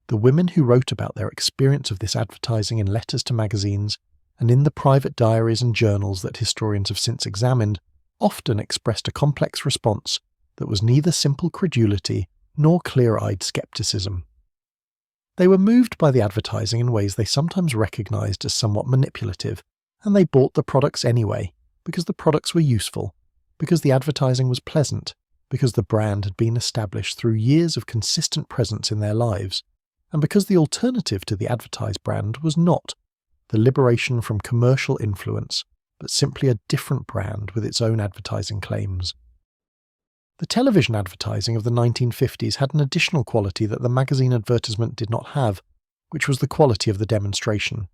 The women who wrote about their experience of this advertising in letters to magazines, and in the private diaries and journals that historians have since examined, often expressed a complex response that was neither simple credulity nor clear-eyed skepticism. They were moved by the advertising in ways they sometimes recognized as somewhat manipulative, and they bought the products anyway, because the products were useful, because the advertising was pleasant, because the brand had been established through years of consistent presence in their lives, and because the alternative to the advertised brand was not the liberation from commercial influence, but simply a different brand with its own advertising claims. The television advertising of the 1950s had an additional quality that the magazine advertisement did not have, which was the quality of the demonstration.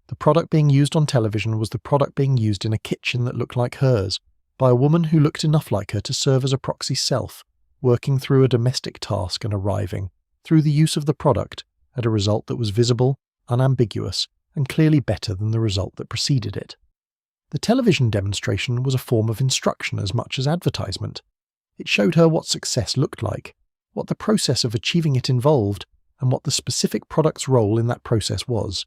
The product being used on television was the product being used in a kitchen that looked like hers, by a woman who looked enough like her to serve as a proxy self, working through a domestic task and arriving, through the use of the product, at a result that was visible, unambiguous, and clearly better than the result that preceded it. The television demonstration was a form of instruction as much as advertisement. It showed her what success looked like, what the process of achieving it involved, and what the specific product's role in that process was.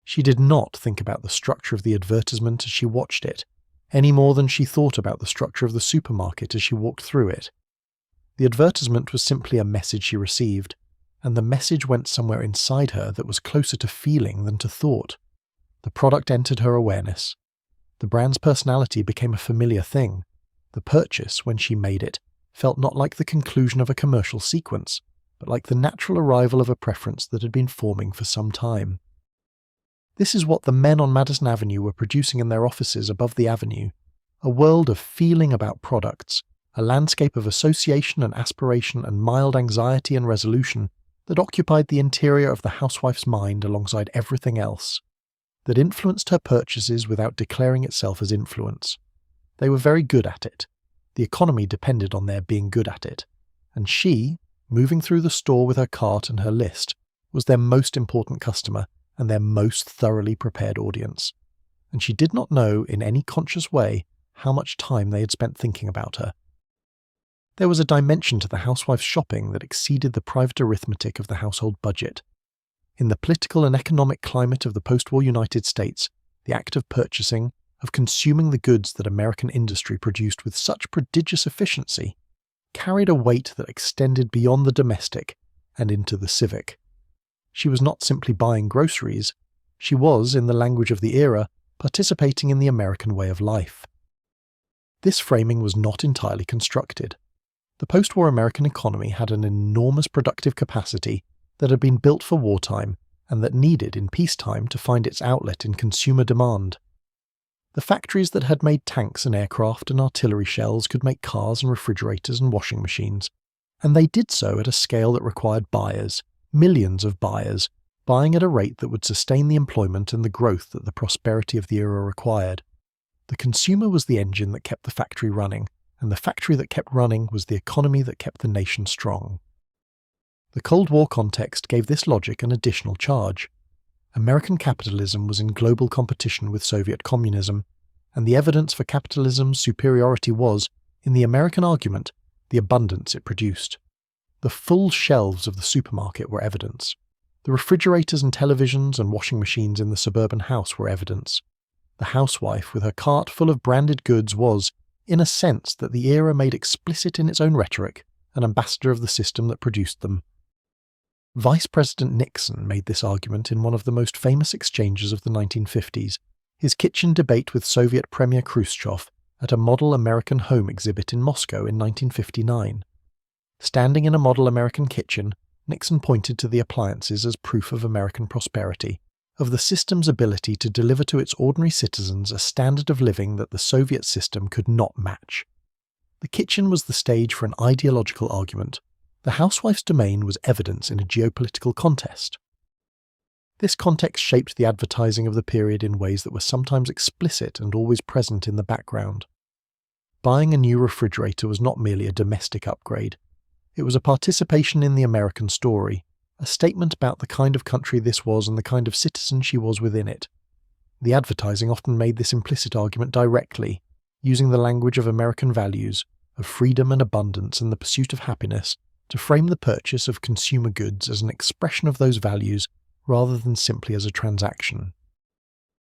She did not think about the structure of the advertisement as she watched it, any more than she thought about the structure of the supermarket as she walked through it. The advertisement was simply a message she received, and the message went somewhere inside her that was closer to feeling than to thought. The product entered her awareness. The brand's personality became a familiar thing. The purchase, when she made it, felt not like the conclusion of a commercial sequence, but like the natural arrival of a preference that had been forming for some time. This is what the men on Madison Avenue were producing in their offices above the avenue, a world of feeling about products, a landscape of association and aspiration and mild anxiety and resolution that occupied the interior of the housewife's mind alongside everything else, that influenced her purchases without declaring itself as influence. They were very good at it. The economy depended on their being good at it. And she, moving through the store with her cart and her list, was their most important customer and their most thoroughly prepared audience. And she did not know, in any conscious way, how much time they had spent thinking about her. There was a dimension to the housewife's shopping that exceeded the private arithmetic of the household budget. In the political and economic climate of the post-war United States, the act of purchasing, of consuming the goods that American industry produced with such prodigious efficiency, carried a weight that extended beyond the domestic and into the civic. She was not simply buying groceries, she was, in the language of the era, participating in the American way of life. This framing was not entirely constructed. The post-war American economy had an enormous productive capacity that had been built for wartime and that needed in peacetime to find its outlet in consumer demand. The factories that had made tanks and aircraft and artillery shells could make cars and refrigerators and washing machines, and they did so at a scale that required buyers, millions of buyers, buying at a rate that would sustain the employment and the growth that the prosperity of the era required. The consumer was the engine that kept the factory running, and the factory that kept running was the economy that kept the nation strong. The Cold War context gave this logic an additional charge. American capitalism was in global competition with Soviet communism, and the evidence for capitalism's superiority was, in the American argument, the abundance it produced. The full shelves of the supermarket were evidence. The refrigerators and televisions and washing machines in the suburban house were evidence. The housewife with her cart full of branded goods was, in a sense that the era made explicit in its own rhetoric, an ambassador of the system that produced them. Vice President Nixon made this argument in one of the most famous exchanges of the 1950s, his kitchen debate with Soviet Premier Khrushchev at a model American home exhibit in Moscow in 1959. Standing in a model American kitchen, Nixon pointed to the appliances as proof of American prosperity, of the system's ability to deliver to its ordinary citizens a standard of living that the Soviet system could not match. The kitchen was the stage for an ideological argument. The housewife's domain was evidence in a geopolitical contest. This context shaped the advertising of the period in ways that were sometimes explicit and always present in the background. Buying a new refrigerator was not merely a domestic upgrade. It was a participation in the American story, a statement about the kind of country this was and the kind of citizen she was within it. The advertising often made this implicit argument directly, using the language of American values, of freedom and abundance and the pursuit of happiness, to frame the purchase of consumer goods as an expression of those values rather than simply as a transaction.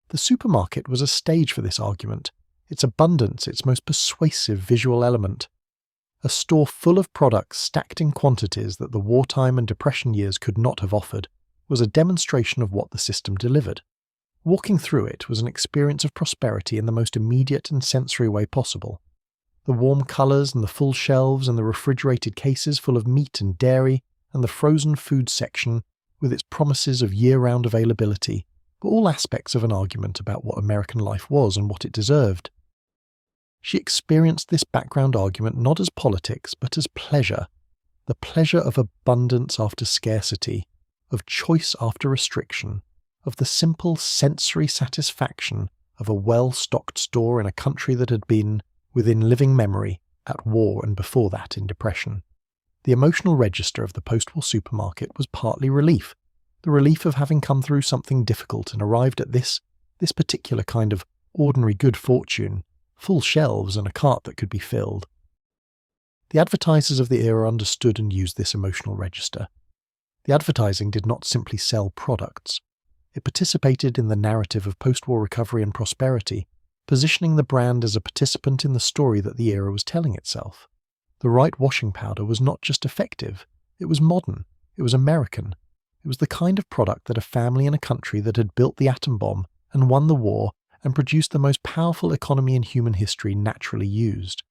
The supermarket was a stage for this argument, its abundance its most persuasive visual element. A store full of products stacked in quantities that the wartime and depression years could not have offered was a demonstration of what the system delivered. Walking through it was an experience of prosperity in the most immediate and sensory way possible. The warm colours and the full shelves and the refrigerated cases full of meat and dairy and the frozen food section with its promises of year-round availability were all aspects of an argument about what American life was and what it deserved. She experienced this background argument not as politics but as pleasure, the pleasure of abundance after scarcity, of choice after restriction, of the simple sensory satisfaction of a well-stocked store in a country that had been, within living memory, at war and before that in depression. The emotional register of the post-war supermarket was partly relief, the relief of having come through something difficult and arrived at this particular kind of ordinary good fortune, full shelves and a cart that could be filled. The advertisers of the era understood and used this emotional register. The advertising did not simply sell products. It participated in the narrative of post-war recovery and prosperity, positioning the brand as a participant in the story that the era was telling itself. The right washing powder was not just effective, it was modern, it was American. It was the kind of product that a family in a country that had built the atom bomb and won the war and produced the most powerful economy in human history naturally used.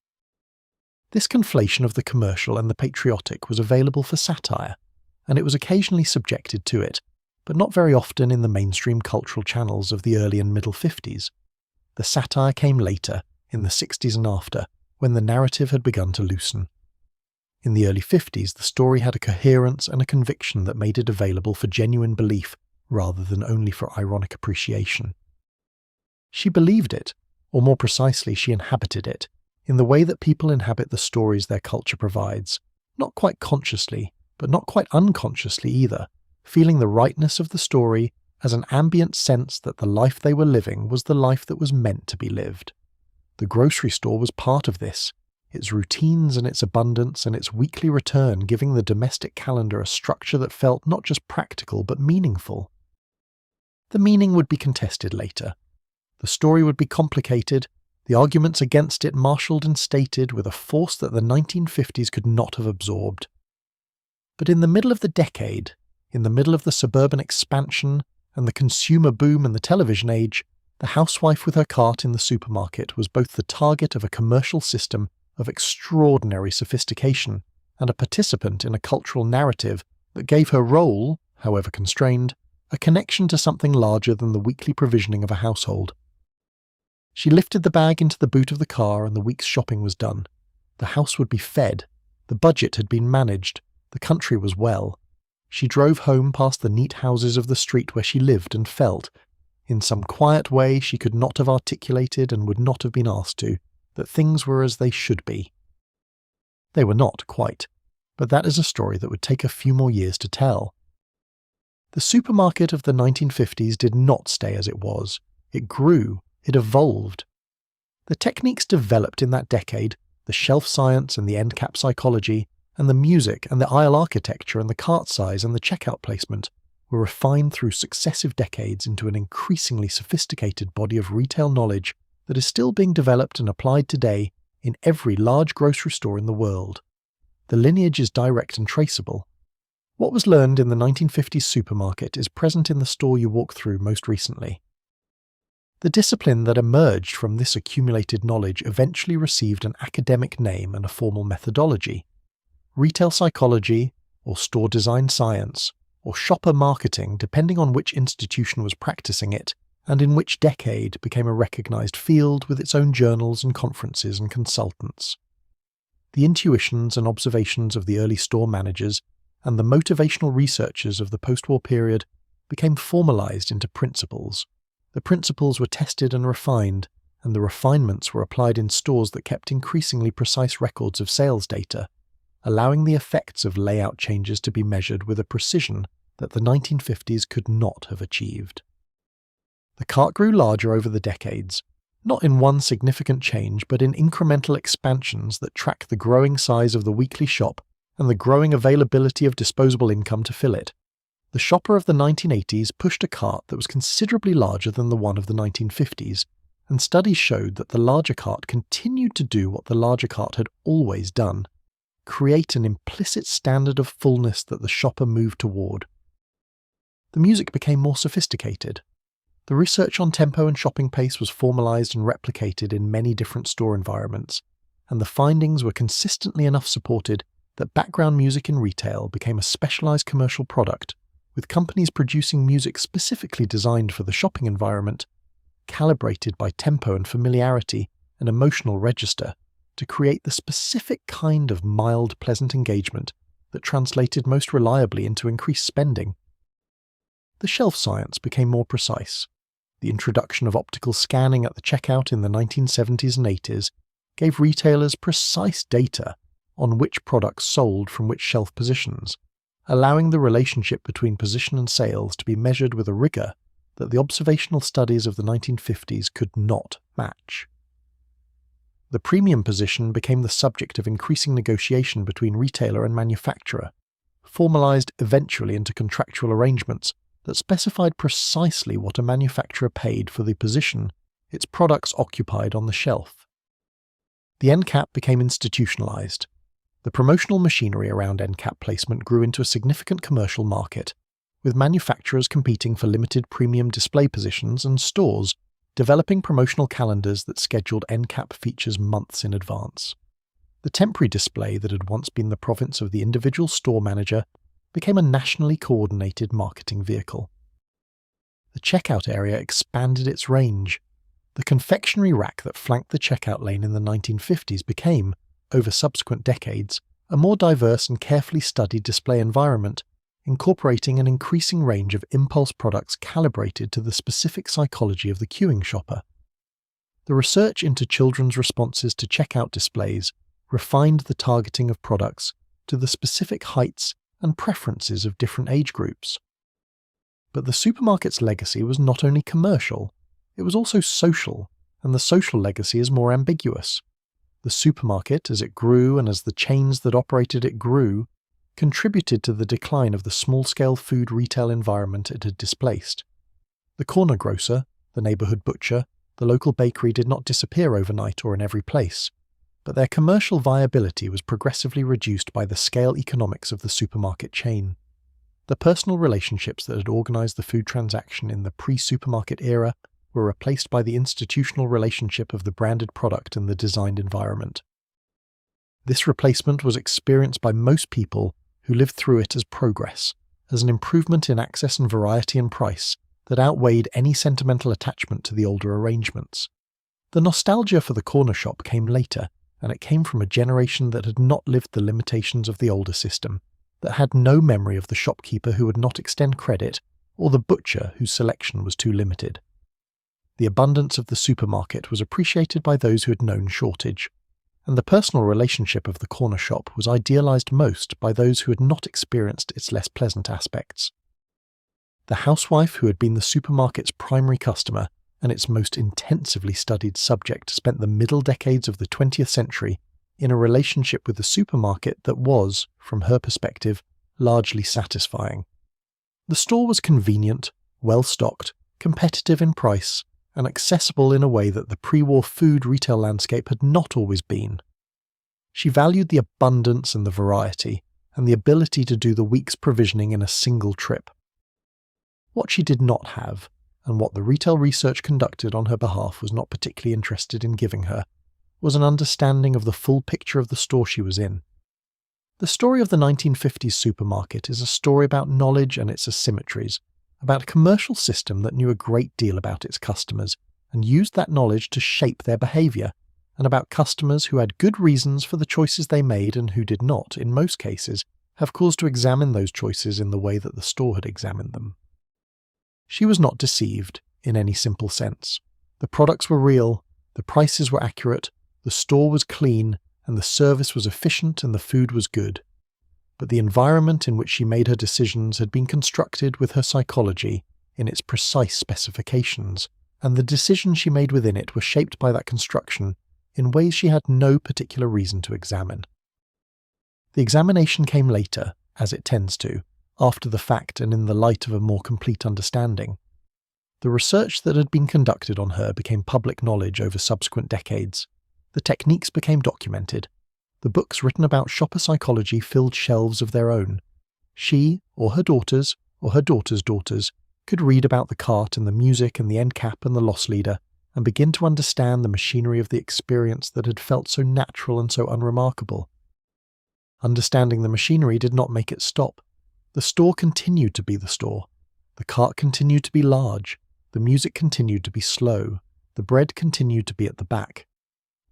This conflation of the commercial and the patriotic was available for satire, and it was occasionally subjected to it, but not very often in the mainstream cultural channels of the early and middle 50s. The satire came later, in the 60s and after, when the narrative had begun to loosen. In the early 50s, the story had a coherence and a conviction that made it available for genuine belief rather than only for ironic appreciation. She believed it, or more precisely, she inhabited it, in the way that people inhabit the stories their culture provides, not quite consciously, but not quite unconsciously either, feeling the rightness of the story as an ambient sense that the life they were living was the life that was meant to be lived. The grocery store was part of this, its routines and its abundance and its weekly return giving the domestic calendar a structure that felt not just practical but meaningful. The meaning would be contested later. The story would be complicated, the arguments against it marshalled and stated with a force that the 1950s could not have absorbed. But in the middle of the decade, in the middle of the suburban expansion and the consumer boom and the television age, the housewife with her cart in the supermarket was both the target of a commercial system of extraordinary sophistication and a participant in a cultural narrative that gave her role, however constrained, a connection to something larger than the weekly provisioning of a household. She lifted the bag into the boot of the car and the week's shopping was done. The house would be fed, the budget had been managed, the country was well. She drove home past the neat houses of the street where she lived and felt, in some quiet way she could not have articulated and would not have been asked to, that things were as they should be. They were not, quite, but that is a story that would take a few more years to tell. The supermarket of the 1950s did not stay as it was. It grew, it evolved. The techniques developed in that decade, the shelf science and the end cap psychology, and the music and the aisle architecture and the cart size and the checkout placement were refined through successive decades into an increasingly sophisticated body of retail knowledge that is still being developed and applied today in every large grocery store in the world. The lineage is direct and traceable. What was learned in the 1950s supermarket is present in the store you walk through most recently. The discipline that emerged from this accumulated knowledge eventually received an academic name and a formal methodology. Retail psychology, or store design science, or shopper marketing, depending on which institution was practicing it, and in which decade became a recognized field with its own journals and conferences and consultants. The intuitions and observations of the early store managers and the motivational researchers of the post-war period became formalized into principles. The principles were tested and refined, and the refinements were applied in stores that kept increasingly precise records of sales data, allowing the effects of layout changes to be measured with a precision that the 1950s could not have achieved. The cart grew larger over the decades, not in one significant change but in incremental expansions that track the growing size of the weekly shop and the growing availability of disposable income to fill it. The shopper of the 1980s pushed a cart that was considerably larger than the one of the 1950s, and studies showed that the larger cart continued to do what the larger cart had always done: create an implicit standard of fullness that the shopper moved toward. The music became more sophisticated. The research on tempo and shopping pace was formalized and replicated in many different store environments, and the findings were consistently enough supported that background music in retail became a specialized commercial product, with companies producing music specifically designed for the shopping environment, calibrated by tempo and familiarity and emotional register to create the specific kind of mild, pleasant engagement that translated most reliably into increased spending. The shelf science became more precise. The introduction of optical scanning at the checkout in the 1970s and 80s gave retailers precise data on which products sold from which shelf positions, allowing the relationship between position and sales to be measured with a rigor that the observational studies of the 1950s could not match. The premium position became the subject of increasing negotiation between retailer and manufacturer, formalized eventually into contractual arrangements that specified precisely what a manufacturer paid for the position its products occupied on the shelf. The end cap became institutionalized. The promotional machinery around end cap placement grew into a significant commercial market, with manufacturers competing for limited premium display positions and stores developing promotional calendars that scheduled end cap features months in advance. The temporary display that had once been the province of the individual store manager became a nationally coordinated marketing vehicle. The checkout area expanded its range. The confectionery rack that flanked the checkout lane in the 1950s became, over subsequent decades, a more diverse and carefully studied display environment, incorporating an increasing range of impulse products calibrated to the specific psychology of the queuing shopper. The research into children's responses to checkout displays refined the targeting of products to the specific heights and preferences of different age groups. But the supermarket's legacy was not only commercial, it was also social, and the social legacy is more ambiguous. The supermarket, as it grew and as the chains that operated it grew, contributed to the decline of the small-scale food retail environment it had displaced. The corner grocer, the neighborhood butcher, the local bakery did not disappear overnight or in every place, but their commercial viability was progressively reduced by the scale economics of the supermarket chain. The personal relationships that had organized the food transaction in the pre-supermarket era were replaced by the institutional relationship of the branded product in the designed environment. This replacement was experienced by most people who lived through it as progress, as an improvement in access and variety and price that outweighed any sentimental attachment to the older arrangements. The nostalgia for the corner shop came later, and it came from a generation that had not lived the limitations of the older system, that had no memory of the shopkeeper who would not extend credit, or the butcher whose selection was too limited. The abundance of the supermarket was appreciated by those who had known shortage, and the personal relationship of the corner shop was idealized most by those who had not experienced its less pleasant aspects. The housewife who had been the supermarket's primary customer and its most intensively studied subject spent the middle decades of the 20th century in a relationship with the supermarket that was, from her perspective, largely satisfying. The store was convenient, well-stocked, competitive in price, and accessible in a way that the pre-war food retail landscape had not always been. She valued the abundance and the variety, and the ability to do the week's provisioning in a single trip. What she did not have, and what the retail research conducted on her behalf was not particularly interested in giving her, was an understanding of the full picture of the store she was in. The story of the 1950s supermarket is a story about knowledge and its asymmetries, about a commercial system that knew a great deal about its customers and used that knowledge to shape their behavior, and about customers who had good reasons for the choices they made and who did not, in most cases, have cause to examine those choices in the way that the store had examined them. She was not deceived, in any simple sense. The products were real, the prices were accurate, the store was clean, and the service was efficient and the food was good. But the environment in which she made her decisions had been constructed with her psychology in its precise specifications, and the decisions she made within it were shaped by that construction in ways she had no particular reason to examine. The examination came later, as it tends to, after the fact and in the light of a more complete understanding. The research that had been conducted on her became public knowledge over subsequent decades. The techniques became documented. The books written about shopper psychology filled shelves of their own. She, or her daughters daughters, could read about the cart and the music and the end cap and the loss leader, and begin to understand the machinery of the experience that had felt so natural and so unremarkable. Understanding the machinery did not make it stop. The store continued to be the store. The cart continued to be large. The music continued to be slow. The bread continued to be at the back.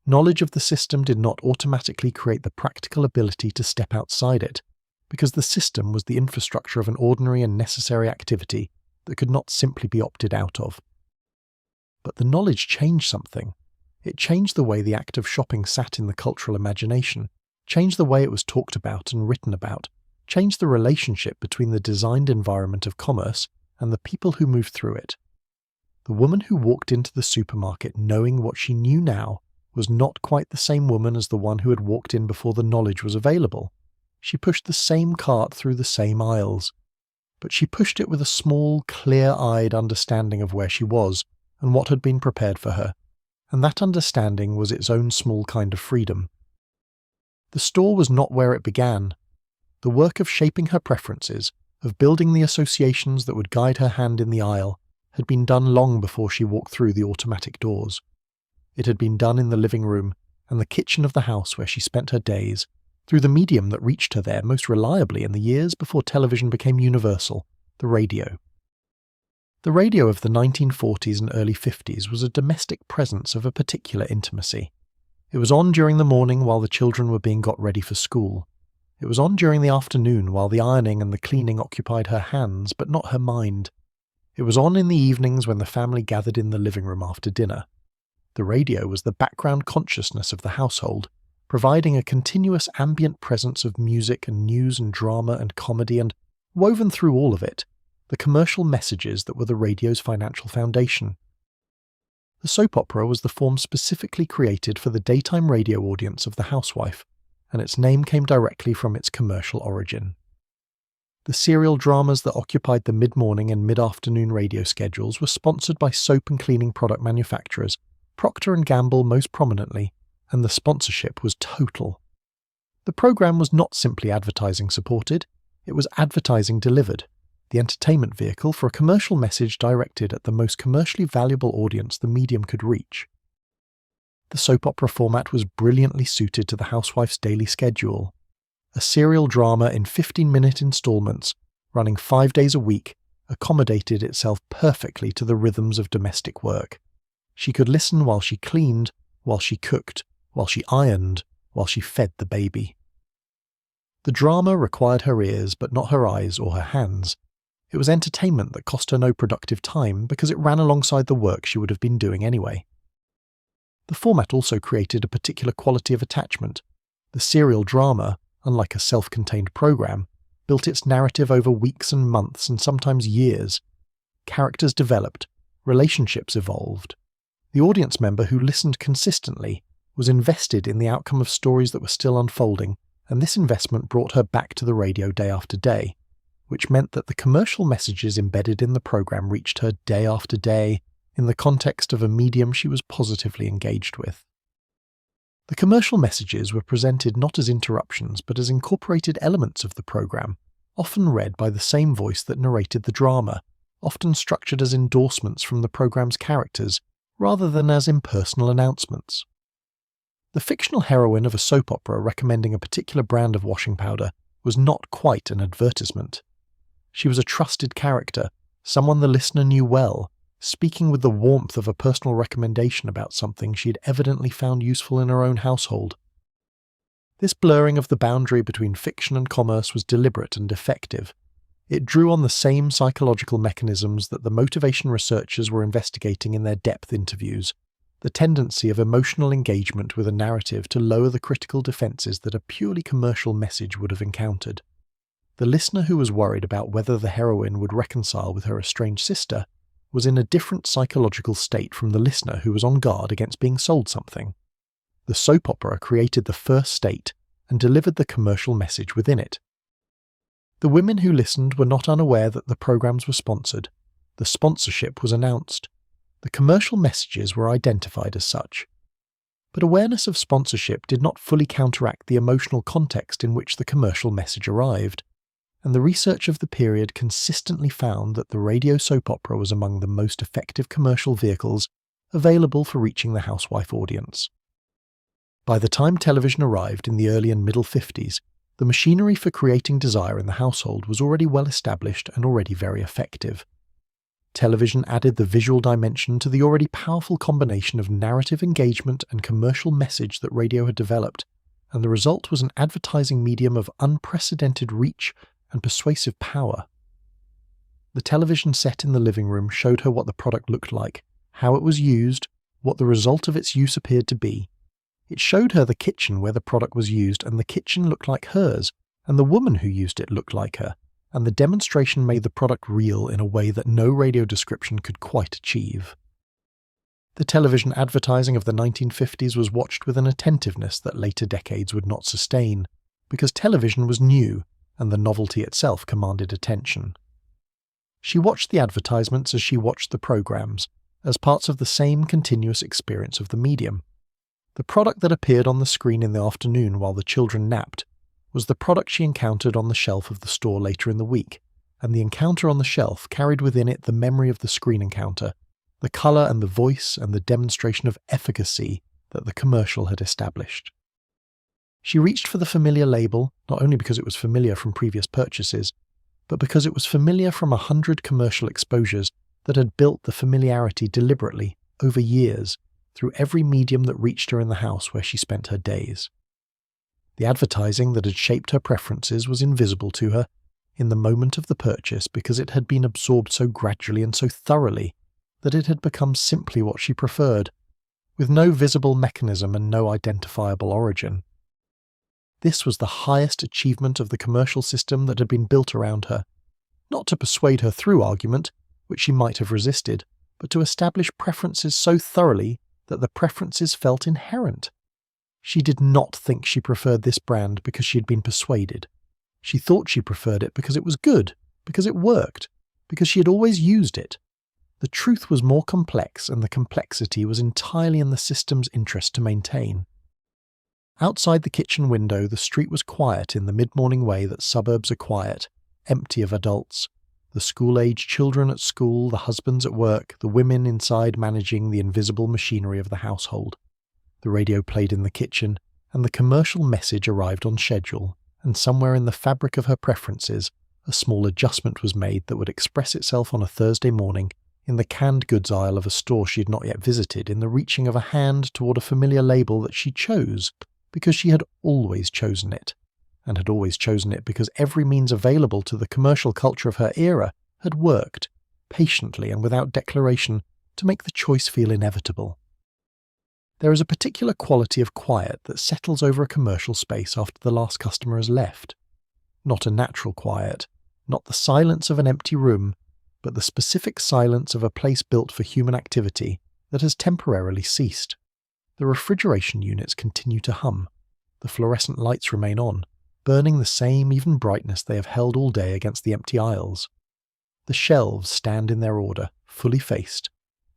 Knowledge of the system did not automatically create the practical ability to step outside it, because the system was the infrastructure of an ordinary and necessary activity that could not simply be opted out of. But the knowledge changed something. It changed the way the act of shopping sat in the cultural imagination, changed the way it was talked about and written about, changed the relationship between the designed environment of commerce and the people who moved through it. The woman who walked into the supermarket knowing what she knew now was not quite the same woman as the one who had walked in before the knowledge was available. She pushed the same cart through the same aisles, but she pushed it with a small, clear-eyed understanding of where she was and what had been prepared for her, and that understanding was its own small kind of freedom. The store was not where it began. The work of shaping her preferences, of building the associations that would guide her hand in the aisle, had been done long before she walked through the automatic doors. It had been done in the living room and the kitchen of the house where she spent her days, through the medium that reached her there most reliably in the years before television became universal, the radio. The radio of the 1940s and early 50s was a domestic presence of a particular intimacy. It was on during the morning while the children were being got ready for school. It was on during the afternoon while the ironing and the cleaning occupied her hands but not her mind. It was on in the evenings when the family gathered in the living room after dinner. The radio was the background consciousness of the household, providing a continuous ambient presence of music and news and drama and comedy, and, woven through all of it, the commercial messages that were the radio's financial foundation. The soap opera was the form specifically created for the daytime radio audience of the housewife, and its name came directly from its commercial origin. The serial dramas that occupied the mid-morning and mid-afternoon radio schedules were sponsored by soap and cleaning product manufacturers, Procter & Gamble most prominently, and the sponsorship was total. The program was not simply advertising supported, it was advertising delivered, the entertainment vehicle for a commercial message directed at the most commercially valuable audience the medium could reach. The soap opera format was brilliantly suited to the housewife's daily schedule. A serial drama in 15-minute installments, running 5 days a week, accommodated itself perfectly to the rhythms of domestic work. She could listen while she cleaned, while she cooked, while she ironed, while she fed the baby. The drama required her ears but not her eyes or her hands. It was entertainment that cost her no productive time because it ran alongside the work she would have been doing anyway. The format also created a particular quality of attachment. The serial drama, unlike a self-contained program, built its narrative over weeks and months and sometimes years. Characters developed, relationships evolved. The audience member who listened consistently was invested in the outcome of stories that were still unfolding, and this investment brought her back to the radio day after day, which meant that the commercial messages embedded in the program reached her day after day in the context of a medium she was positively engaged with. The commercial messages were presented not as interruptions but as incorporated elements of the program, often read by the same voice that narrated the drama, often structured as endorsements from the program's characters, rather than as impersonal announcements. The fictional heroine of a soap opera recommending a particular brand of washing powder was not quite an advertisement. She was a trusted character, someone the listener knew well, speaking with the warmth of a personal recommendation about something she had evidently found useful in her own household. This blurring of the boundary between fiction and commerce was deliberate and effective. It drew on the same psychological mechanisms that the motivation researchers were investigating in their depth interviews, the tendency of emotional engagement with a narrative to lower the critical defences that a purely commercial message would have encountered. The listener who was worried about whether the heroine would reconcile with her estranged sister was in a different psychological state from the listener who was on guard against being sold something. The soap opera created the first state and delivered the commercial message within it. The women who listened were not unaware that the programs were sponsored. The sponsorship was announced. The commercial messages were identified as such. But awareness of sponsorship did not fully counteract the emotional context in which the commercial message arrived, and the research of the period consistently found that the radio soap opera was among the most effective commercial vehicles available for reaching the housewife audience. By the time television arrived in the early and middle 50s, the machinery for creating desire in the household was already well established and already very effective. Television added the visual dimension to the already powerful combination of narrative engagement and commercial message that radio had developed, and the result was an advertising medium of unprecedented reach and persuasive power. The television set in the living room showed her what the product looked like, how it was used, what the result of its use appeared to be. It showed her the kitchen where the product was used, and the kitchen looked like hers, and the woman who used it looked like her, and the demonstration made the product real in a way that no radio description could quite achieve. The television advertising of the 1950s was watched with an attentiveness that later decades would not sustain, because television was new, and the novelty itself commanded attention. She watched the advertisements as she watched the programs, as parts of the same continuous experience of the medium. The product that appeared on the screen in the afternoon while the children napped was the product she encountered on the shelf of the store later in the week, and the encounter on the shelf carried within it the memory of the screen encounter, the colour and the voice and the demonstration of efficacy that the commercial had established. She reached for the familiar label, not only because it was familiar from previous purchases, but because it was familiar from 100 commercial exposures that had built the familiarity deliberately, over years, through every medium that reached her in the house where she spent her days. The advertising that had shaped her preferences was invisible to her in the moment of the purchase because it had been absorbed so gradually and so thoroughly that it had become simply what she preferred, with no visible mechanism and no identifiable origin. This was the highest achievement of the commercial system that had been built around her, not to persuade her through argument, which she might have resisted, but to establish preferences so thoroughly that the preferences felt inherent. She did not think she preferred this brand because she had been persuaded. She thought she preferred it because it was good, because it worked, because she had always used it. The truth was more complex, and the complexity was entirely in the system's interest to maintain. Outside the kitchen window, the street was quiet in the mid-morning way that suburbs are quiet, empty of adults. The school-age children at school, the husbands at work, the women inside managing the invisible machinery of the household. The radio played in the kitchen, and the commercial message arrived on schedule, and somewhere in the fabric of her preferences, a small adjustment was made that would express itself on a Thursday morning in the canned goods aisle of a store she had not yet visited, in the reaching of a hand toward a familiar label that she chose because she had always chosen it, and had always chosen it because every means available to the commercial culture of her era had worked, patiently and without declaration, to make the choice feel inevitable. There is a particular quality of quiet that settles over a commercial space after the last customer has left. Not a natural quiet, not the silence of an empty room, but the specific silence of a place built for human activity that has temporarily ceased. The refrigeration units continue to hum. The fluorescent lights remain on, burning the same even brightness they have held all day against the empty aisles. The shelves stand in their order, fully faced,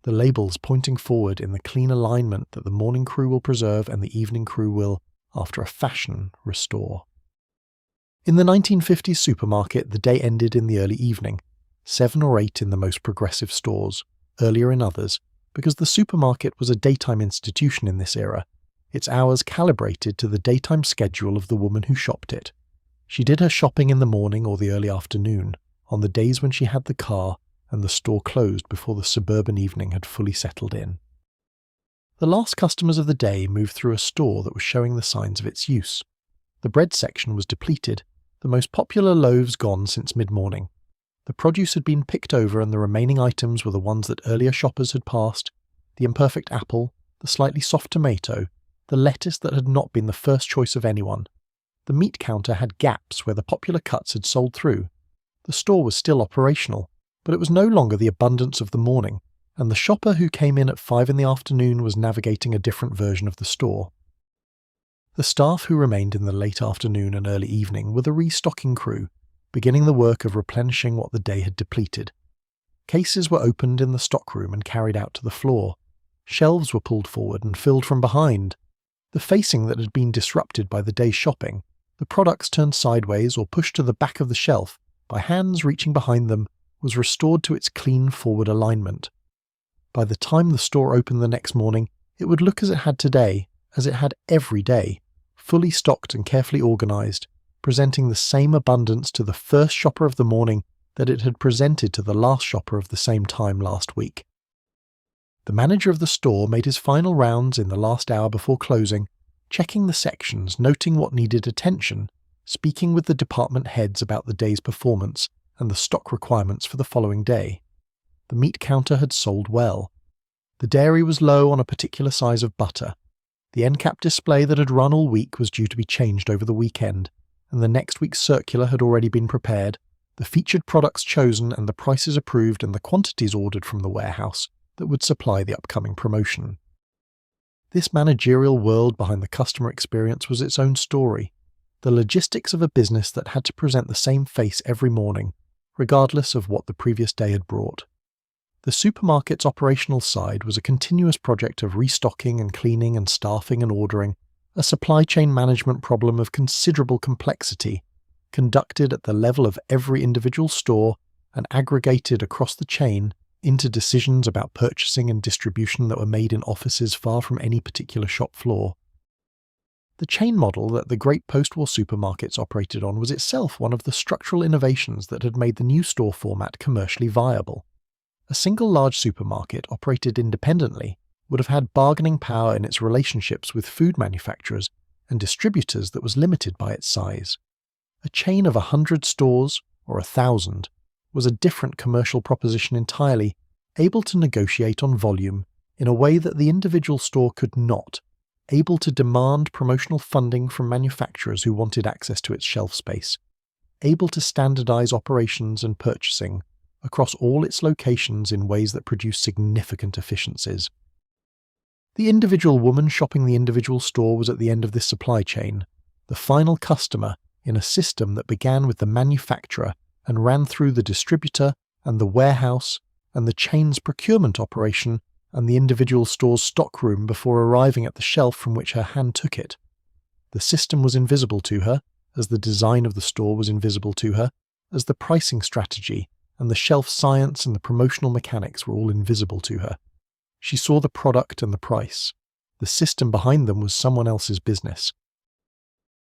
the labels pointing forward in the clean alignment that the morning crew will preserve and the evening crew will, after a fashion, restore. In the 1950s supermarket, the day ended in the early evening, 7 or 8 in the most progressive stores, earlier in others, because the supermarket was a daytime institution in this era, its hours calibrated to the daytime schedule of the woman who shopped it. She did her shopping in the morning or the early afternoon, on the days when she had the car and the store closed before the suburban evening had fully settled in. The last customers of the day moved through a store that was showing the signs of its use. The bread section was depleted, the most popular loaves gone since mid-morning. The produce had been picked over and the remaining items were the ones that earlier shoppers had passed, the imperfect apple, the slightly soft tomato, the lettuce that had not been the first choice of anyone. The meat counter had gaps where the popular cuts had sold through. The store was still operational, but it was no longer the abundance of the morning, and the shopper who came in at 5 in the afternoon was navigating a different version of the store. The staff who remained in the late afternoon and early evening were the restocking crew, beginning the work of replenishing what the day had depleted. Cases were opened in the stockroom and carried out to the floor. Shelves were pulled forward and filled from behind. The facing that had been disrupted by the day's shopping, the products turned sideways or pushed to the back of the shelf by hands reaching behind them, was restored to its clean forward alignment. By the time the store opened the next morning, it would look as it had today, as it had every day, fully stocked and carefully organised, presenting the same abundance to the first shopper of the morning that it had presented to the last shopper of the same time last week. The manager of the store made his final rounds in the last hour before closing, checking the sections, noting what needed attention, speaking with the department heads about the day's performance and the stock requirements for the following day. The meat counter had sold well. The dairy was low on a particular size of butter. The end cap display that had run all week was due to be changed over the weekend, and the next week's circular had already been prepared, the featured products chosen and the prices approved and the quantities ordered from the warehouse that would supply the upcoming promotion. This managerial world behind the customer experience was its own story, the logistics of a business that had to present the same face every morning, regardless of what the previous day had brought. The supermarket's operational side was a continuous project of restocking and cleaning and staffing and ordering, a supply chain management problem of considerable complexity, conducted at the level of every individual store and aggregated across the chain into decisions about purchasing and distribution that were made in offices far from any particular shop floor. The chain model that the great post-war supermarkets operated on was itself one of the structural innovations that had made the new store format commercially viable. A single large supermarket operated independently would have had bargaining power in its relationships with food manufacturers and distributors that was limited by its size. A chain of 100 stores, or 1,000, was a different commercial proposition entirely, able to negotiate on volume in a way that the individual store could not, able to demand promotional funding from manufacturers who wanted access to its shelf space, able to standardize operations and purchasing across all its locations in ways that produce significant efficiencies. The individual woman shopping the individual store was at the end of this supply chain, the final customer in a system that began with the manufacturer and ran through the distributor and the warehouse and the chain's procurement operation and the individual store's stockroom before arriving at the shelf from which her hand took it. The system was invisible to her, as the design of the store was invisible to her, as the pricing strategy and the shelf science and the promotional mechanics were all invisible to her. She saw the product and the price. The system behind them was someone else's business.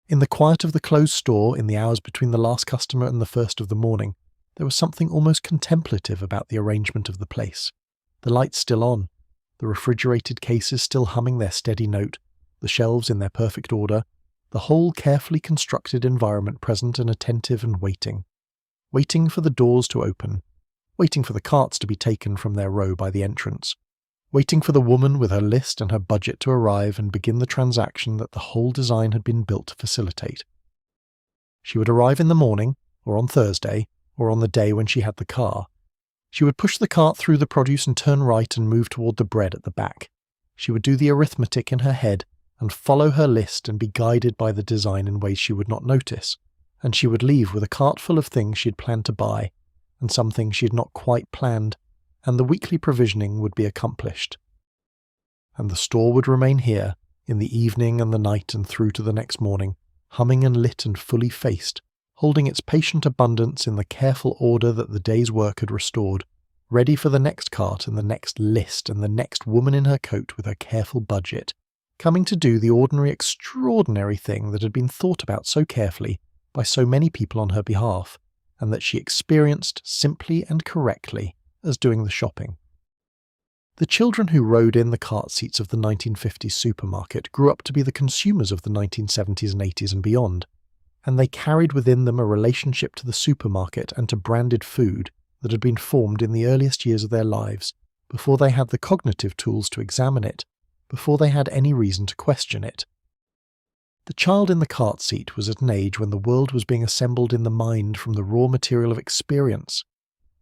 In the quiet of the closed store, in the hours between the last customer and the first of the morning, there was something almost contemplative about the arrangement of the place. The lights still on, the refrigerated cases still humming their steady note, the shelves in their perfect order, the whole carefully constructed environment present and attentive and waiting. Waiting for the doors to open, waiting for the carts to be taken from their row by the entrance, waiting for the woman with her list and her budget to arrive and begin the transaction that the whole design had been built to facilitate. She would arrive in the morning, or on Thursday, or on the day when she had the car. She would push the cart through the produce and turn right and move toward the bread at the back. She would do the arithmetic in her head and follow her list and be guided by the design in ways she would not notice, and she would leave with a cart full of things she had planned to buy, and some things she had not quite planned, and the weekly provisioning would be accomplished. And the store would remain here, in the evening and the night and through to the next morning, humming and lit and fully faced, holding its patient abundance in the careful order that the day's work had restored, ready for the next cart and the next list and the next woman in her coat with her careful budget, coming to do the ordinary extraordinary thing that had been thought about so carefully by so many people on her behalf, and that she experienced simply and correctly as doing the shopping. The children who rode in the cart seats of the 1950s supermarket grew up to be the consumers of the 1970s and 80s and beyond, and they carried within them a relationship to the supermarket and to branded food that had been formed in the earliest years of their lives, before they had the cognitive tools to examine it, before they had any reason to question it. The child in the cart seat was at an age when the world was being assembled in the mind from the raw material of experience,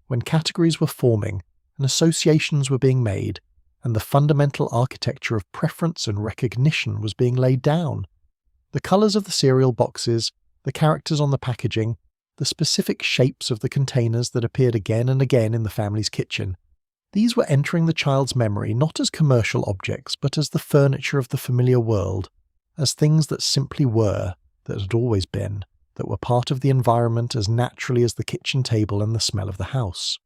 when categories were forming and associations were being made, and the fundamental architecture of preference and recognition was being laid down. The colours of the cereal boxes, the characters on the packaging, the specific shapes of the containers that appeared again and again in the family's kitchen, these were entering the child's memory not as commercial objects, but as the furniture of the familiar world, as things that simply were, that had always been, that were part of the environment as naturally as the kitchen table and the smell of the house.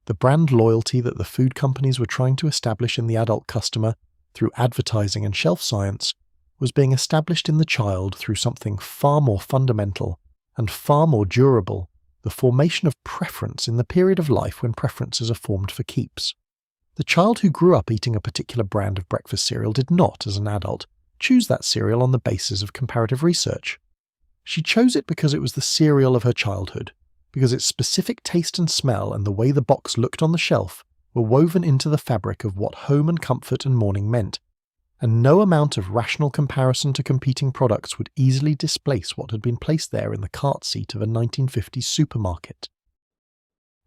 The brand loyalty that the food companies were trying to establish in the adult customer through advertising and shelf science was being established in the child through something far more fundamental and far more durable, the formation of preference in the period of life when preferences are formed for keeps. The child who grew up eating a particular brand of breakfast cereal did not, as an adult, choose that cereal on the basis of comparative research. She chose it because it was the cereal of her childhood, because its specific taste and smell and the way the box looked on the shelf were woven into the fabric of what home and comfort and morning meant, and no amount of rational comparison to competing products would easily displace what had been placed there in the cart seat of a 1950s supermarket.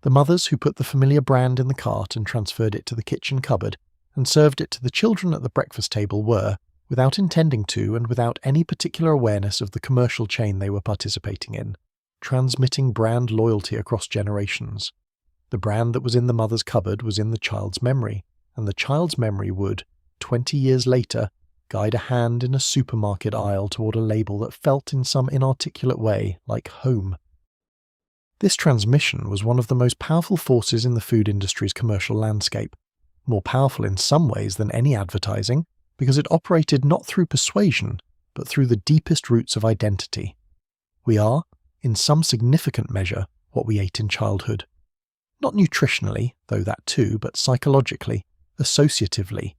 The mothers who put the familiar brand in the cart and transferred it to the kitchen cupboard and served it to the children at the breakfast table were, without intending to and without any particular awareness of the commercial chain they were participating in, transmitting brand loyalty across generations. The brand that was in the mother's cupboard was in the child's memory, and the child's memory would, 20 years later, guide a hand in a supermarket aisle toward a label that felt in some inarticulate way like home. This transmission was one of the most powerful forces in the food industry's commercial landscape, more powerful in some ways than any advertising, because it operated not through persuasion, but through the deepest roots of identity. We are, in some significant measure, what we ate in childhood. Not nutritionally, though that too, but psychologically, associatively,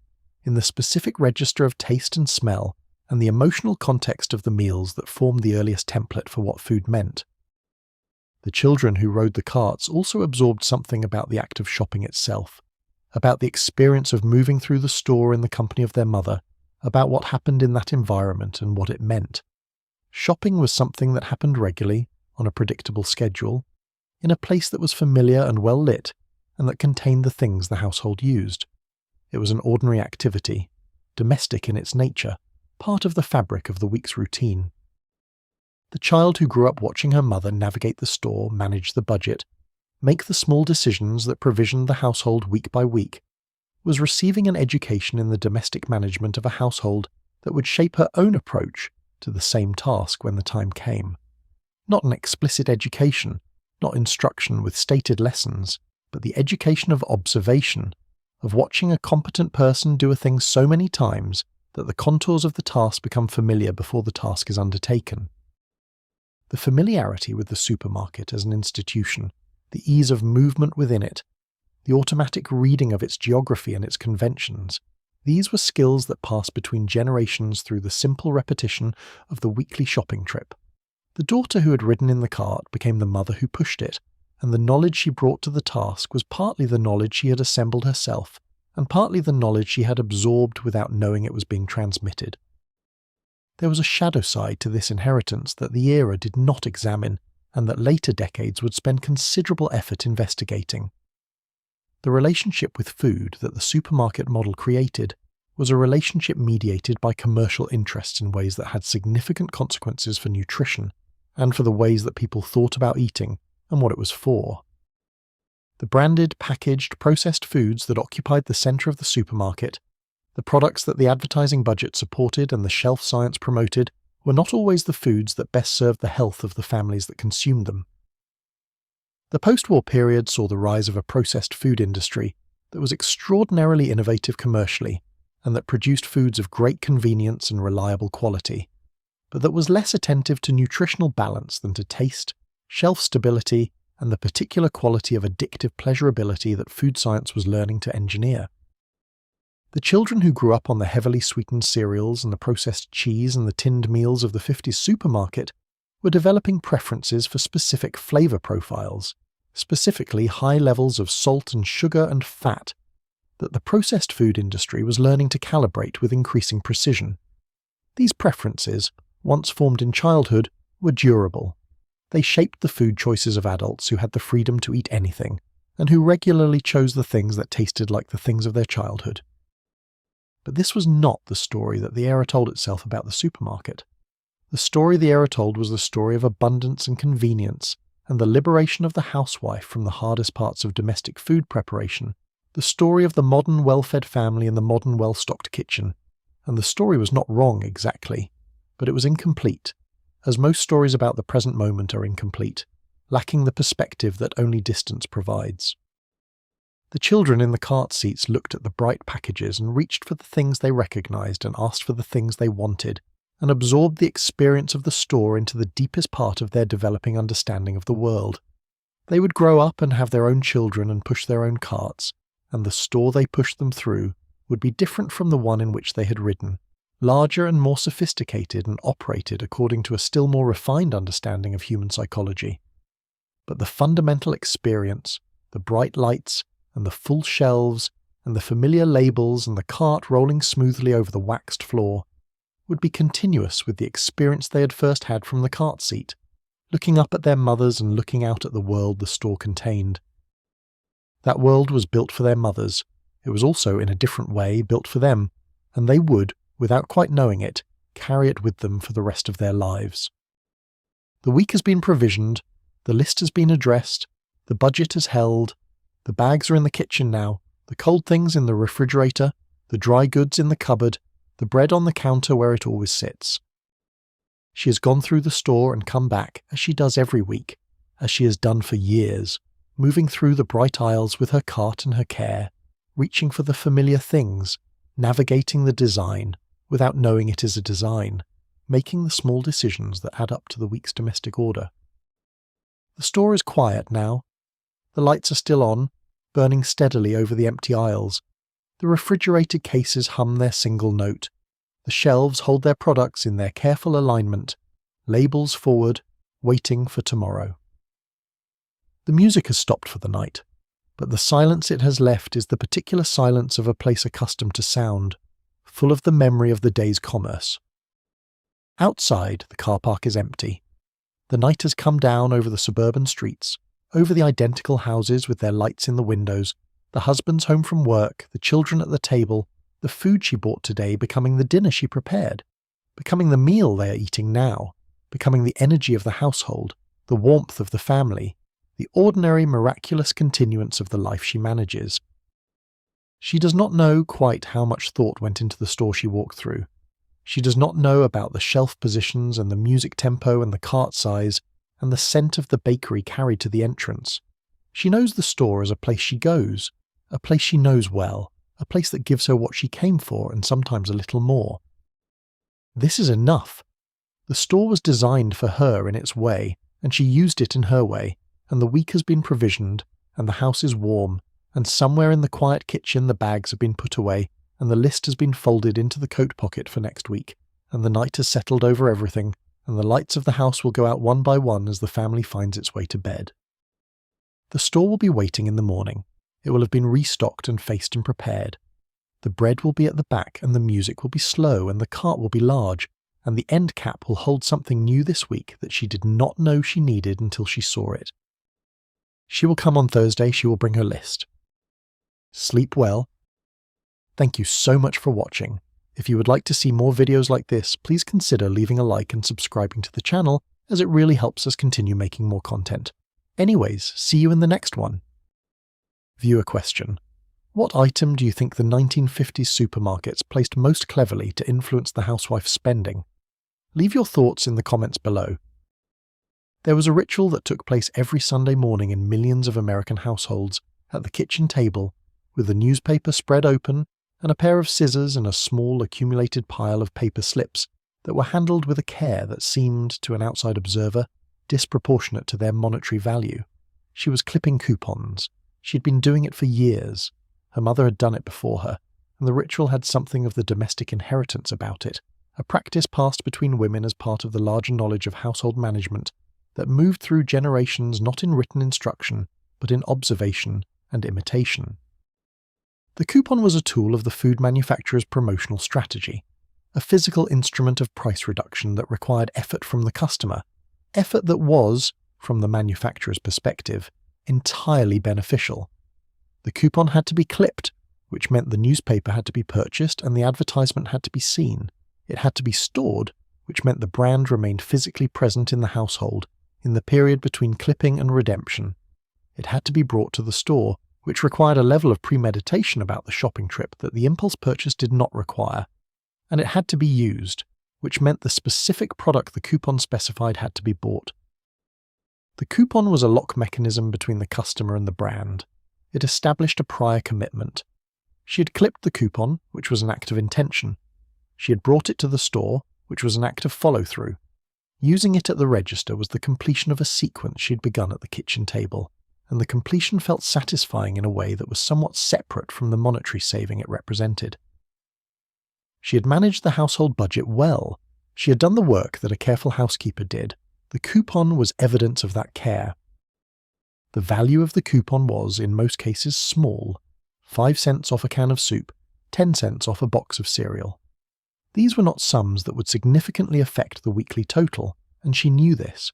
in the specific register of taste and smell, and the emotional context of the meals that formed the earliest template for what food meant. The children who rode the carts also absorbed something about the act of shopping itself, about the experience of moving through the store in the company of their mother, about what happened in that environment and what it meant. Shopping was something that happened regularly, on a predictable schedule, in a place that was familiar and well lit, and that contained the things the household used. It was an ordinary activity, domestic in its nature, part of the fabric of the week's routine. The child who grew up watching her mother navigate the store, manage the budget, make the small decisions that provisioned the household week by week, was receiving an education in the domestic management of a household that would shape her own approach to the same task when the time came. Not an explicit education, not instruction with stated lessons, but the education of observation, of watching a competent person do a thing so many times that the contours of the task become familiar before the task is undertaken. The familiarity with the supermarket as an institution, the ease of movement within it, the automatic reading of its geography and its conventions, these were skills that passed between generations through the simple repetition of the weekly shopping trip. The daughter who had ridden in the cart became the mother who pushed it, and the knowledge she brought to the task was partly the knowledge she had assembled herself, and partly the knowledge she had absorbed without knowing it was being transmitted. There was a shadow side to this inheritance that the era did not examine, and that later decades would spend considerable effort investigating. The relationship with food that the supermarket model created was a relationship mediated by commercial interests in ways that had significant consequences for nutrition, and for the ways that people thought about eating and what it was for. The branded, packaged, processed foods that occupied the centre of the supermarket, the products that the advertising budget supported and the shelf science promoted, were not always the foods that best served the health of the families that consumed them. The post-war period saw the rise of a processed food industry that was extraordinarily innovative commercially, and that produced foods of great convenience and reliable quality, but that was less attentive to nutritional balance than to taste, shelf stability, and the particular quality of addictive pleasurability that food science was learning to engineer. The children who grew up on the heavily sweetened cereals and the processed cheese and the tinned meals of the 50s supermarket were developing preferences for specific flavor profiles, specifically high levels of salt and sugar and fat, that the processed food industry was learning to calibrate with increasing precision. These preferences, once formed in childhood, were durable. They shaped the food choices of adults who had the freedom to eat anything, and who regularly chose the things that tasted like the things of their childhood. But this was not the story that the era told itself about the supermarket. The story the era told was the story of abundance and convenience, and the liberation of the housewife from the hardest parts of domestic food preparation, the story of the modern well-fed family in the modern well-stocked kitchen. And the story was not wrong exactly, but it was incomplete, as most stories about the present moment are incomplete, lacking the perspective that only distance provides. The children in the cart seats looked at the bright packages and reached for the things they recognized and asked for the things they wanted, and absorbed the experience of the store into the deepest part of their developing understanding of the world. They would grow up and have their own children and push their own carts, and the store they pushed them through would be different from the one in which they had ridden, larger and more sophisticated and operated according to a still more refined understanding of human psychology. But the fundamental experience, the bright lights, and the full shelves, and the familiar labels and the cart rolling smoothly over the waxed floor, would be continuous with the experience they had first had from the cart seat, looking up at their mothers and looking out at the world the store contained. That world was built for their mothers. It was also, in a different way, built for them, and they would, without quite knowing it, carry it with them for the rest of their lives. The week has been provisioned, the list has been addressed, the budget is held, the bags are in the kitchen now, the cold things in the refrigerator, the dry goods in the cupboard, the bread on the counter where it always sits. She has gone through the store and come back, as she does every week, as she has done for years, moving through the bright aisles with her cart and her care, reaching for the familiar things, navigating the design without knowing it is a design, making the small decisions that add up to the week's domestic order. The store is quiet now. The lights are still on, burning steadily over the empty aisles. The refrigerated cases hum their single note. The shelves hold their products in their careful alignment, labels forward, waiting for tomorrow. The music has stopped for the night, but the silence it has left is the particular silence of a place accustomed to sound, full of the memory of the day's commerce. Outside, the car park is empty. The night has come down over the suburban streets, over the identical houses with their lights in the windows, the husbands home from work, the children at the table, the food she bought today becoming the dinner she prepared, becoming the meal they are eating now, becoming the energy of the household, the warmth of the family, the ordinary miraculous continuance of the life she manages. She does not know quite how much thought went into the store she walked through. She does not know about the shelf positions and the music tempo and the cart size and the scent of the bakery carried to the entrance. She knows the store as a place she goes, a place she knows well, a place that gives her what she came for and sometimes a little more. This is enough. The store was designed for her in its way, and she used it in her way, and the week has been provisioned, and the house is warm, and somewhere in the quiet kitchen the bags have been put away, and the list has been folded into the coat pocket for next week, and the night has settled over everything, and the lights of the house will go out one by one as the family finds its way to bed. The store will be waiting in the morning. It will have been restocked and faced and prepared. The bread will be at the back, and the music will be slow, and the cart will be large, and the end cap will hold something new this week that she did not know she needed until she saw it. She will come on Thursday, she will bring her list. Sleep well. Thank you so much for watching. If you would like to see more videos like this, please consider leaving a like and subscribing to the channel, as it really helps us continue making more content. Anyways, see you in the next one. Viewer question. What item do you think the 1950s supermarkets placed most cleverly to influence the housewife's spending? Leave your thoughts in the comments below. There was a ritual that took place every Sunday morning in millions of American households, at the kitchen table, with the newspaper spread open and a pair of scissors and a small accumulated pile of paper slips that were handled with a care that seemed, to an outside observer, disproportionate to their monetary value. She was clipping coupons. She had been doing it for years. Her mother had done it before her, and the ritual had something of the domestic inheritance about it, a practice passed between women as part of the larger knowledge of household management that moved through generations not in written instruction, but in observation and imitation. The coupon was a tool of the food manufacturer's promotional strategy, a physical instrument of price reduction that required effort from the customer, effort that was, from the manufacturer's perspective, entirely beneficial. The coupon had to be clipped, which meant the newspaper had to be purchased and the advertisement had to be seen. It had to be stored, which meant the brand remained physically present in the household in the period between clipping and redemption. It had to be brought to the store, which required a level of premeditation about the shopping trip that the impulse purchase did not require. And it had to be used, which meant the specific product the coupon specified had to be bought. The coupon was a lock mechanism between the customer and the brand. It established a prior commitment. She had clipped the coupon, which was an act of intention. She had brought it to the store, which was an act of follow-through. Using it at the register was the completion of a sequence she had begun at the kitchen table, and the completion felt satisfying in a way that was somewhat separate from the monetary saving it represented. She had managed the household budget well. She had done the work that a careful housekeeper did. The coupon was evidence of that care. The value of the coupon was, in most cases, small. 5 cents off a can of soup, 10 cents off a box of cereal. These were not sums that would significantly affect the weekly total, and she knew this.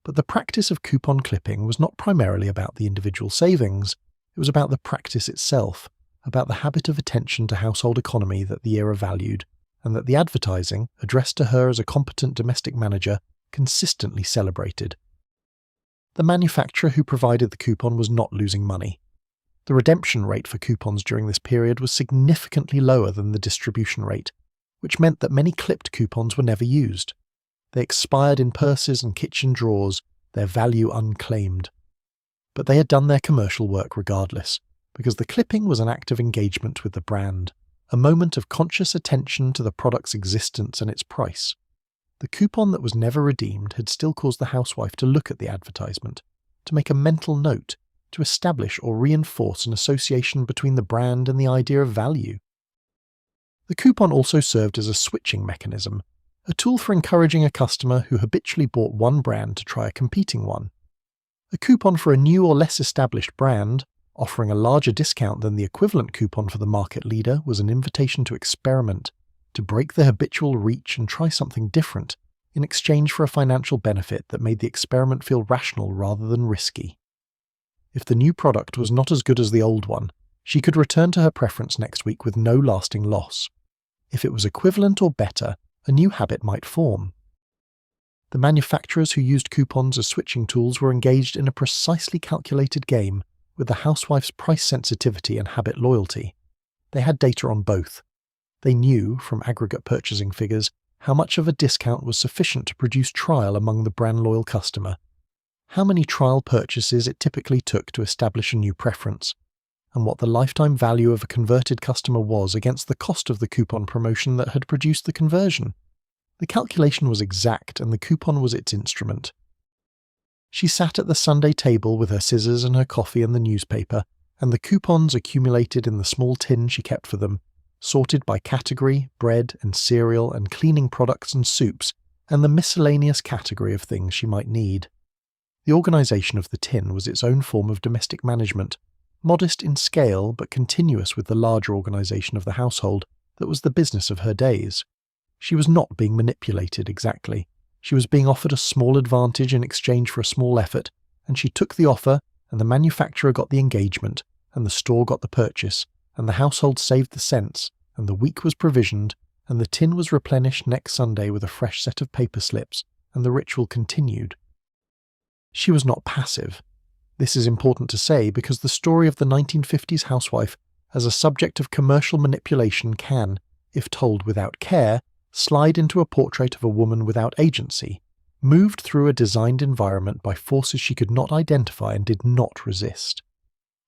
But the practice of coupon clipping was not primarily about the individual savings. It was about the practice itself, about the habit of attention to household economy that the era valued, and that the advertising, addressed to her as a competent domestic manager, consistently celebrated. The manufacturer who provided the coupon was not losing money. The redemption rate for coupons during this period was significantly lower than the distribution rate, which meant that many clipped coupons were never used. They expired in purses and kitchen drawers, their value unclaimed. But they had done their commercial work regardless, because the clipping was an act of engagement with the brand, a moment of conscious attention to the product's existence and its price. The coupon that was never redeemed had still caused the housewife to look at the advertisement, to make a mental note, to establish or reinforce an association between the brand and the idea of value. The coupon also served as a switching mechanism, a tool for encouraging a customer who habitually bought one brand to try a competing one. A coupon for a new or less established brand, offering a larger discount than the equivalent coupon for the market leader, was an invitation to experiment, to break the habitual reach and try something different, in exchange for a financial benefit that made the experiment feel rational rather than risky. If the new product was not as good as the old one, she could return to her preference next week with no lasting loss. If it was equivalent or better, a new habit might form. The manufacturers who used coupons as switching tools were engaged in a precisely calculated game with the housewife's price sensitivity and habit loyalty. They had data on both. They knew, from aggregate purchasing figures, how much of a discount was sufficient to produce trial among the brand-loyal customer, how many trial purchases it typically took to establish a new preference, and what the lifetime value of a converted customer was against the cost of the coupon promotion that had produced the conversion. The calculation was exact, and the coupon was its instrument. She sat at the Sunday table with her scissors and her coffee and the newspaper, and the coupons accumulated in the small tin she kept for them, sorted by category, bread and cereal and cleaning products and soups, and the miscellaneous category of things she might need. The organisation of the tin was its own form of domestic management, modest in scale but continuous with the larger organisation of the household that was the business of her days. She was not being manipulated exactly. She was being offered a small advantage in exchange for a small effort, and she took the offer, and the manufacturer got the engagement, and the store got the purchase, and the household saved the cents, and the week was provisioned, and the tin was replenished next Sunday with a fresh set of paper slips, and the ritual continued. She was not passive. This is important to say because the story of the 1950s housewife as a subject of commercial manipulation can, if told without care, slide into a portrait of a woman without agency, moved through a designed environment by forces she could not identify and did not resist.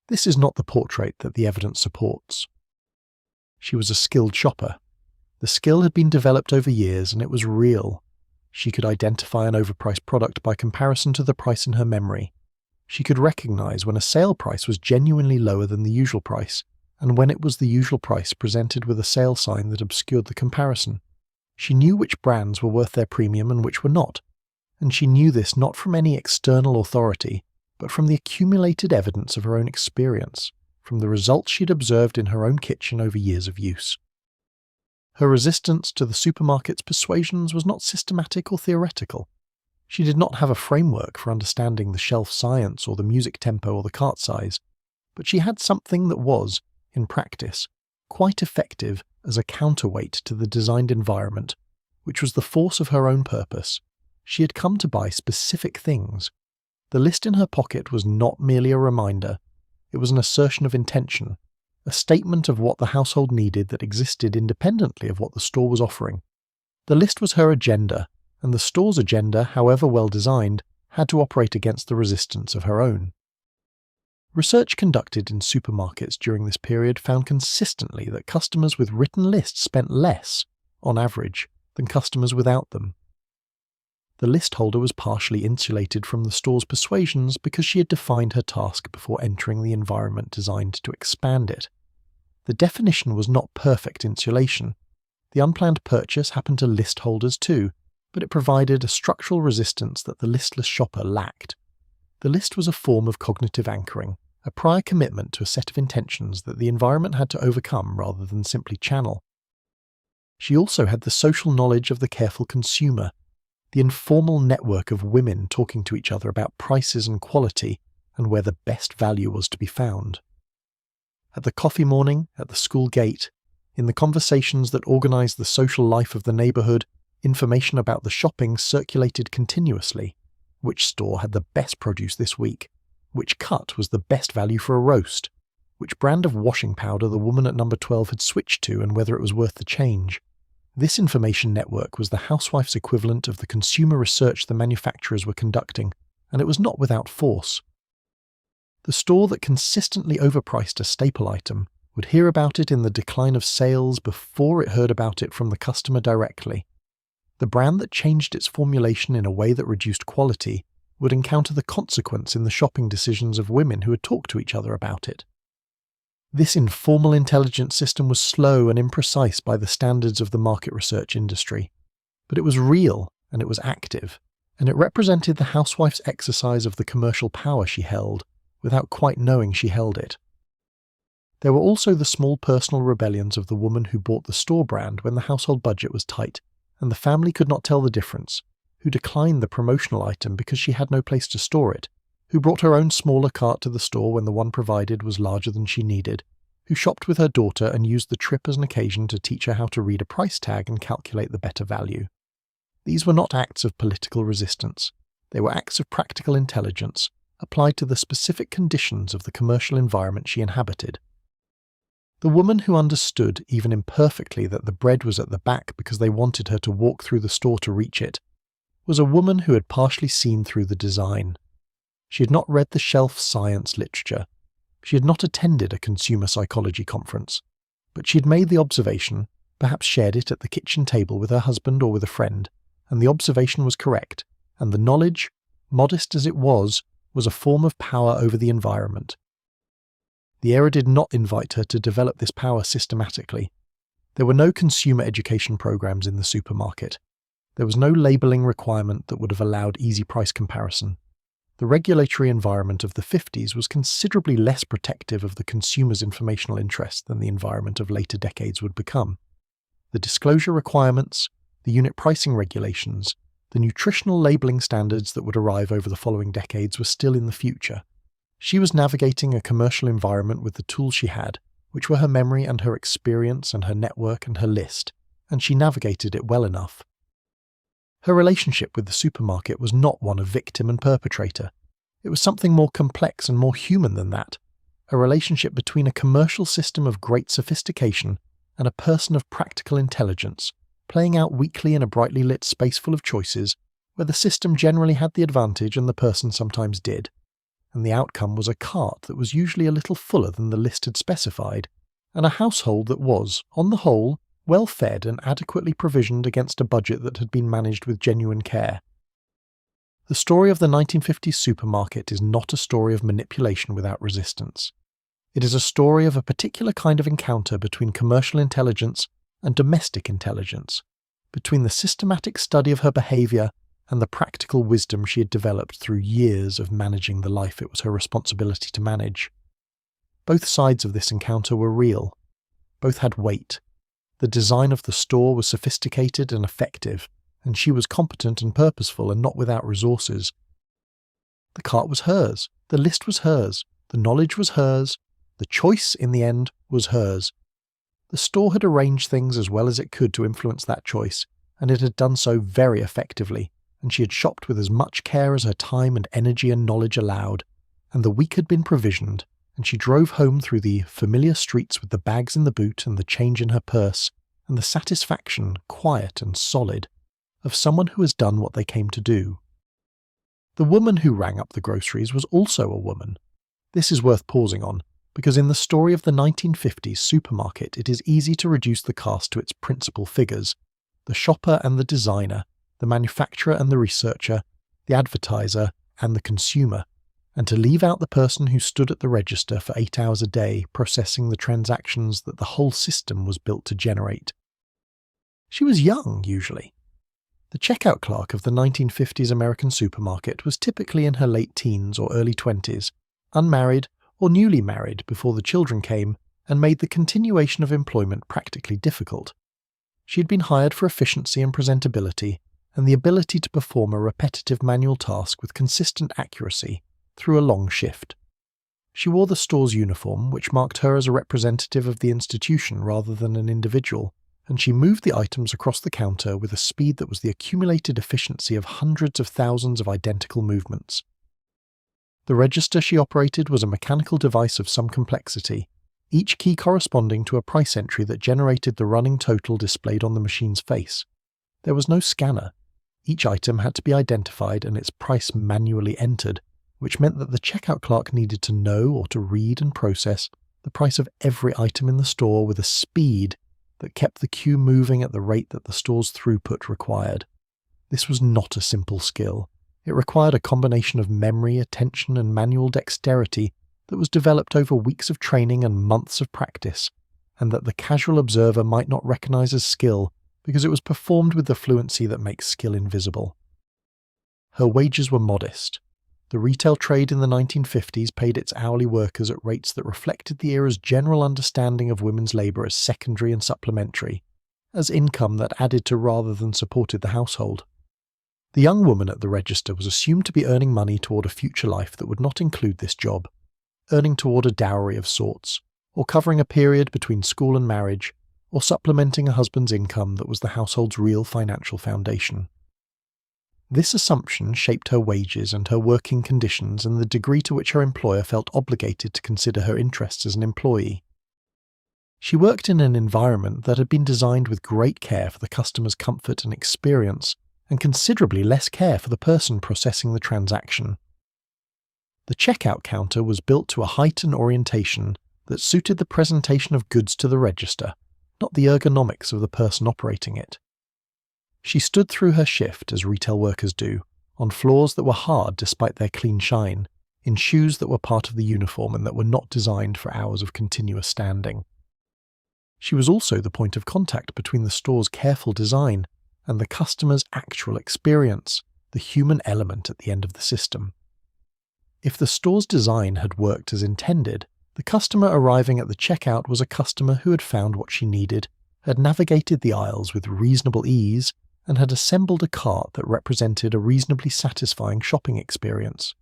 This is not the portrait that the evidence supports. She was a skilled shopper. The skill had been developed over years and it was real. She could identify an overpriced product by comparison to the price in her memory. She could recognize when a sale price was genuinely lower than the usual price, and when it was the usual price presented with a sale sign that obscured the comparison. She knew which brands were worth their premium and which were not, and she knew this not from any external authority, but from the accumulated evidence of her own experience, from the results she'd observed in her own kitchen over years of use. Her resistance to the supermarket's persuasions was not systematic or theoretical. She did not have a framework for understanding the shelf science or the music tempo or the cart size, but she had something that was, in practice, quite effective as a counterweight to the designed environment, which was the force of her own purpose. She had come to buy specific things. The list in her pocket was not merely a reminder, it was an assertion of intention, a statement of what the household needed that existed independently of what the store was offering. The list was her agenda, and the store's agenda, however well designed, had to operate against the resistance of her own. Research conducted in supermarkets during this period found consistently that customers with written lists spent less, on average, than customers without them. The list holder was partially insulated from the store's persuasions because she had defined her task before entering the environment designed to expand it. The definition was not perfect insulation. The unplanned purchase happened to list holders too, but it provided a structural resistance that the listless shopper lacked. The list was a form of cognitive anchoring, a prior commitment to a set of intentions that the environment had to overcome rather than simply channel. She also had the social knowledge of the careful consumer, the informal network of women talking to each other about prices and quality and where the best value was to be found. At the coffee morning, at the school gate, in the conversations that organised the social life of the neighbourhood, information about the shopping circulated continuously. Which store had the best produce this week? Which cut was the best value for a roast? Which brand of washing powder the woman at number 12 had switched to and whether it was worth the change? This information network was the Housewives' equivalent of the consumer research the manufacturers were conducting, and it was not without force. The store that consistently overpriced a staple item would hear about it in the decline of sales before it heard about it from the customer directly. The brand that changed its formulation in a way that reduced quality would encounter the consequence in the shopping decisions of women who had talked to each other about it. This informal intelligence system was slow and imprecise by the standards of the market research industry, but it was real and it was active, and it represented the housewife's exercise of the commercial power she held, without quite knowing she held it. There were also the small personal rebellions of the woman who bought the store brand when the household budget was tight, and the family could not tell the difference, who declined the promotional item because she had no place to store it, who brought her own smaller cart to the store when the one provided was larger than she needed, who shopped with her daughter and used the trip as an occasion to teach her how to read a price tag and calculate the better value. These were not acts of political resistance. They were acts of practical intelligence, applied to the specific conditions of the commercial environment she inhabited. The woman who understood, even imperfectly, that the bread was at the back because they wanted her to walk through the store to reach it, was a woman who had partially seen through the design. She had not read the shelf science literature. She had not attended a consumer psychology conference, but she had made the observation, perhaps shared it at the kitchen table with her husband or with a friend, and the observation was correct, and the knowledge, modest as it was a form of power over the environment. The era did not invite her to develop this power systematically. There were no consumer education programs in the supermarket. There was no labelling requirement that would have allowed easy price comparison. The regulatory environment of the 50s was considerably less protective of the consumer's informational interest than the environment of later decades would become. The disclosure requirements, the unit pricing regulations, the nutritional labelling standards that would arrive over the following decades were still in the future. She was navigating a commercial environment with the tools she had, which were her memory and her experience and her network and her list, and she navigated it well enough. Her relationship with the supermarket was not one of victim and perpetrator. It was something more complex and more human than that, a relationship between a commercial system of great sophistication and a person of practical intelligence, playing out weekly in a brightly lit space full of choices, where the system generally had the advantage and the person sometimes did. And the outcome was a cart that was usually a little fuller than the list had specified, and a household that was, on the whole, well fed and adequately provisioned against a budget that had been managed with genuine care. The story of the 1950s supermarket is not a story of manipulation without resistance. It is a story of a particular kind of encounter between commercial intelligence and domestic intelligence, between the systematic study of her behaviour and the practical wisdom she had developed through years of managing the life it was her responsibility to manage. Both sides of this encounter were real. Both had weight. The design of the store was sophisticated and effective, and she was competent and purposeful and not without resources. The cart was hers, the list was hers, the knowledge was hers, the choice, in the end, was hers. The store had arranged things as well as it could to influence that choice, and it had done so very effectively, and she had shopped with as much care as her time and energy and knowledge allowed, and the week had been provisioned, and she drove home through the familiar streets with the bags in the boot and the change in her purse, and the satisfaction, quiet and solid, of someone who has done what they came to do. The woman who rang up the groceries was also a woman. This is worth pausing on, because in the story of the 1950s supermarket it is easy to reduce the cast to its principal figures: the shopper and the designer, the manufacturer and the researcher, the advertiser and the consumer, and to leave out the person who stood at the register for 8 hours a day processing the transactions that the whole system was built to generate. She was young, usually. The checkout clerk of the 1950s American supermarket was typically in her late teens or early 20s, unmarried or newly married before the children came, and made the continuation of employment practically difficult. She had been hired for efficiency and presentability, and the ability to perform a repetitive manual task with consistent accuracy through a long shift. She wore the store's uniform, which marked her as a representative of the institution rather than an individual, and she moved the items across the counter with a speed that was the accumulated efficiency of hundreds of thousands of identical movements. The register she operated was a mechanical device of some complexity, each key corresponding to a price entry that generated the running total displayed on the machine's face. There was no scanner. Each item had to be identified and its price manually entered, which meant that the checkout clerk needed to know or to read and process the price of every item in the store with a speed that kept the queue moving at the rate that the store's throughput required. This was not a simple skill. It required a combination of memory, attention, and manual dexterity that was developed over weeks of training and months of practice, and that the casual observer might not recognize as skill because it was performed with the fluency that makes skill invisible. Her wages were modest. The retail trade in the 1950s paid its hourly workers at rates that reflected the era's general understanding of women's labour as secondary and supplementary, as income that added to rather than supported the household. The young woman at the register was assumed to be earning money toward a future life that would not include this job, earning toward a dowry of sorts, or covering a period between school and marriage, or supplementing a husband's income that was the household's real financial foundation. This assumption shaped her wages and her working conditions and the degree to which her employer felt obligated to consider her interests as an employee. She worked in an environment that had been designed with great care for the customer's comfort and experience, and considerably less care for the person processing the transaction. The checkout counter was built to a height and orientation that suited the presentation of goods to the register, not the ergonomics of the person operating it. She stood through her shift, as retail workers do, on floors that were hard despite their clean shine, in shoes that were part of the uniform and that were not designed for hours of continuous standing. She was also the point of contact between the store's careful design and the customer's actual experience, the human element at the end of the system. If the store's design had worked as intended, the customer arriving at the checkout was a customer who had found what she needed, had navigated the aisles with reasonable ease, and had assembled a cart that represented a reasonably satisfying shopping experience.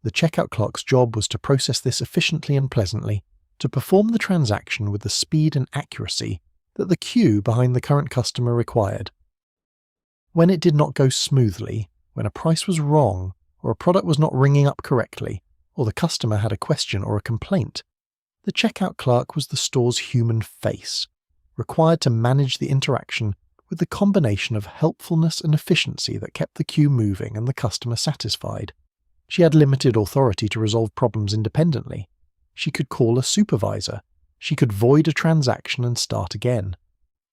The checkout clerk's job was to process this efficiently and pleasantly, to perform the transaction with the speed and accuracy that the queue behind the current customer required. When it did not go smoothly, when a price was wrong, or a product was not ringing up correctly, or the customer had a question or a complaint, the checkout clerk was the store's human face, required to manage the interaction with the combination of helpfulness and efficiency that kept the queue moving and the customer satisfied. She had limited authority to resolve problems independently. She could call a supervisor. She could void a transaction and start again.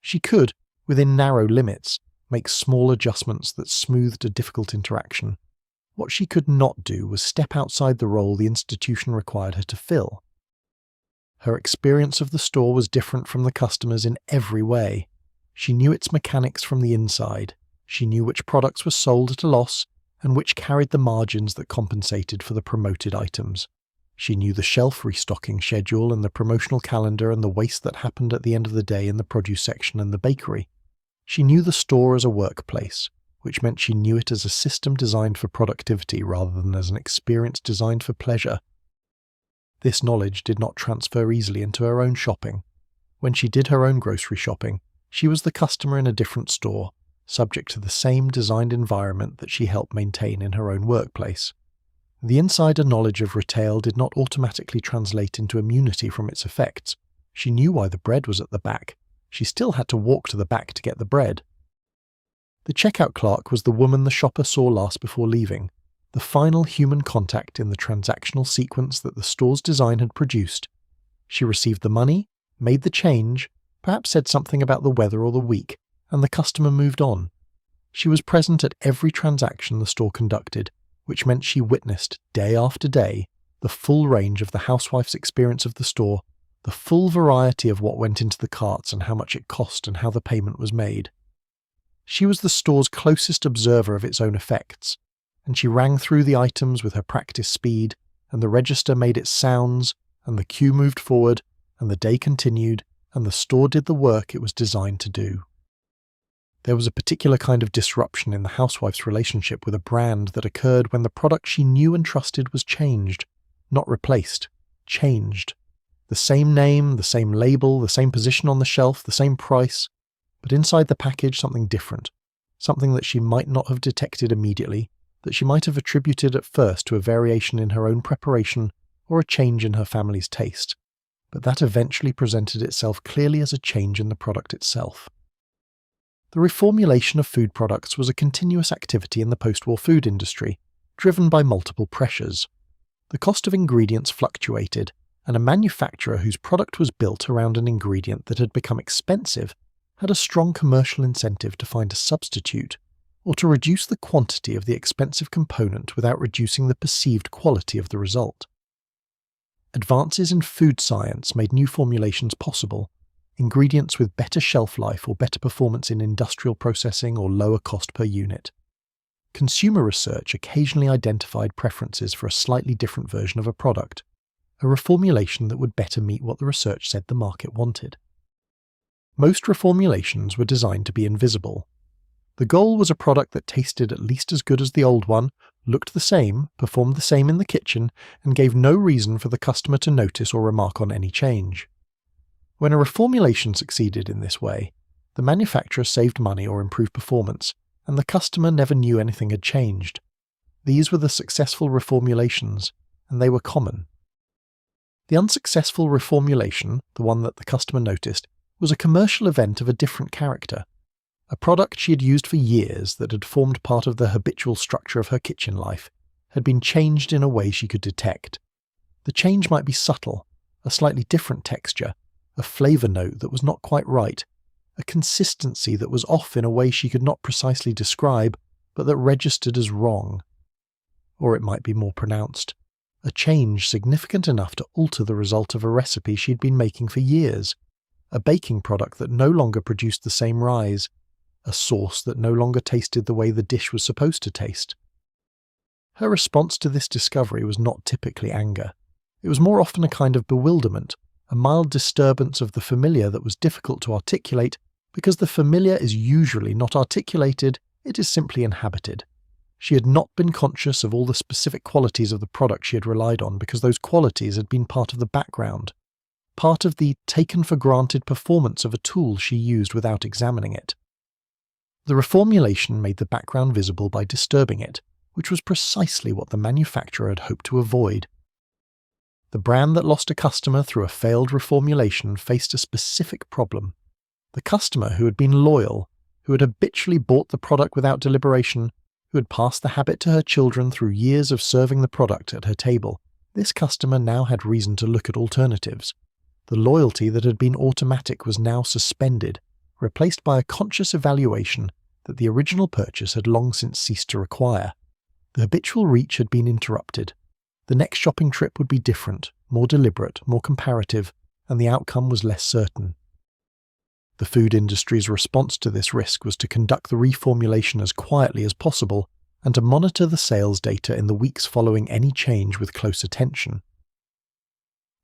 She could, within narrow limits, make small adjustments that smoothed a difficult interaction. What she could not do was step outside the role the institution required her to fill. Her experience of the store was different from the customers in every way. She knew its mechanics from the inside. She knew which products were sold at a loss and which carried the margins that compensated for the promoted items. She knew the shelf restocking schedule and the promotional calendar and the waste that happened at the end of the day in the produce section and the bakery. She knew the store as a workplace, which meant she knew it as a system designed for productivity rather than as an experience designed for pleasure. This knowledge did not transfer easily into her own shopping. When she did her own grocery shopping, she was the customer in a different store, subject to the same designed environment that she helped maintain in her own workplace. The insider knowledge of retail did not automatically translate into immunity from its effects. She knew why the bread was at the back. She still had to walk to the back to get the bread. The checkout clerk was the woman the shopper saw last before leaving, the final human contact in the transactional sequence that the store's design had produced. She received the money, made the change, perhaps said something about the weather or the week, and the customer moved on. She was present at every transaction the store conducted, which meant she witnessed, day after day, the full range of the housewife's experience of the store, the full variety of what went into the carts and how much it cost and how the payment was made. She was the store's closest observer of its own effects, and she rang through the items with her practiced speed, and the register made its sounds, and the queue moved forward, and the day continued, and the store did the work it was designed to do. There was a particular kind of disruption in the housewife's relationship with a brand that occurred when the product she knew and trusted was changed, not replaced, changed. The same name, the same label, the same position on the shelf, the same price, but inside the package something different, something that she might not have detected immediately, that she might have attributed at first to a variation in her own preparation or a change in her family's taste, but that eventually presented itself clearly as a change in the product itself. The reformulation of food products was a continuous activity in the post-war food industry, driven by multiple pressures. The cost of ingredients fluctuated, and a manufacturer whose product was built around an ingredient that had become expensive had a strong commercial incentive to find a substitute, or to reduce the quantity of the expensive component without reducing the perceived quality of the result. Advances in food science made new formulations possible, ingredients with better shelf life or better performance in industrial processing or lower cost per unit. Consumer research occasionally identified preferences for a slightly different version of a product, a reformulation that would better meet what the research said the market wanted. Most reformulations were designed to be invisible. The goal was a product that tasted at least as good as the old one, looked the same, performed the same in the kitchen, and gave no reason for the customer to notice or remark on any change. When a reformulation succeeded in this way, the manufacturer saved money or improved performance, and the customer never knew anything had changed. These were the successful reformulations, and they were common. The unsuccessful reformulation, the one that the customer noticed, was a commercial event of a different character. A product she had used for years that had formed part of the habitual structure of her kitchen life had been changed in a way she could detect. The change might be subtle, a slightly different texture, a flavour note that was not quite right, a consistency that was off in a way she could not precisely describe, but that registered as wrong. Or it might be more pronounced, a change significant enough to alter the result of a recipe she'd been making for years, a baking product that no longer produced the same rise, a sauce that no longer tasted the way the dish was supposed to taste. Her response to this discovery was not typically anger. It was more often a kind of bewilderment, a mild disturbance of the familiar that was difficult to articulate, because the familiar is usually not articulated, it is simply inhabited. She had not been conscious of all the specific qualities of the product she had relied on because those qualities had been part of the background, part of the taken-for-granted performance of a tool she used without examining it. The reformulation made the background visible by disturbing it, which was precisely what the manufacturer had hoped to avoid. The brand that lost a customer through a failed reformulation faced a specific problem. The customer who had been loyal, who had habitually bought the product without deliberation, who had passed the habit to her children through years of serving the product at her table, this customer now had reason to look at alternatives. The loyalty that had been automatic was now suspended, replaced by a conscious evaluation that the original purchase had long since ceased to require. The habitual reach had been interrupted. The next shopping trip would be different, more deliberate, more comparative, and the outcome was less certain. The food industry's response to this risk was to conduct the reformulation as quietly as possible and to monitor the sales data in the weeks following any change with close attention.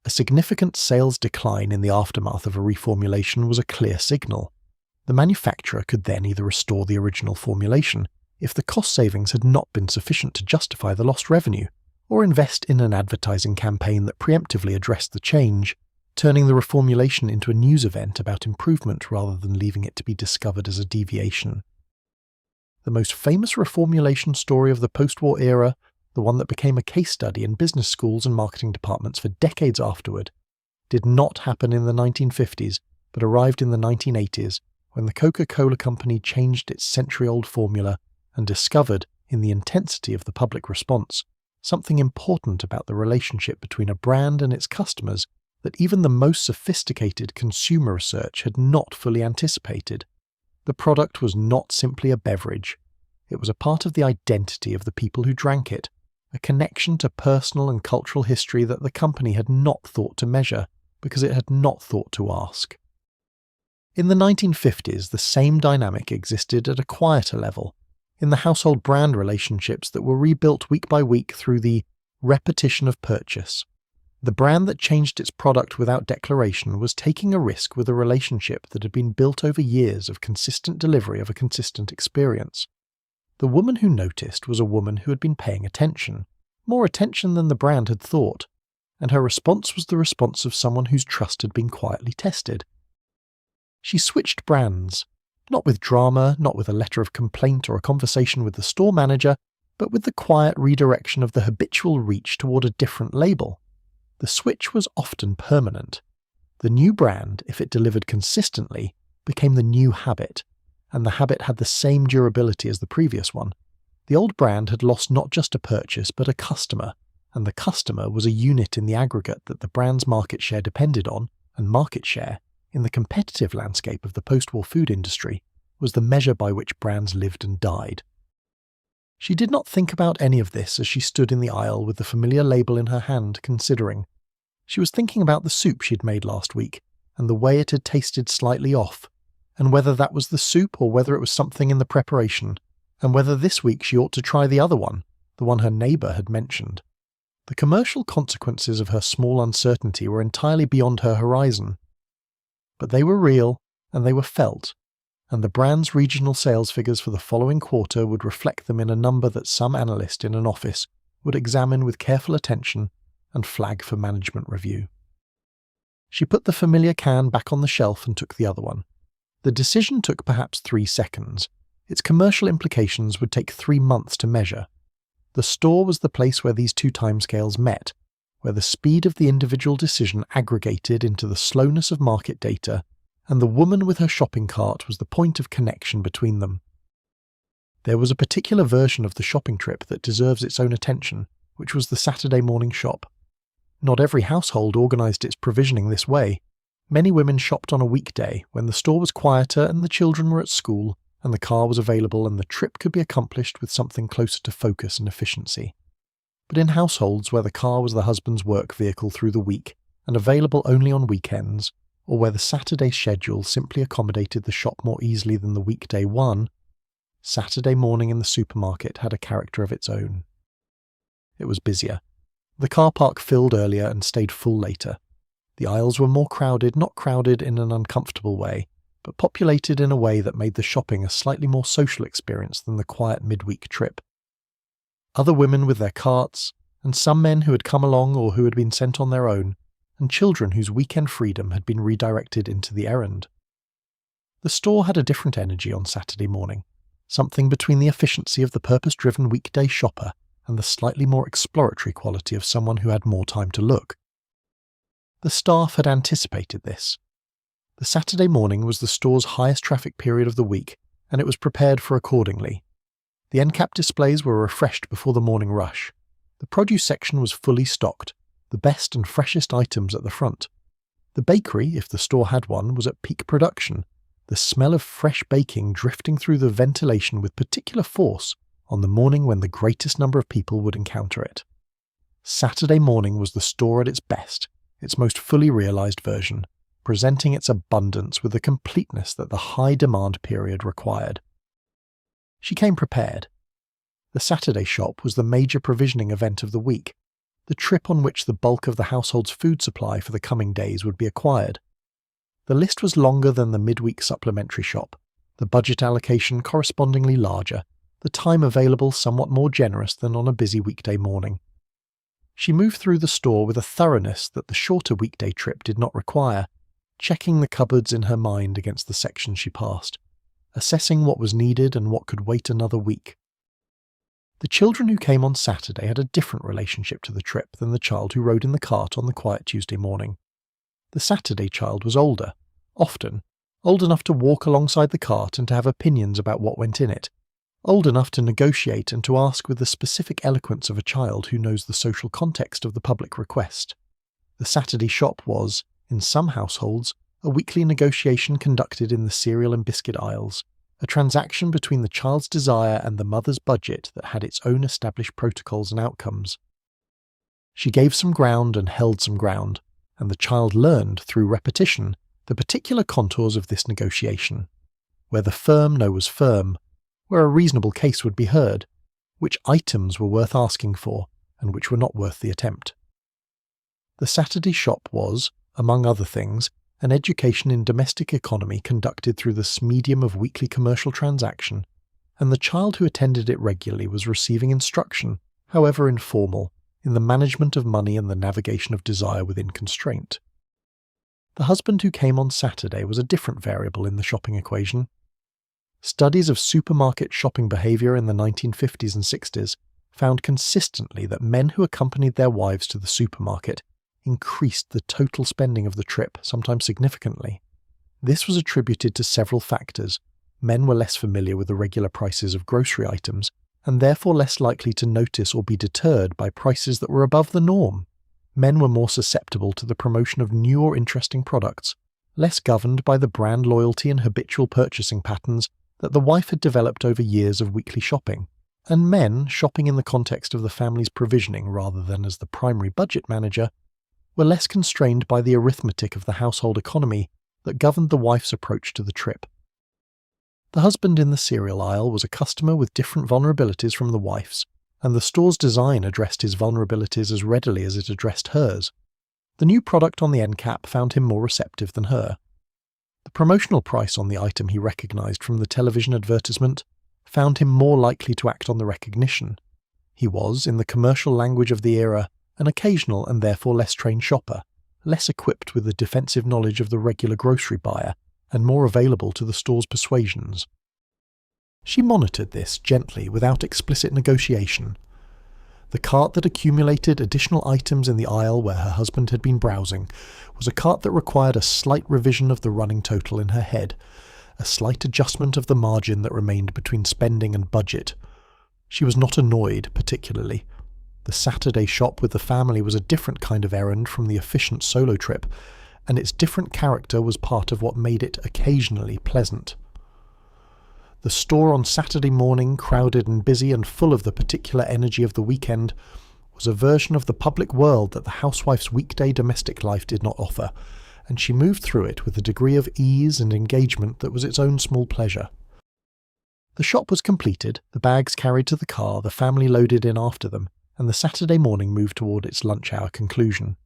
A significant sales decline in the aftermath of a reformulation was a clear signal. The manufacturer could then either restore the original formulation, if the cost savings had not been sufficient to justify the lost revenue, or invest in an advertising campaign that preemptively addressed the change, turning the reformulation into a news event about improvement rather than leaving it to be discovered as a deviation. the most famous reformulation story of the post-war era, the one that became a case study in business schools and marketing departments for decades afterward, did not happen in the 1950s, but arrived in the 1980s, when the Coca-Cola company changed its century-old formula and discovered, in the intensity of the public response, something important about the relationship between a brand and its customers that even the most sophisticated consumer research had not fully anticipated. The product was not simply a beverage. It was a part of the identity of the people who drank it, a connection to personal and cultural history that the company had not thought to measure because it had not thought to ask. In the 1950s, the same dynamic existed at a quieter level, in the household brand relationships that were rebuilt week by week through the repetition of purchase. The brand that changed its product without declaration was taking a risk with a relationship that had been built over years of consistent delivery of a consistent experience. The woman who noticed was a woman who had been paying attention, more attention than the brand had thought, and her response was the response of someone whose trust had been quietly tested. She switched brands, not with drama, not with a letter of complaint or a conversation with the store manager, but with the quiet redirection of the habitual reach toward a different label. The switch was often permanent. The new brand, if it delivered consistently, became the new habit, and the habit had the same durability as the previous one. The old brand had lost not just a purchase, but a customer, and the customer was a unit in the aggregate that the brand's market share depended on, and market share, in the competitive landscape of the post-war food industry, was the measure by which brands lived and died. She did not think about any of this as she stood in the aisle with the familiar label in her hand, considering. She was thinking about the soup she'd made last week, and the way it had tasted slightly off, and whether that was the soup or whether it was something in the preparation, and whether this week she ought to try the other one, the one her neighbour had mentioned. The commercial consequences of her small uncertainty were entirely beyond her horizon. But they were real, and they were felt, and the brand's regional sales figures for the following quarter would reflect them in a number that some analyst in an office would examine with careful attention and flag for management review. She put the familiar can back on the shelf and took the other one. The decision took perhaps 3 seconds. Its commercial implications would take 3 months to measure. The store was the place where these two timescales met, where the speed of the individual decision aggregated into the slowness of market data, and the woman with her shopping cart was the point of connection between them. There was a particular version of the shopping trip that deserves its own attention, which was the Saturday morning shop. Not every household organised its provisioning this way. Many women shopped on a weekday, when the store was quieter and the children were at school, and the car was available and the trip could be accomplished with something closer to focus and efficiency. But in households where the car was the husband's work vehicle through the week, and available only on weekends, or where the Saturday schedule simply accommodated the shop more easily than the weekday one, Saturday morning in the supermarket had a character of its own. It was busier. The car park filled earlier and stayed full later. The aisles were more crowded, not crowded in an uncomfortable way, but populated in a way that made the shopping a slightly more social experience than the quiet midweek trip. Other women with their carts, and some men who had come along or who had been sent on their own, and children whose weekend freedom had been redirected into the errand. The store had a different energy on Saturday morning, something between the efficiency of the purpose-driven weekday shopper and the slightly more exploratory quality of someone who had more time to look. The staff had anticipated this. The Saturday morning was the store's highest traffic period of the week, and it was prepared for accordingly. The end-cap displays were refreshed before the morning rush. The produce section was fully stocked, the best and freshest items at the front. The bakery, if the store had one, was at peak production, the smell of fresh baking drifting through the ventilation with particular force on the morning when the greatest number of people would encounter it. Saturday morning was the store at its best, its most fully realized version, presenting its abundance with the completeness that the high-demand period required. She came prepared. The Saturday shop was the major provisioning event of the week, the trip on which the bulk of the household's food supply for the coming days would be acquired. The list was longer than the midweek supplementary shop, the budget allocation correspondingly larger, the time available somewhat more generous than on a busy weekday morning. She moved through the store with a thoroughness that the shorter weekday trip did not require, checking the cupboards in her mind against the sections she passed, assessing what was needed and what could wait another week. The children who came on Saturday had a different relationship to the trip than the child who rode in the cart on the quiet Tuesday morning. The Saturday child was older, often, old enough to walk alongside the cart and to have opinions about what went in it, old enough to negotiate and to ask with the specific eloquence of a child who knows the social context of the public request. The Saturday shop was, in some households, a weekly negotiation conducted in the cereal and biscuit aisles, a transaction between the child's desire and the mother's budget that had its own established protocols and outcomes. She gave some ground and held some ground, and the child learned, through repetition, the particular contours of this negotiation, where the firm no was firm, where a reasonable case would be heard, which items were worth asking for and which were not worth the attempt. The Saturday shop was, among other things, an education in domestic economy conducted through this medium of weekly commercial transaction, and the child who attended it regularly was receiving instruction, however informal, in the management of money and the navigation of desire within constraint. The husband who came on Saturday was a different variable in the shopping equation. Studies of supermarket shopping behaviour in the 1950s and 60s found consistently that men who accompanied their wives to the supermarket increased the total spending of the trip, sometimes significantly. This was attributed to several factors. Men were less familiar with the regular prices of grocery items, and therefore less likely to notice or be deterred by prices that were above the norm. Men were more susceptible to the promotion of new or interesting products, less governed by the brand loyalty and habitual purchasing patterns that the wife had developed over years of weekly shopping. And men, shopping in the context of the family's provisioning rather than as the primary budget manager, were less constrained by the arithmetic of the household economy that governed the wife's approach to the trip. The husband in the cereal aisle was a customer with different vulnerabilities from the wife's, and the store's design addressed his vulnerabilities as readily as it addressed hers. The new product on the end cap found him more receptive than her. The promotional price on the item he recognised from the television advertisement found him more likely to act on the recognition. He was, in the commercial language of the era, an occasional and therefore less trained shopper, less equipped with the defensive knowledge of the regular grocery buyer, and more available to the store's persuasions. She monitored this gently without explicit negotiation. The cart that accumulated additional items in the aisle where her husband had been browsing was a cart that required a slight revision of the running total in her head, a slight adjustment of the margin that remained between spending and budget. She was not annoyed, particularly. The Saturday shop with the family was a different kind of errand from the efficient solo trip, and its different character was part of what made it occasionally pleasant. The store on Saturday morning, crowded and busy and full of the particular energy of the weekend, was a version of the public world that the housewife's weekday domestic life did not offer, and she moved through it with a degree of ease and engagement that was its own small pleasure. The shop was completed, the bags carried to the car, the family loaded in after them, and the Saturday morning moved toward its lunch hour conclusion.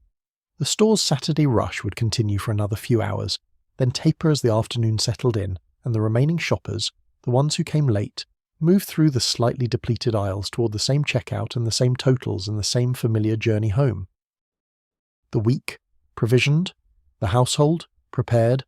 The store's Saturday rush would continue for another few hours, then taper as the afternoon settled in, and the remaining shoppers, the ones who came late, moved through the slightly depleted aisles toward the same checkout and the same totals and the same familiar journey home. The week, provisioned, the household, prepared,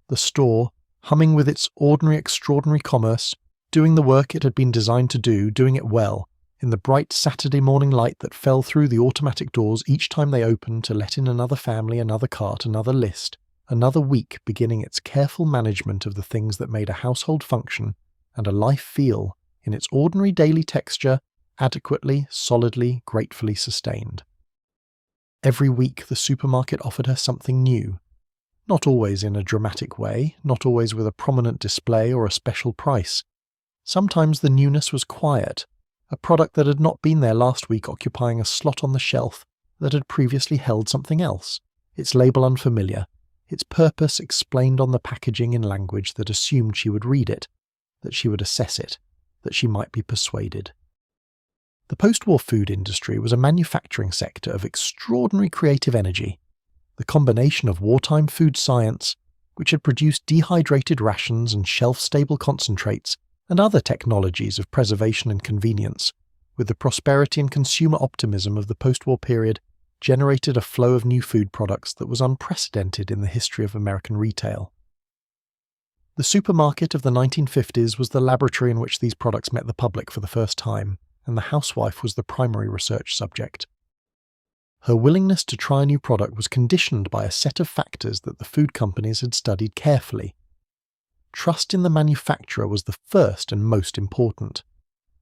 the store, humming with its ordinary extraordinary commerce, doing the work it had been designed to do, doing it well, in the bright Saturday morning light that fell through the automatic doors each time they opened to let in another family, another cart, another list, another week beginning its careful management of the things that made a household function and a life feel, in its ordinary daily texture, adequately, solidly, gratefully sustained. Every week the supermarket offered her something new, not always in a dramatic way, not always with a prominent display or a special price. Sometimes the newness was quiet, a product that had not been there last week occupying a slot on the shelf that had previously held something else, its label unfamiliar, its purpose explained on the packaging in language that assumed she would read it, that she would assess it, that she might be persuaded. The post-war food industry was a manufacturing sector of extraordinary creative energy. The combination of wartime food science, which had produced dehydrated rations and shelf-stable concentrates, and other technologies of preservation and convenience, with the prosperity and consumer optimism of the post-war period, generated a flow of new food products that was unprecedented in the history of American retail. The supermarket of the 1950s was the laboratory in which these products met the public for the first time, and the housewife was the primary research subject. Her willingness to try a new product was conditioned by a set of factors that the food companies had studied carefully. Trust in the manufacturer was the first and most important.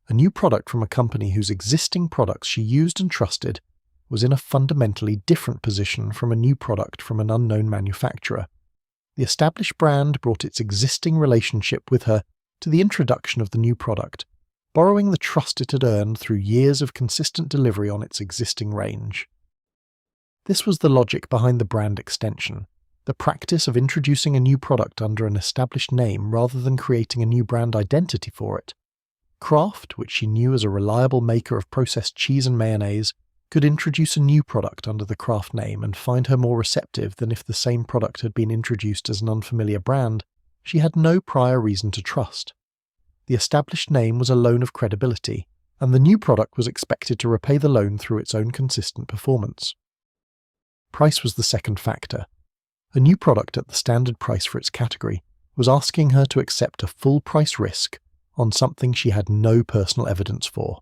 A new product from a company whose existing products she used and trusted was in a fundamentally different position from a new product from an unknown manufacturer. The established brand brought its existing relationship with her to the introduction of the new product, borrowing the trust it had earned through years of consistent delivery on its existing range. This was the logic behind the brand extension, the practice of introducing a new product under an established name rather than creating a new brand identity for it. Kraft, which she knew as a reliable maker of processed cheese and mayonnaise, could introduce a new product under the Kraft name and find her more receptive than if the same product had been introduced as an unfamiliar brand she had no prior reason to trust. The established name was a loan of credibility, and the new product was expected to repay the loan through its own consistent performance. Price was the second factor. A new product at the standard price for its category was asking her to accept a full price risk on something she had no personal evidence for.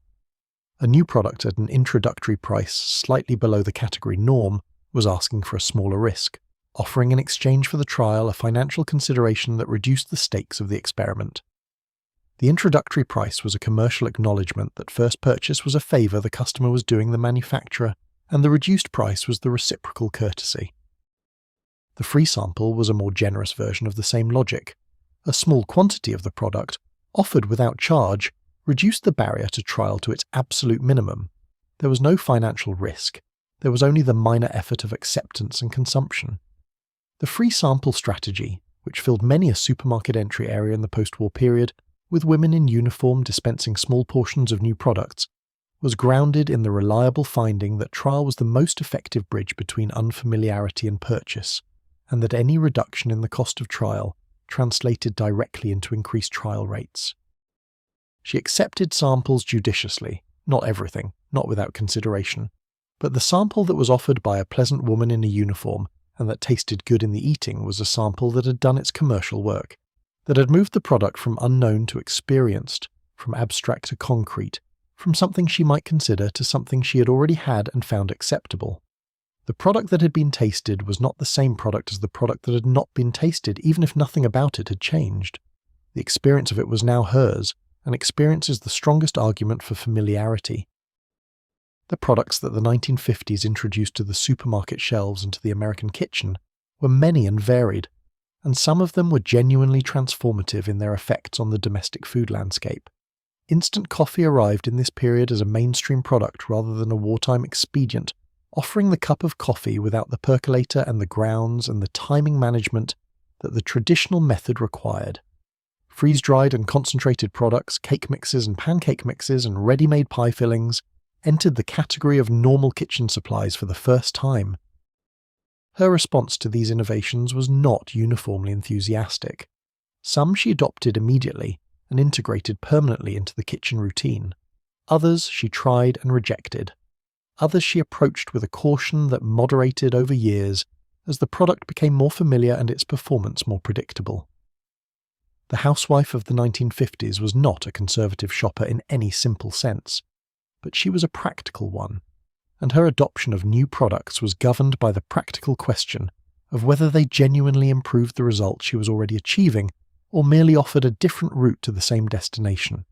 A new product at an introductory price slightly below the category norm was asking for a smaller risk, offering in exchange for the trial a financial consideration that reduced the stakes of the experiment. The introductory price was a commercial acknowledgement that first purchase was a favour the customer was doing the manufacturer, and the reduced price was the reciprocal courtesy. The free sample was a more generous version of the same logic. A small quantity of the product, offered without charge, reduced the barrier to trial to its absolute minimum. There was no financial risk. There was only the minor effort of acceptance and consumption. The free sample strategy, which filled many a supermarket entry area in the post-war period, with women in uniform dispensing small portions of new products, was grounded in the reliable finding that trial was the most effective bridge between unfamiliarity and purchase, and that any reduction in the cost of trial translated directly into increased trial rates. She accepted samples judiciously, not everything, not without consideration, but the sample that was offered by a pleasant woman in a uniform and that tasted good in the eating was a sample that had done its commercial work, that had moved the product from unknown to experienced, from abstract to concrete, from something she might consider to something she had already had and found acceptable. The product that had been tasted was not the same product as the product that had not been tasted, even if nothing about it had changed. The experience of it was now hers, and experience is the strongest argument for familiarity. The products that the 1950s introduced to the supermarket shelves and to the American kitchen were many and varied, and some of them were genuinely transformative in their effects on the domestic food landscape. Instant coffee arrived in this period as a mainstream product rather than a wartime expedient, offering the cup of coffee without the percolator and the grounds and the timing management that the traditional method required. Freeze-dried and concentrated products, cake mixes and pancake mixes and ready-made pie fillings entered the category of normal kitchen supplies for the first time. Her response to these innovations was not uniformly enthusiastic. Some she adopted immediately and integrated permanently into the kitchen routine. Others she tried and rejected. Others she approached with a caution that moderated over years as the product became more familiar and its performance more predictable. The housewife of the 1950s was not a conservative shopper in any simple sense, but she was a practical one, and her adoption of new products was governed by the practical question of whether they genuinely improved the result she was already achieving or merely offered a different route to the same destination.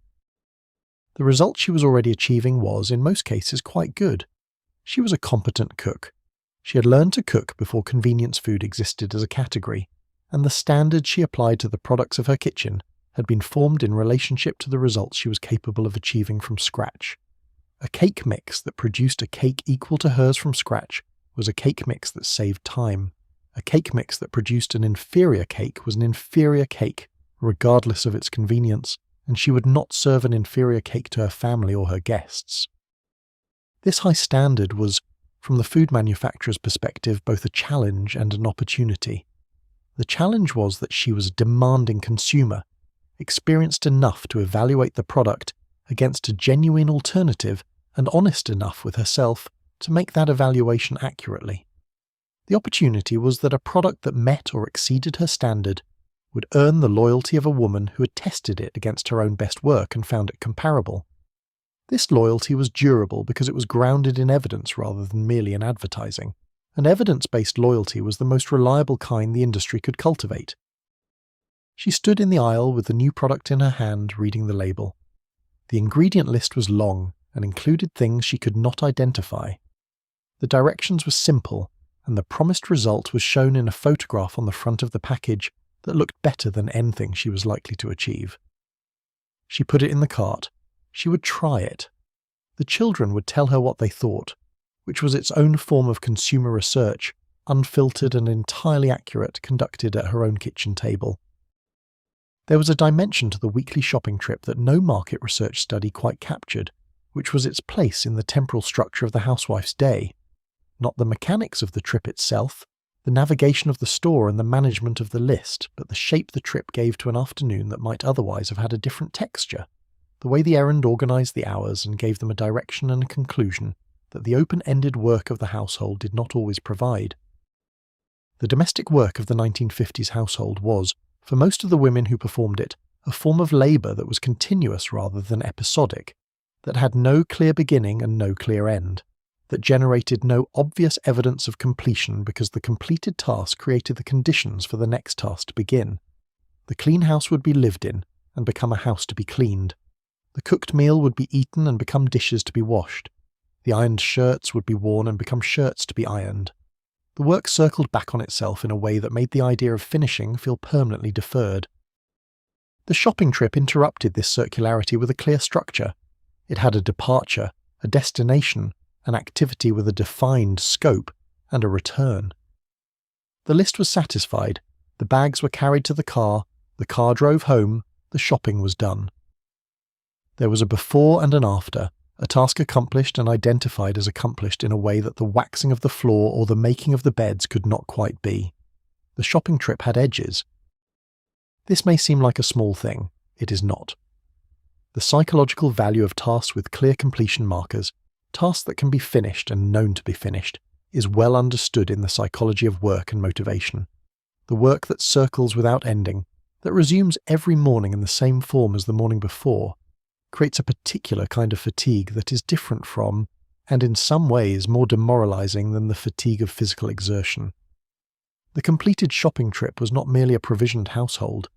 The result she was already achieving was, in most cases, quite good. She was a competent cook. She had learned to cook before convenience food existed as a category, and the standards she applied to the products of her kitchen had been formed in relationship to the results she was capable of achieving from scratch. A cake mix that produced a cake equal to hers from scratch was a cake mix that saved time. A cake mix that produced an inferior cake was an inferior cake, regardless of its convenience, and she would not serve an inferior cake to her family or her guests. This high standard was, from the food manufacturer's perspective, both a challenge and an opportunity. The challenge was that she was a demanding consumer, experienced enough to evaluate the product against a genuine alternative and honest enough with herself to make that evaluation accurately. The opportunity was that a product that met or exceeded her standard would earn the loyalty of a woman who had tested it against her own best work and found it comparable. This loyalty was durable because it was grounded in evidence rather than merely in advertising, and evidence-based loyalty was the most reliable kind the industry could cultivate. She stood in the aisle with the new product in her hand, reading the label. The ingredient list was long and included things she could not identify. The directions were simple, and the promised result was shown in a photograph on the front of the package that looked better than anything she was likely to achieve. She put it in the cart. She would try it. The children would tell her what they thought, which was its own form of consumer research, unfiltered and entirely accurate, conducted at her own kitchen table. There was a dimension to the weekly shopping trip that no market research study quite captured, which was its place in the temporal structure of the housewife's day. Not the mechanics of the trip itself, the navigation of the store and the management of the list, but the shape the trip gave to an afternoon that might otherwise have had a different texture, the way the errand organised the hours and gave them a direction and a conclusion that the open-ended work of the household did not always provide. The domestic work of the 1950s household was, for most of the women who performed it, a form of labour that was continuous rather than episodic, that had no clear beginning and no clear end, that generated no obvious evidence of completion because the completed task created the conditions for the next task to begin. The clean house would be lived in and become a house to be cleaned. The cooked meal would be eaten and become dishes to be washed. The ironed shirts would be worn and become shirts to be ironed. The work circled back on itself in a way that made the idea of finishing feel permanently deferred. The shopping trip interrupted this circularity with a clear structure. It had a departure, a destination, an activity with a defined scope, and a return. The list was satisfied, the bags were carried to the car drove home, the shopping was done. There was a before and an after, a task accomplished and identified as accomplished in a way that the waxing of the floor or the making of the beds could not quite be. The shopping trip had edges. This may seem like a small thing. It is not. The psychological value of tasks with clear completion markers, tasks that can be finished and known to be finished, is well understood in the psychology of work and motivation. The work that circles without ending, that resumes every morning in the same form as the morning before, creates a particular kind of fatigue that is different from, and in some ways more demoralizing than the fatigue of physical exertion. The completed shopping trip was not merely a provisioned household.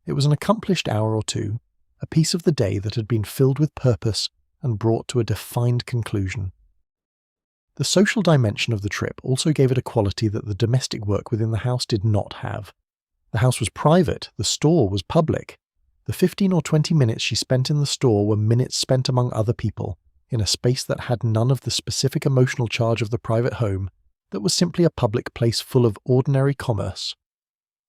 It was an accomplished hour or two, a piece of the day that had been filled with purpose and brought to a defined conclusion. The social dimension of the trip also gave it a quality that the domestic work within the house did not have. The house was private, the store was public. The 15 or 20 minutes she spent in the store were minutes spent among other people, in a space that had none of the specific emotional charge of the private home, that was simply a public place full of ordinary commerce.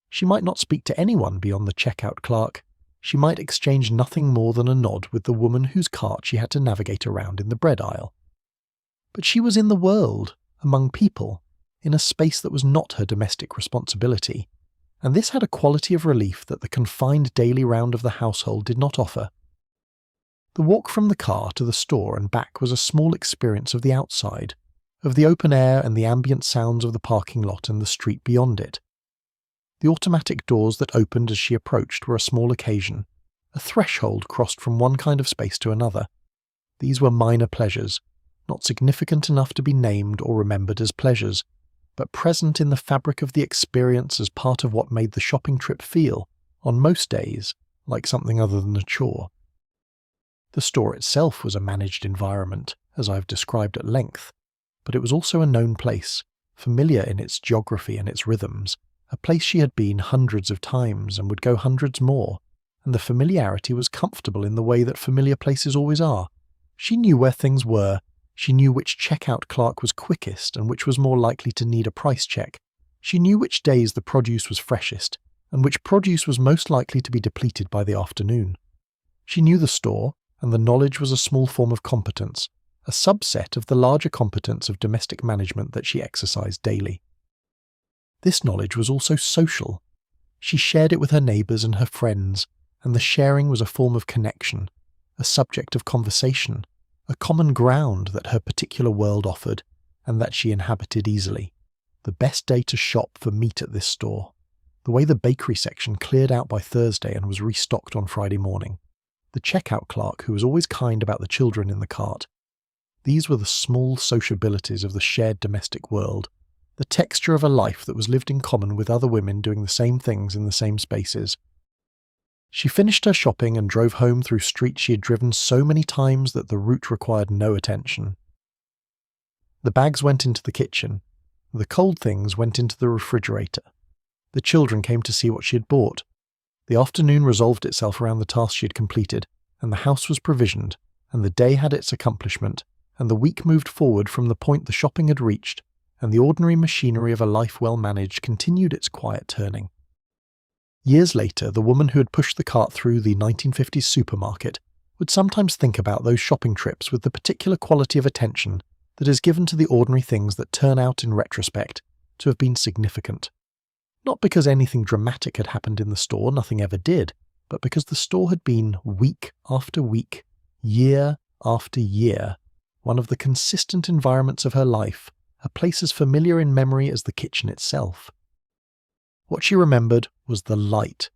She might not speak to anyone beyond the checkout clerk. She might exchange nothing more than a nod with the woman whose cart she had to navigate around in the bread aisle. But she was in the world, among people, in a space that was not her domestic responsibility, and this had a quality of relief that the confined daily round of the household did not offer. The walk from the car to the store and back was a small experience of the outside, of the open air and the ambient sounds of the parking lot and the street beyond it. The automatic doors that opened as she approached were a small occasion, a threshold crossed from one kind of space to another. These were minor pleasures, not significant enough to be named or remembered as pleasures, but present in the fabric of the experience as part of what made the shopping trip feel, on most days, like something other than a chore. The store itself was a managed environment, as I have described at length, but it was also a known place, familiar in its geography and its rhythms, a place she had been hundreds of times and would go hundreds more, and the familiarity was comfortable in the way that familiar places always are. She knew where things were. She knew which checkout clerk was quickest and which was more likely to need a price check. She knew which days the produce was freshest and which produce was most likely to be depleted by the afternoon. She knew the store, and the knowledge was a small form of competence, a subset of the larger competence of domestic management that she exercised daily. This knowledge was also social. She shared it with her neighbours and her friends, and the sharing was a form of connection, a subject of conversation, a common ground that her particular world offered, and that she inhabited easily. The best day to shop for meat at this store. The way the bakery section cleared out by Thursday and was restocked on Friday morning. The checkout clerk who was always kind about the children in the cart. These were the small sociabilities of the shared domestic world, the texture of a life that was lived in common with other women doing the same things in the same spaces. She finished her shopping and drove home through streets she had driven so many times that the route required no attention. The bags went into the kitchen. The cold things went into the refrigerator. The children came to see what she had bought. The afternoon resolved itself around the task she had completed, and the house was provisioned, and the day had its accomplishment, and the week moved forward from the point the shopping had reached, and the ordinary machinery of a life well managed continued its quiet turning. Years later, the woman who had pushed the cart through the 1950s supermarket would sometimes think about those shopping trips with the particular quality of attention that is given to the ordinary things that turn out in retrospect to have been significant. Not because anything dramatic had happened in the store, nothing ever did, but because the store had been, week after week, year after year, one of the consistent environments of her life, a place as familiar in memory as the kitchen itself. What she remembered was the light.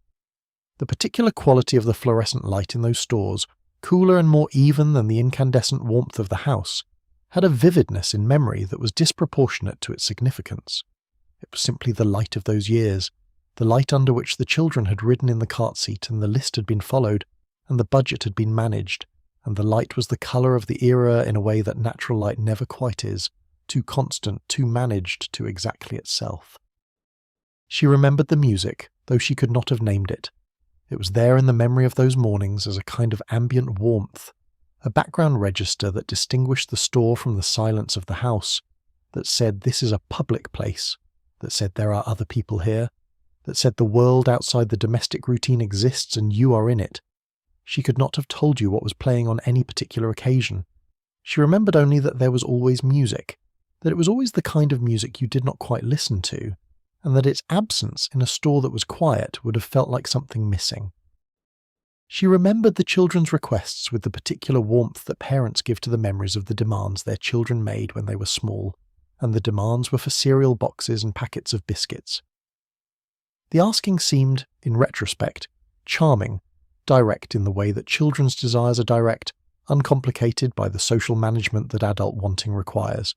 The particular quality of the fluorescent light in those stores, cooler and more even than the incandescent warmth of the house, had a vividness in memory that was disproportionate to its significance. It was simply the light of those years, the light under which the children had ridden in the cart seat and the list had been followed, and the budget had been managed, and the light was the colour of the era in a way that natural light never quite is, too constant, too managed, too exactly itself. She remembered the music, though she could not have named it. It was there in the memory of those mornings as a kind of ambient warmth, a background register that distinguished the store from the silence of the house, that said this is a public place, that said there are other people here, that said the world outside the domestic routine exists and you are in it. She could not have told you what was playing on any particular occasion. She remembered only that there was always music, that it was always the kind of music you did not quite listen to, and that its absence in a store that was quiet would have felt like something missing. She remembered the children's requests with the particular warmth that parents give to the memories of the demands their children made when they were small, and the demands were for cereal boxes and packets of biscuits. The asking seemed, in retrospect, charming, direct in the way that children's desires are direct, uncomplicated by the social management that adult wanting requires.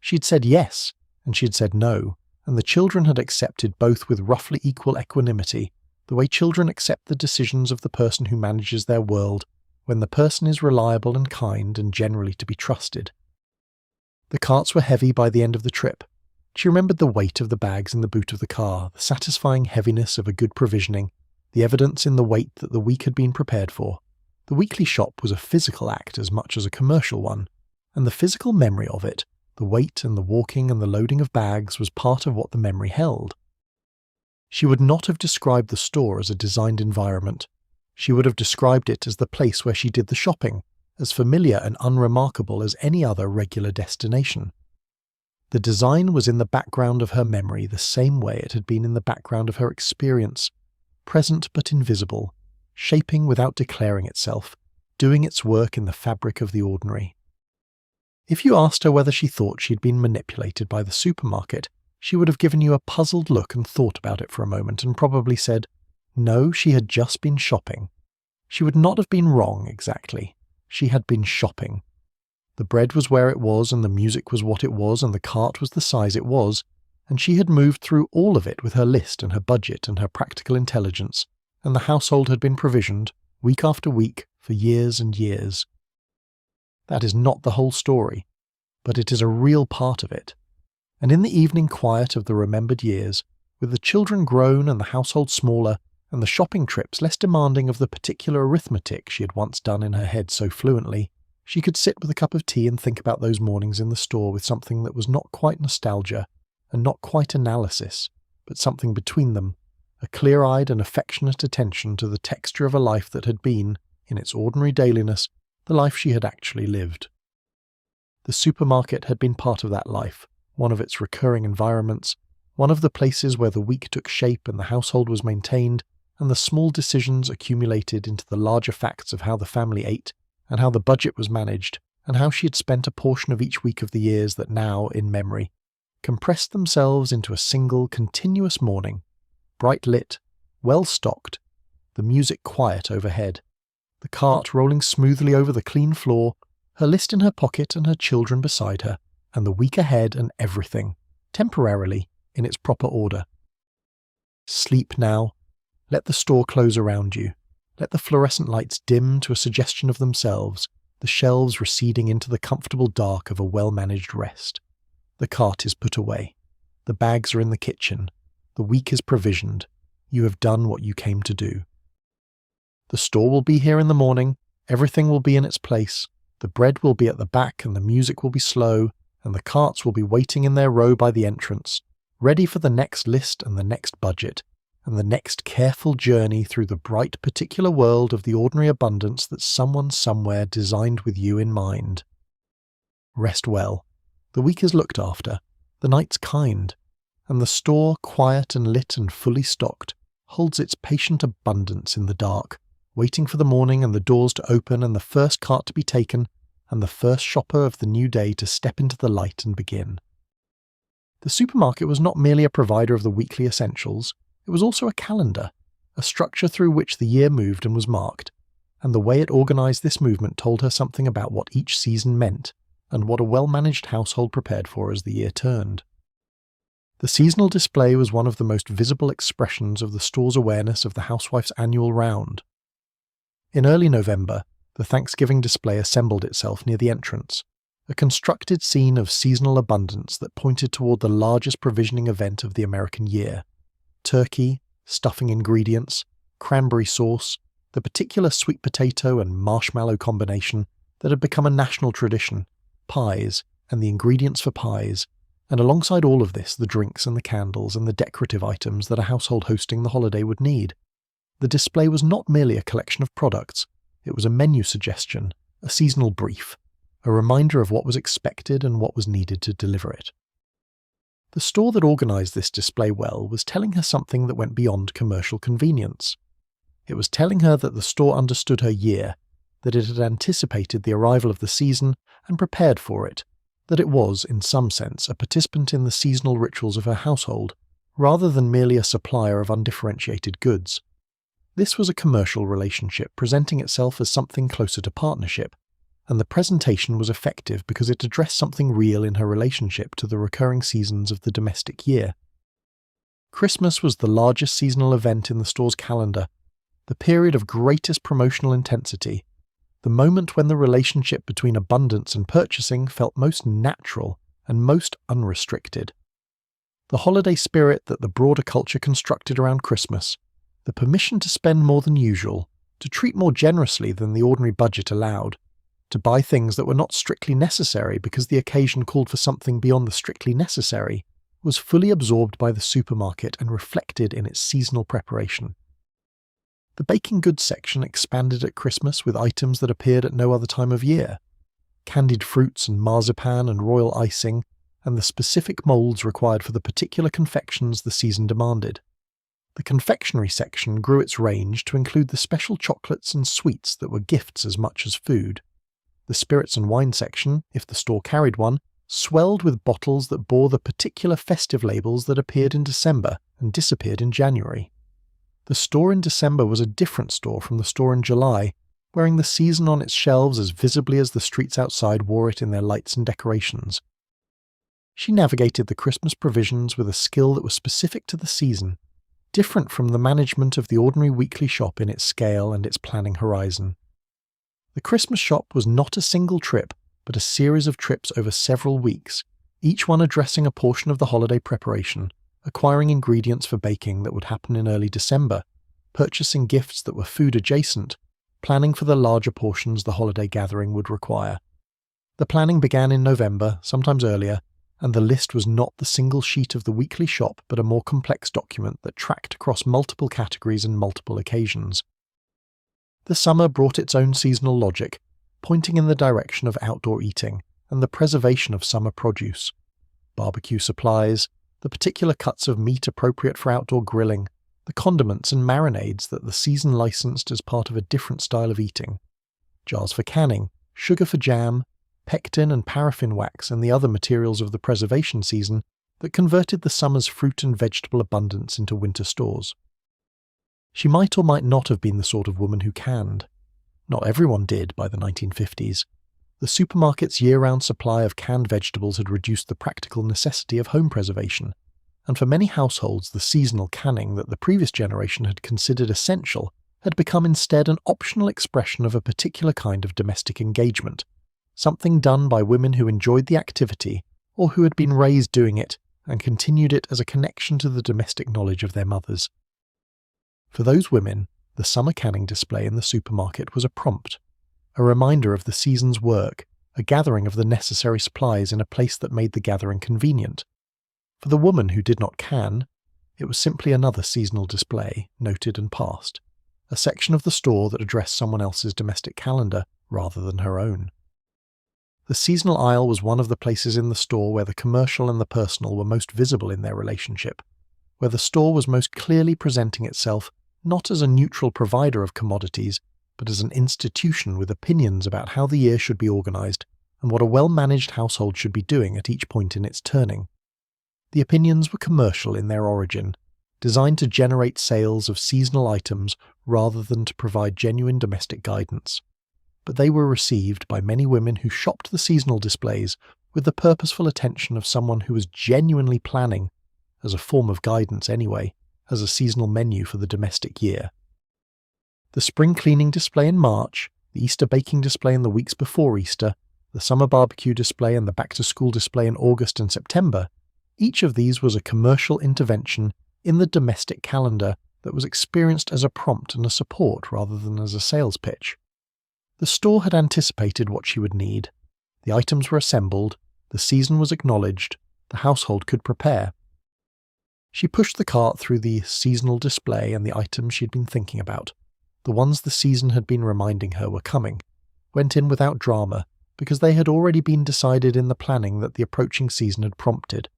She'd said yes, and she'd said no, and the children had accepted both with roughly equal equanimity, the way children accept the decisions of the person who manages their world when the person is reliable and kind and generally to be trusted. The carts were heavy by the end of the trip. She remembered the weight of the bags in the boot of the car, the satisfying heaviness of a good provisioning, the evidence in the weight that the week had been prepared for. The weekly shop was a physical act as much as a commercial one, and the physical memory of it, the weight and the walking and the loading of bags, was part of what the memory held. She would not have described the store as a designed environment. She would have described it as the place where she did the shopping, as familiar and unremarkable as any other regular destination. The design was in the background of her memory the same way it had been in the background of her experience, present but invisible, shaping without declaring itself, doing its work in the fabric of the ordinary. If you asked her whether she thought she had been manipulated by the supermarket, she would have given you a puzzled look and thought about it for a moment and probably said, no, she had just been shopping. She would not have been wrong exactly. She had been shopping. The bread was where it was, and the music was what it was, and the cart was the size it was, and she had moved through all of it with her list and her budget and her practical intelligence, and the household had been provisioned, week after week, for years and years. That is not the whole story, but it is a real part of it. And in the evening quiet of the remembered years, with the children grown and the household smaller, and the shopping trips less demanding of the particular arithmetic she had once done in her head so fluently, she could sit with a cup of tea and think about those mornings in the store with something that was not quite nostalgia, and not quite analysis, but something between them, a clear-eyed and affectionate attention to the texture of a life that had been, in its ordinary dailiness, the life she had actually lived. The supermarket had been part of that life, one of its recurring environments, one of the places where the week took shape and the household was maintained, and the small decisions accumulated into the larger facts of how the family ate, and how the budget was managed, and how she had spent a portion of each week of the years that now, in memory, compressed themselves into a single, continuous morning, bright lit, well stocked, the music quiet overhead, the cart rolling smoothly over the clean floor, her list in her pocket and her children beside her, and the week ahead and everything, temporarily, in its proper order. Sleep now. Let the store close around you. Let the fluorescent lights dim to a suggestion of themselves, the shelves receding into the comfortable dark of a well-managed rest. The cart is put away. The bags are in the kitchen. The week is provisioned. You have done what you came to do. The store will be here in the morning. Everything will be in its place. The bread will be at the back and the music will be slow, and the carts will be waiting in their row by the entrance, ready for the next list and the next budget, and the next careful journey through the bright particular world of the ordinary abundance that someone somewhere designed with you in mind. Rest well. The week is looked after, the night's kind, and the store, quiet and lit and fully stocked, holds its patient abundance in the dark, waiting for the morning and the doors to open and the first cart to be taken, and the first shopper of the new day to step into the light and begin. The supermarket was not merely a provider of the weekly essentials, it was also a calendar, a structure through which the year moved and was marked, and the way it organised this movement told her something about what each season meant, and what a well-managed household prepared for as the year turned. The seasonal display was one of the most visible expressions of the store's awareness of the housewife's annual round. In early November, the Thanksgiving display assembled itself near the entrance, a constructed scene of seasonal abundance that pointed toward the largest provisioning event of the American year. Turkey, stuffing ingredients, cranberry sauce, the particular sweet potato and marshmallow combination that had become a national tradition, pies, and the ingredients for pies, and alongside all of this the drinks and the candles and the decorative items that a household hosting the holiday would need. The display was not merely a collection of products, it was a menu suggestion, a seasonal brief, a reminder of what was expected and what was needed to deliver it. The store that organised this display well was telling her something that went beyond commercial convenience. It was telling her that the store understood her year, that it had anticipated the arrival of the season and prepared for it, that it was, in some sense, a participant in the seasonal rituals of her household, rather than merely a supplier of undifferentiated goods. This was a commercial relationship presenting itself as something closer to partnership, and the presentation was effective because it addressed something real in her relationship to the recurring seasons of the domestic year. Christmas was the largest seasonal event in the store's calendar, the period of greatest promotional intensity, the moment when the relationship between abundance and purchasing felt most natural and most unrestricted. The holiday spirit that the broader culture constructed around Christmas, the permission to spend more than usual, to treat more generously than the ordinary budget allowed, to buy things that were not strictly necessary because the occasion called for something beyond the strictly necessary, was fully absorbed by the supermarket and reflected in its seasonal preparation. The baking goods section expanded at Christmas with items that appeared at no other time of year, candied fruits and marzipan and royal icing, and the specific moulds required for the particular confections the season demanded. The confectionery section grew its range to include the special chocolates and sweets that were gifts as much as food. The spirits and wine section, if the store carried one, swelled with bottles that bore the particular festive labels that appeared in December and disappeared in January. The store in December was a different store from the store in July, wearing the season on its shelves as visibly as the streets outside wore it in their lights and decorations. She navigated the Christmas provisions with a skill that was specific to the season, different from the management of the ordinary weekly shop in its scale and its planning horizon. The Christmas shop was not a single trip, but a series of trips over several weeks, each one addressing a portion of the holiday preparation, acquiring ingredients for baking that would happen in early December, purchasing gifts that were food adjacent, planning for the larger portions the holiday gathering would require. The planning began in November, sometimes earlier, and the list was not the single sheet of the weekly shop but a more complex document that tracked across multiple categories and multiple occasions. The summer brought its own seasonal logic, pointing in the direction of outdoor eating and the preservation of summer produce. Barbecue supplies, the particular cuts of meat appropriate for outdoor grilling, the condiments and marinades that the season licensed as part of a different style of eating, jars for canning, sugar for jam, pectin and paraffin wax and the other materials of the preservation season that converted the summer's fruit and vegetable abundance into winter stores. She might or might not have been the sort of woman who canned. Not everyone did by the 1950s. The supermarket's year-round supply of canned vegetables had reduced the practical necessity of home preservation, and for many households the seasonal canning that the previous generation had considered essential had become instead an optional expression of a particular kind of domestic engagement, something done by women who enjoyed the activity or who had been raised doing it and continued it as a connection to the domestic knowledge of their mothers. For those women, the summer canning display in the supermarket was a prompt, a reminder of the season's work, a gathering of the necessary supplies in a place that made the gathering convenient. For the woman who did not can, it was simply another seasonal display, noted and passed, a section of the store that addressed someone else's domestic calendar rather than her own. The seasonal aisle was one of the places in the store where the commercial and the personal were most visible in their relationship, where the store was most clearly presenting itself not as a neutral provider of commodities, but as an institution with opinions about how the year should be organised and what a well-managed household should be doing at each point in its turning. The opinions were commercial in their origin, designed to generate sales of seasonal items rather than to provide genuine domestic guidance. But they were received by many women who shopped the seasonal displays with the purposeful attention of someone who was genuinely planning, as a form of guidance anyway, as a seasonal menu for the domestic year. The spring cleaning display in March, the Easter baking display in the weeks before Easter, the summer barbecue display and the back-to-school display in August and September, each of these was a commercial intervention in the domestic calendar that was experienced as a prompt and a support rather than as a sales pitch. The store had anticipated what she would need. The items were assembled, the season was acknowledged, the household could prepare. She pushed the cart through the seasonal display and the items she had been thinking about, the ones the season had been reminding her were coming, went in without drama, because they had already been decided in the planning that the approaching season had prompted.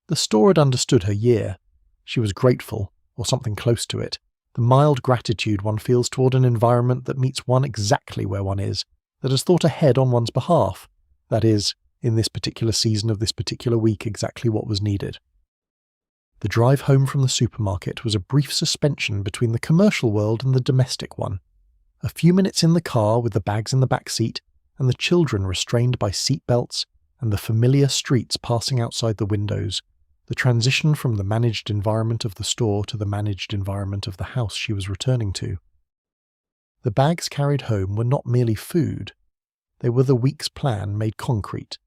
The store had understood her year. She was grateful, or something close to it, the mild gratitude one feels toward an environment that meets one exactly where one is, that has thought ahead on one's behalf, that is, in this particular season of this particular week exactly what was needed. The drive home from the supermarket was a brief suspension between the commercial world and the domestic one. A few minutes in the car with the bags in the back seat, and the children restrained by seat belts, and the familiar streets passing outside the windows, the transition from the managed environment of the store to the managed environment of the house she was returning to. The bags carried home were not merely food. They were the week's plan made concrete,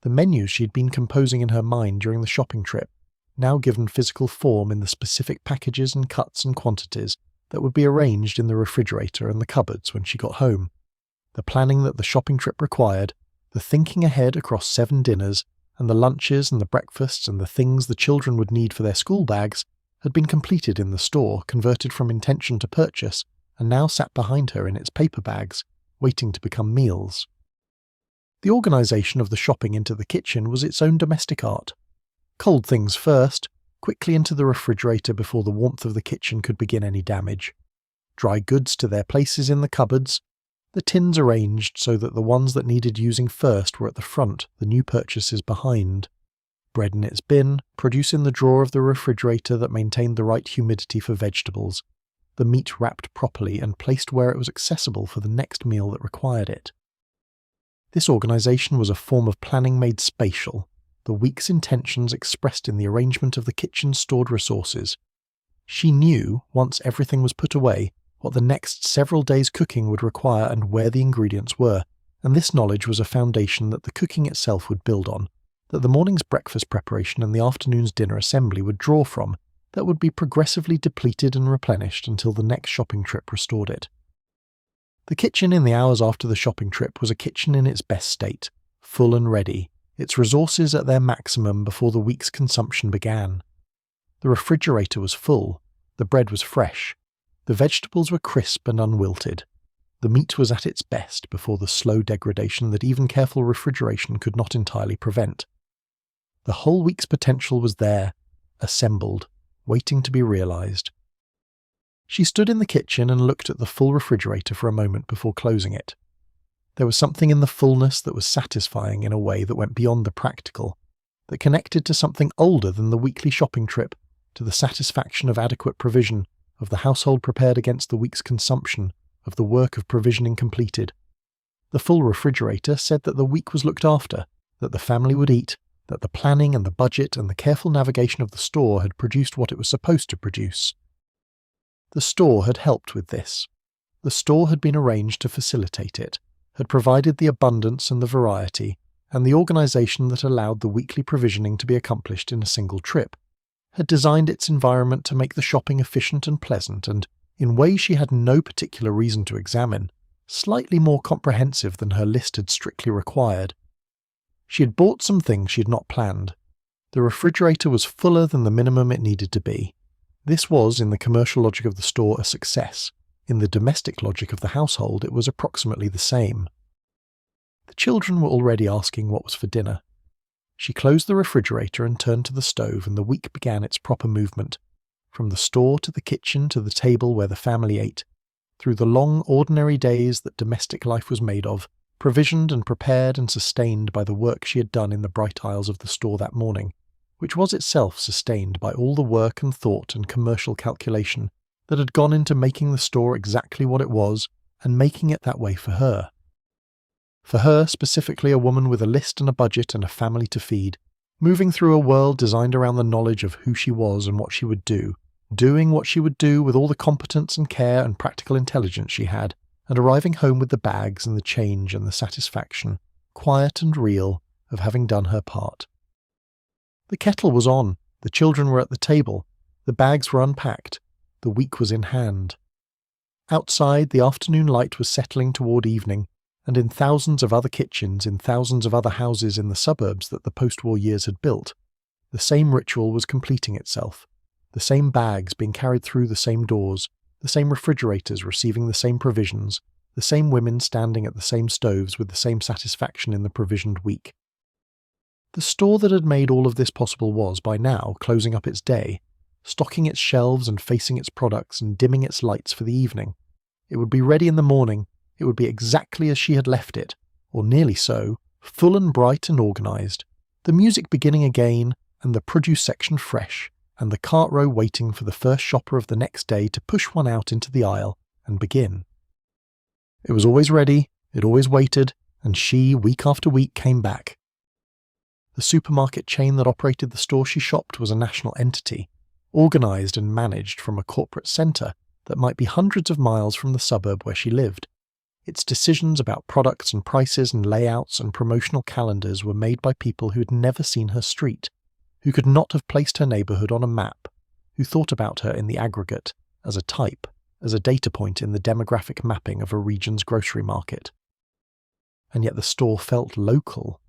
the menus she had been composing in her mind during the shopping trip, now given physical form in the specific packages and cuts and quantities that would be arranged in the refrigerator and the cupboards when she got home. The planning that the shopping trip required, the thinking ahead across 7 dinners, and the lunches and the breakfasts and the things the children would need for their school bags, had been completed in the store, converted from intention to purchase, and now sat behind her in its paper bags, waiting to become meals. The organisation of the shopping into the kitchen was its own domestic art. Cold things first, quickly into the refrigerator before the warmth of the kitchen could begin any damage. Dry goods to their places in the cupboards, the tins arranged so that the ones that needed using first were at the front, the new purchases behind. Bread in its bin, produce in the drawer of the refrigerator that maintained the right humidity for vegetables, the meat wrapped properly and placed where it was accessible for the next meal that required it. This organisation was a form of planning made spatial, the week's intentions expressed in the arrangement of the kitchen's stored resources. She knew, once everything was put away, what the next several days' cooking would require and where the ingredients were, and this knowledge was a foundation that the cooking itself would build on, that the morning's breakfast preparation and the afternoon's dinner assembly would draw from, that would be progressively depleted and replenished until the next shopping trip restored it. The kitchen in the hours after the shopping trip was a kitchen in its best state, full and ready, its resources at their maximum before the week's consumption began. The refrigerator was full, the bread was fresh, the vegetables were crisp and unwilted, the meat was at its best before the slow degradation that even careful refrigeration could not entirely prevent. The whole week's potential was there, assembled, waiting to be realised. She stood in the kitchen and looked at the full refrigerator for a moment before closing it. There was something in the fullness that was satisfying in a way that went beyond the practical, that connected to something older than the weekly shopping trip, to the satisfaction of adequate provision, of the household prepared against the week's consumption, of the work of provisioning completed. The full refrigerator said that the week was looked after, that the family would eat, that the planning and the budget and the careful navigation of the store had produced what it was supposed to produce. The store had helped with this. The store had been arranged to facilitate it, had provided the abundance and the variety, and the organisation that allowed the weekly provisioning to be accomplished in a single trip, had designed its environment to make the shopping efficient and pleasant and, in ways she had no particular reason to examine, slightly more comprehensive than her list had strictly required. She had bought some things she had not planned. The refrigerator was fuller than the minimum it needed to be. This was, in the commercial logic of the store, a success. In the domestic logic of the household, it was approximately the same. The children were already asking what was for dinner. She closed the refrigerator and turned to the stove, and the week began its proper movement, from the store to the kitchen to the table where the family ate, through the long, ordinary days that domestic life was made of, provisioned and prepared and sustained by the work she had done in the bright aisles of the store that morning, which was itself sustained by all the work and thought and commercial calculation that had gone into making the store exactly what it was and making it that way for her. For her, specifically, a woman with a list and a budget and a family to feed, moving through a world designed around the knowledge of who she was and what she would do, doing what she would do with all the competence and care and practical intelligence she had, and arriving home with the bags and the change and the satisfaction, quiet and real, of having done her part. The kettle was on, the children were at the table, the bags were unpacked, the week was in hand. Outside, the afternoon light was settling toward evening, and in thousands of other kitchens, in thousands of other houses in the suburbs that the post-war years had built, the same ritual was completing itself, the same bags being carried through the same doors, the same refrigerators receiving the same provisions, the same women standing at the same stoves with the same satisfaction in the provisioned week. The store that had made all of this possible was, by now, closing up its day, stocking its shelves and facing its products and dimming its lights for the evening. It would be ready in the morning. It would be exactly as she had left it, or nearly so, full and bright and organised, the music beginning again, and the produce section fresh, and the cart row waiting for the first shopper of the next day to push one out into the aisle and begin. It was always ready, it always waited, and she, week after week, came back. The supermarket chain that operated the store she shopped was a national entity, organised and managed from a corporate centre that might be hundreds of miles from the suburb where she lived. Its decisions about products and prices and layouts and promotional calendars were made by people who had never seen her street, who could not have placed her neighbourhood on a map, who thought about her in the aggregate, as a type, as a data point in the demographic mapping of a region's grocery market. And yet the store felt local.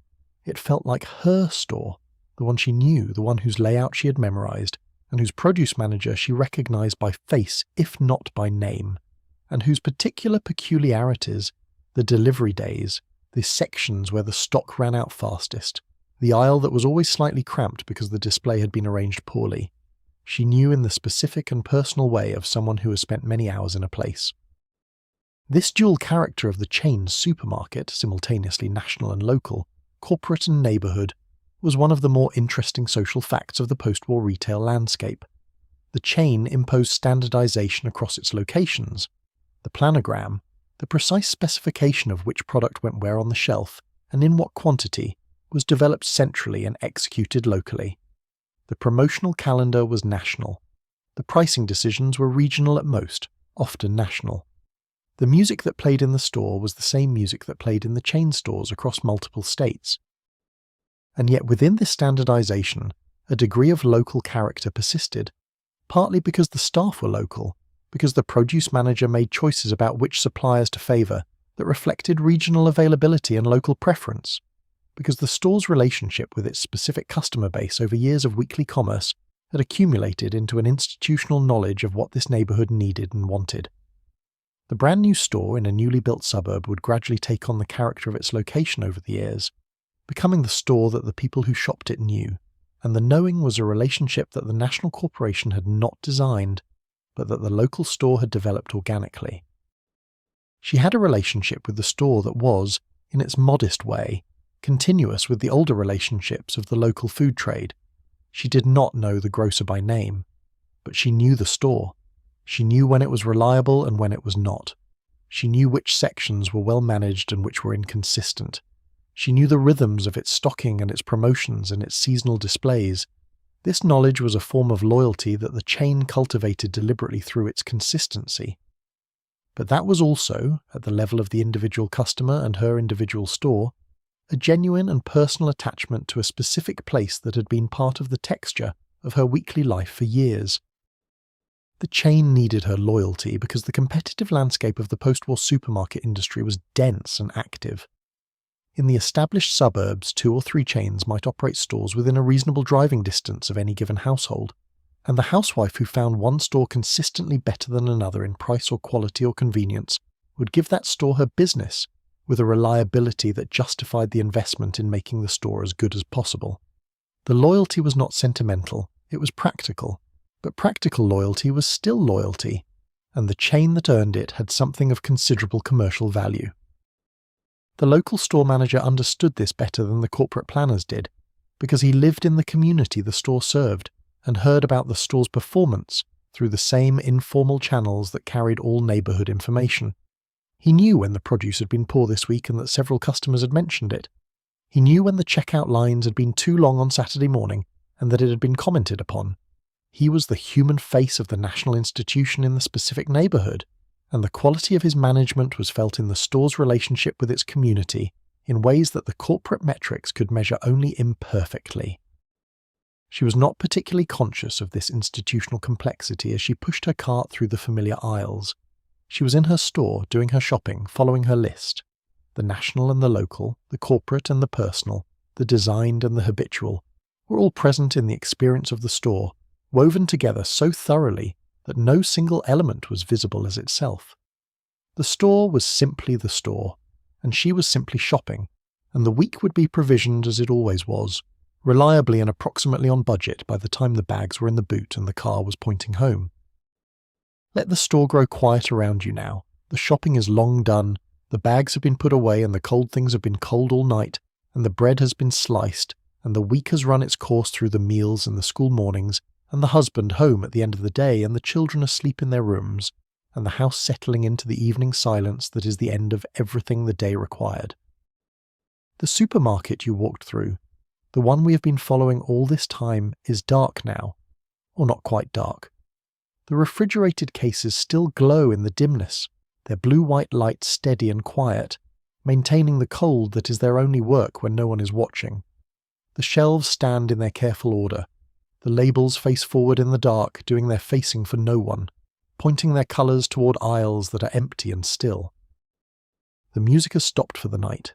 It felt like her store, the one she knew, the one whose layout she had memorised, and whose produce manager she recognised by face if not by name, and whose particular peculiarities, the delivery days, the sections where the stock ran out fastest, the aisle that was always slightly cramped because the display had been arranged poorly, she knew in the specific and personal way of someone who has spent many hours in a place. This dual character of the chain's supermarket, simultaneously national and local, corporate and neighbourhood, was one of the more interesting social facts of the post-war retail landscape. The chain imposed standardisation across its locations. The planogram, the precise specification of which product went where on the shelf and in what quantity, was developed centrally and executed locally. The promotional calendar was national. The pricing decisions were regional at most, often national. The music that played in the store was the same music that played in the chain stores across multiple states. And yet within this standardisation, a degree of local character persisted, partly because the staff were local, because the produce manager made choices about which suppliers to favour that reflected regional availability and local preference, because the store's relationship with its specific customer base over years of weekly commerce had accumulated into an institutional knowledge of what this neighbourhood needed and wanted. The brand new store in a newly built suburb would gradually take on the character of its location over the years, becoming the store that the people who shopped it knew, and the knowing was a relationship that the national corporation had not designed, but that the local store had developed organically. She had a relationship with the store that was, in its modest way, continuous with the older relationships of the local food trade. She did not know the grocer by name, but she knew the store. She knew when it was reliable and when it was not. She knew which sections were well managed and which were inconsistent. She knew the rhythms of its stocking and its promotions and its seasonal displays. This knowledge was a form of loyalty that the chain cultivated deliberately through its consistency. But that was also, at the level of the individual customer and her individual store, a genuine and personal attachment to a specific place that had been part of the texture of her weekly life for years. The chain needed her loyalty because the competitive landscape of the post-war supermarket industry was dense and active. In the established suburbs, 2 or 3 chains might operate stores within a reasonable driving distance of any given household, and the housewife who found one store consistently better than another in price or quality or convenience would give that store her business with a reliability that justified the investment in making the store as good as possible. The loyalty was not sentimental, it was practical, but practical loyalty was still loyalty, and the chain that earned it had something of considerable commercial value. The local store manager understood this better than the corporate planners did, because he lived in the community the store served and heard about the store's performance through the same informal channels that carried all neighbourhood information. He knew when the produce had been poor this week and that several customers had mentioned it. He knew when the checkout lines had been too long on Saturday morning and that it had been commented upon. He was the human face of the national institution in the specific neighbourhood, and the quality of his management was felt in the store's relationship with its community in ways that the corporate metrics could measure only imperfectly. She was not particularly conscious of this institutional complexity as she pushed her cart through the familiar aisles. She was in her store, doing her shopping, following her list. The national and the local, the corporate and the personal, the designed and the habitual, were all present in the experience of the store, woven together so thoroughly that no single element was visible as itself. The store was simply the store, and she was simply shopping, and the week would be provisioned as it always was, reliably and approximately on budget by the time the bags were in the boot and the car was pointing home. Let the store grow quiet around you now. The shopping is long done, the bags have been put away and the cold things have been cold all night, and the bread has been sliced, and the week has run its course through the meals and the school mornings, and the husband home at the end of the day, and the children asleep in their rooms, and the house settling into the evening silence that is the end of everything the day required. The supermarket you walked through, the one we have been following all this time, is dark now, or not quite dark. The refrigerated cases still glow in the dimness, their blue-white light steady and quiet, maintaining the cold that is their only work when no one is watching. The shelves stand in their careful order. The labels face forward in the dark, doing their facing for no one, pointing their colours toward aisles that are empty and still. The music has stopped for the night.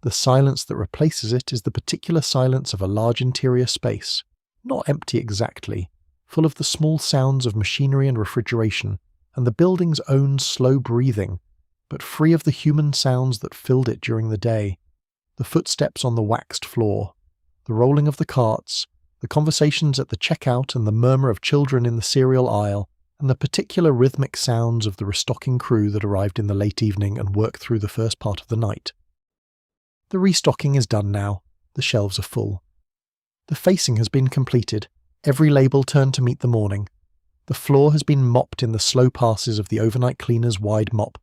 The silence that replaces it is the particular silence of a large interior space, not empty exactly, full of the small sounds of machinery and refrigeration, and the building's own slow breathing, but free of the human sounds that filled it during the day. The footsteps on the waxed floor, the rolling of the carts, the conversations at the checkout and the murmur of children in the cereal aisle, and the particular rhythmic sounds of the restocking crew that arrived in the late evening and worked through the first part of the night. The restocking is done now. The shelves are full. The facing has been completed, every label turned to meet the morning. The floor has been mopped in the slow passes of the overnight cleaner's wide mop,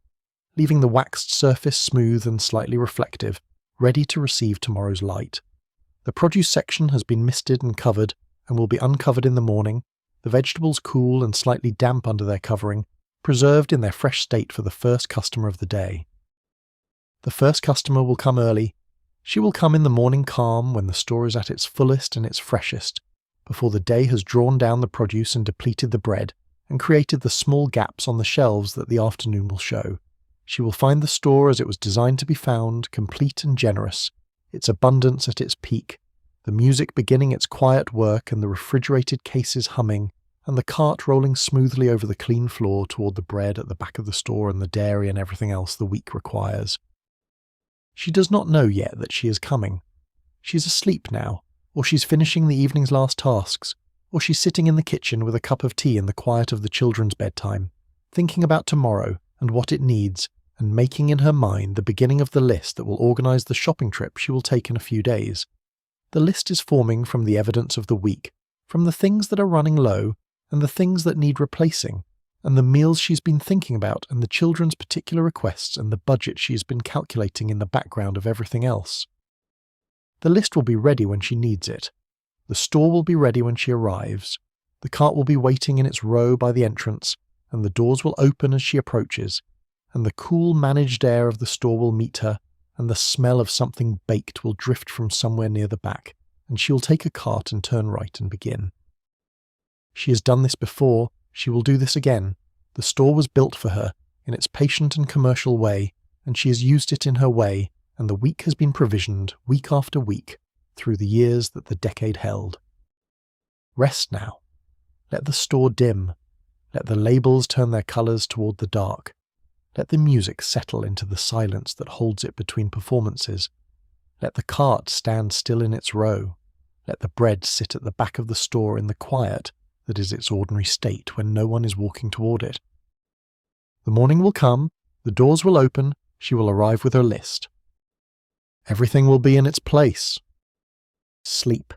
leaving the waxed surface smooth and slightly reflective, ready to receive tomorrow's light. The produce section has been misted and covered, and will be uncovered in the morning, the vegetables cool and slightly damp under their covering, preserved in their fresh state for the first customer of the day. The first customer will come early. She will come in the morning calm when the store is at its fullest and its freshest, before the day has drawn down the produce and depleted the bread, and created the small gaps on the shelves that the afternoon will show. She will find the store as it was designed to be found, complete and generous, its abundance at its peak, the music beginning its quiet work and the refrigerated cases humming, and the cart rolling smoothly over the clean floor toward the bread at the back of the store and the dairy and everything else the week requires. She does not know yet that she is coming. She's asleep now, or she's finishing the evening's last tasks, or she's sitting in the kitchen with a cup of tea in the quiet of the children's bedtime, thinking about tomorrow and what it needs, and making in her mind the beginning of the list that will organise the shopping trip she will take in a few days. The list is forming from the evidence of the week, from the things that are running low and the things that need replacing, and the meals she's been thinking about and the children's particular requests and the budget she has been calculating in the background of everything else. The list will be ready when she needs it. The store will be ready when she arrives. The cart will be waiting in its row by the entrance, and the doors will open as she approaches, and the cool managed air of the store will meet her, and the smell of something baked will drift from somewhere near the back, and she will take a cart and turn right and begin. She has done this before, she will do this again. The store was built for her, in its patient and commercial way, and she has used it in her way, and the week has been provisioned, week after week, through the years that the decade held. Rest now. Let the store dim. Let the labels turn their colours toward the dark. Let the music settle into the silence that holds it between performances. Let the cart stand still in its row. Let the bread sit at the back of the store in the quiet that is its ordinary state when no one is walking toward it. The morning will come, the doors will open, she will arrive with her list. Everything will be in its place. Sleep.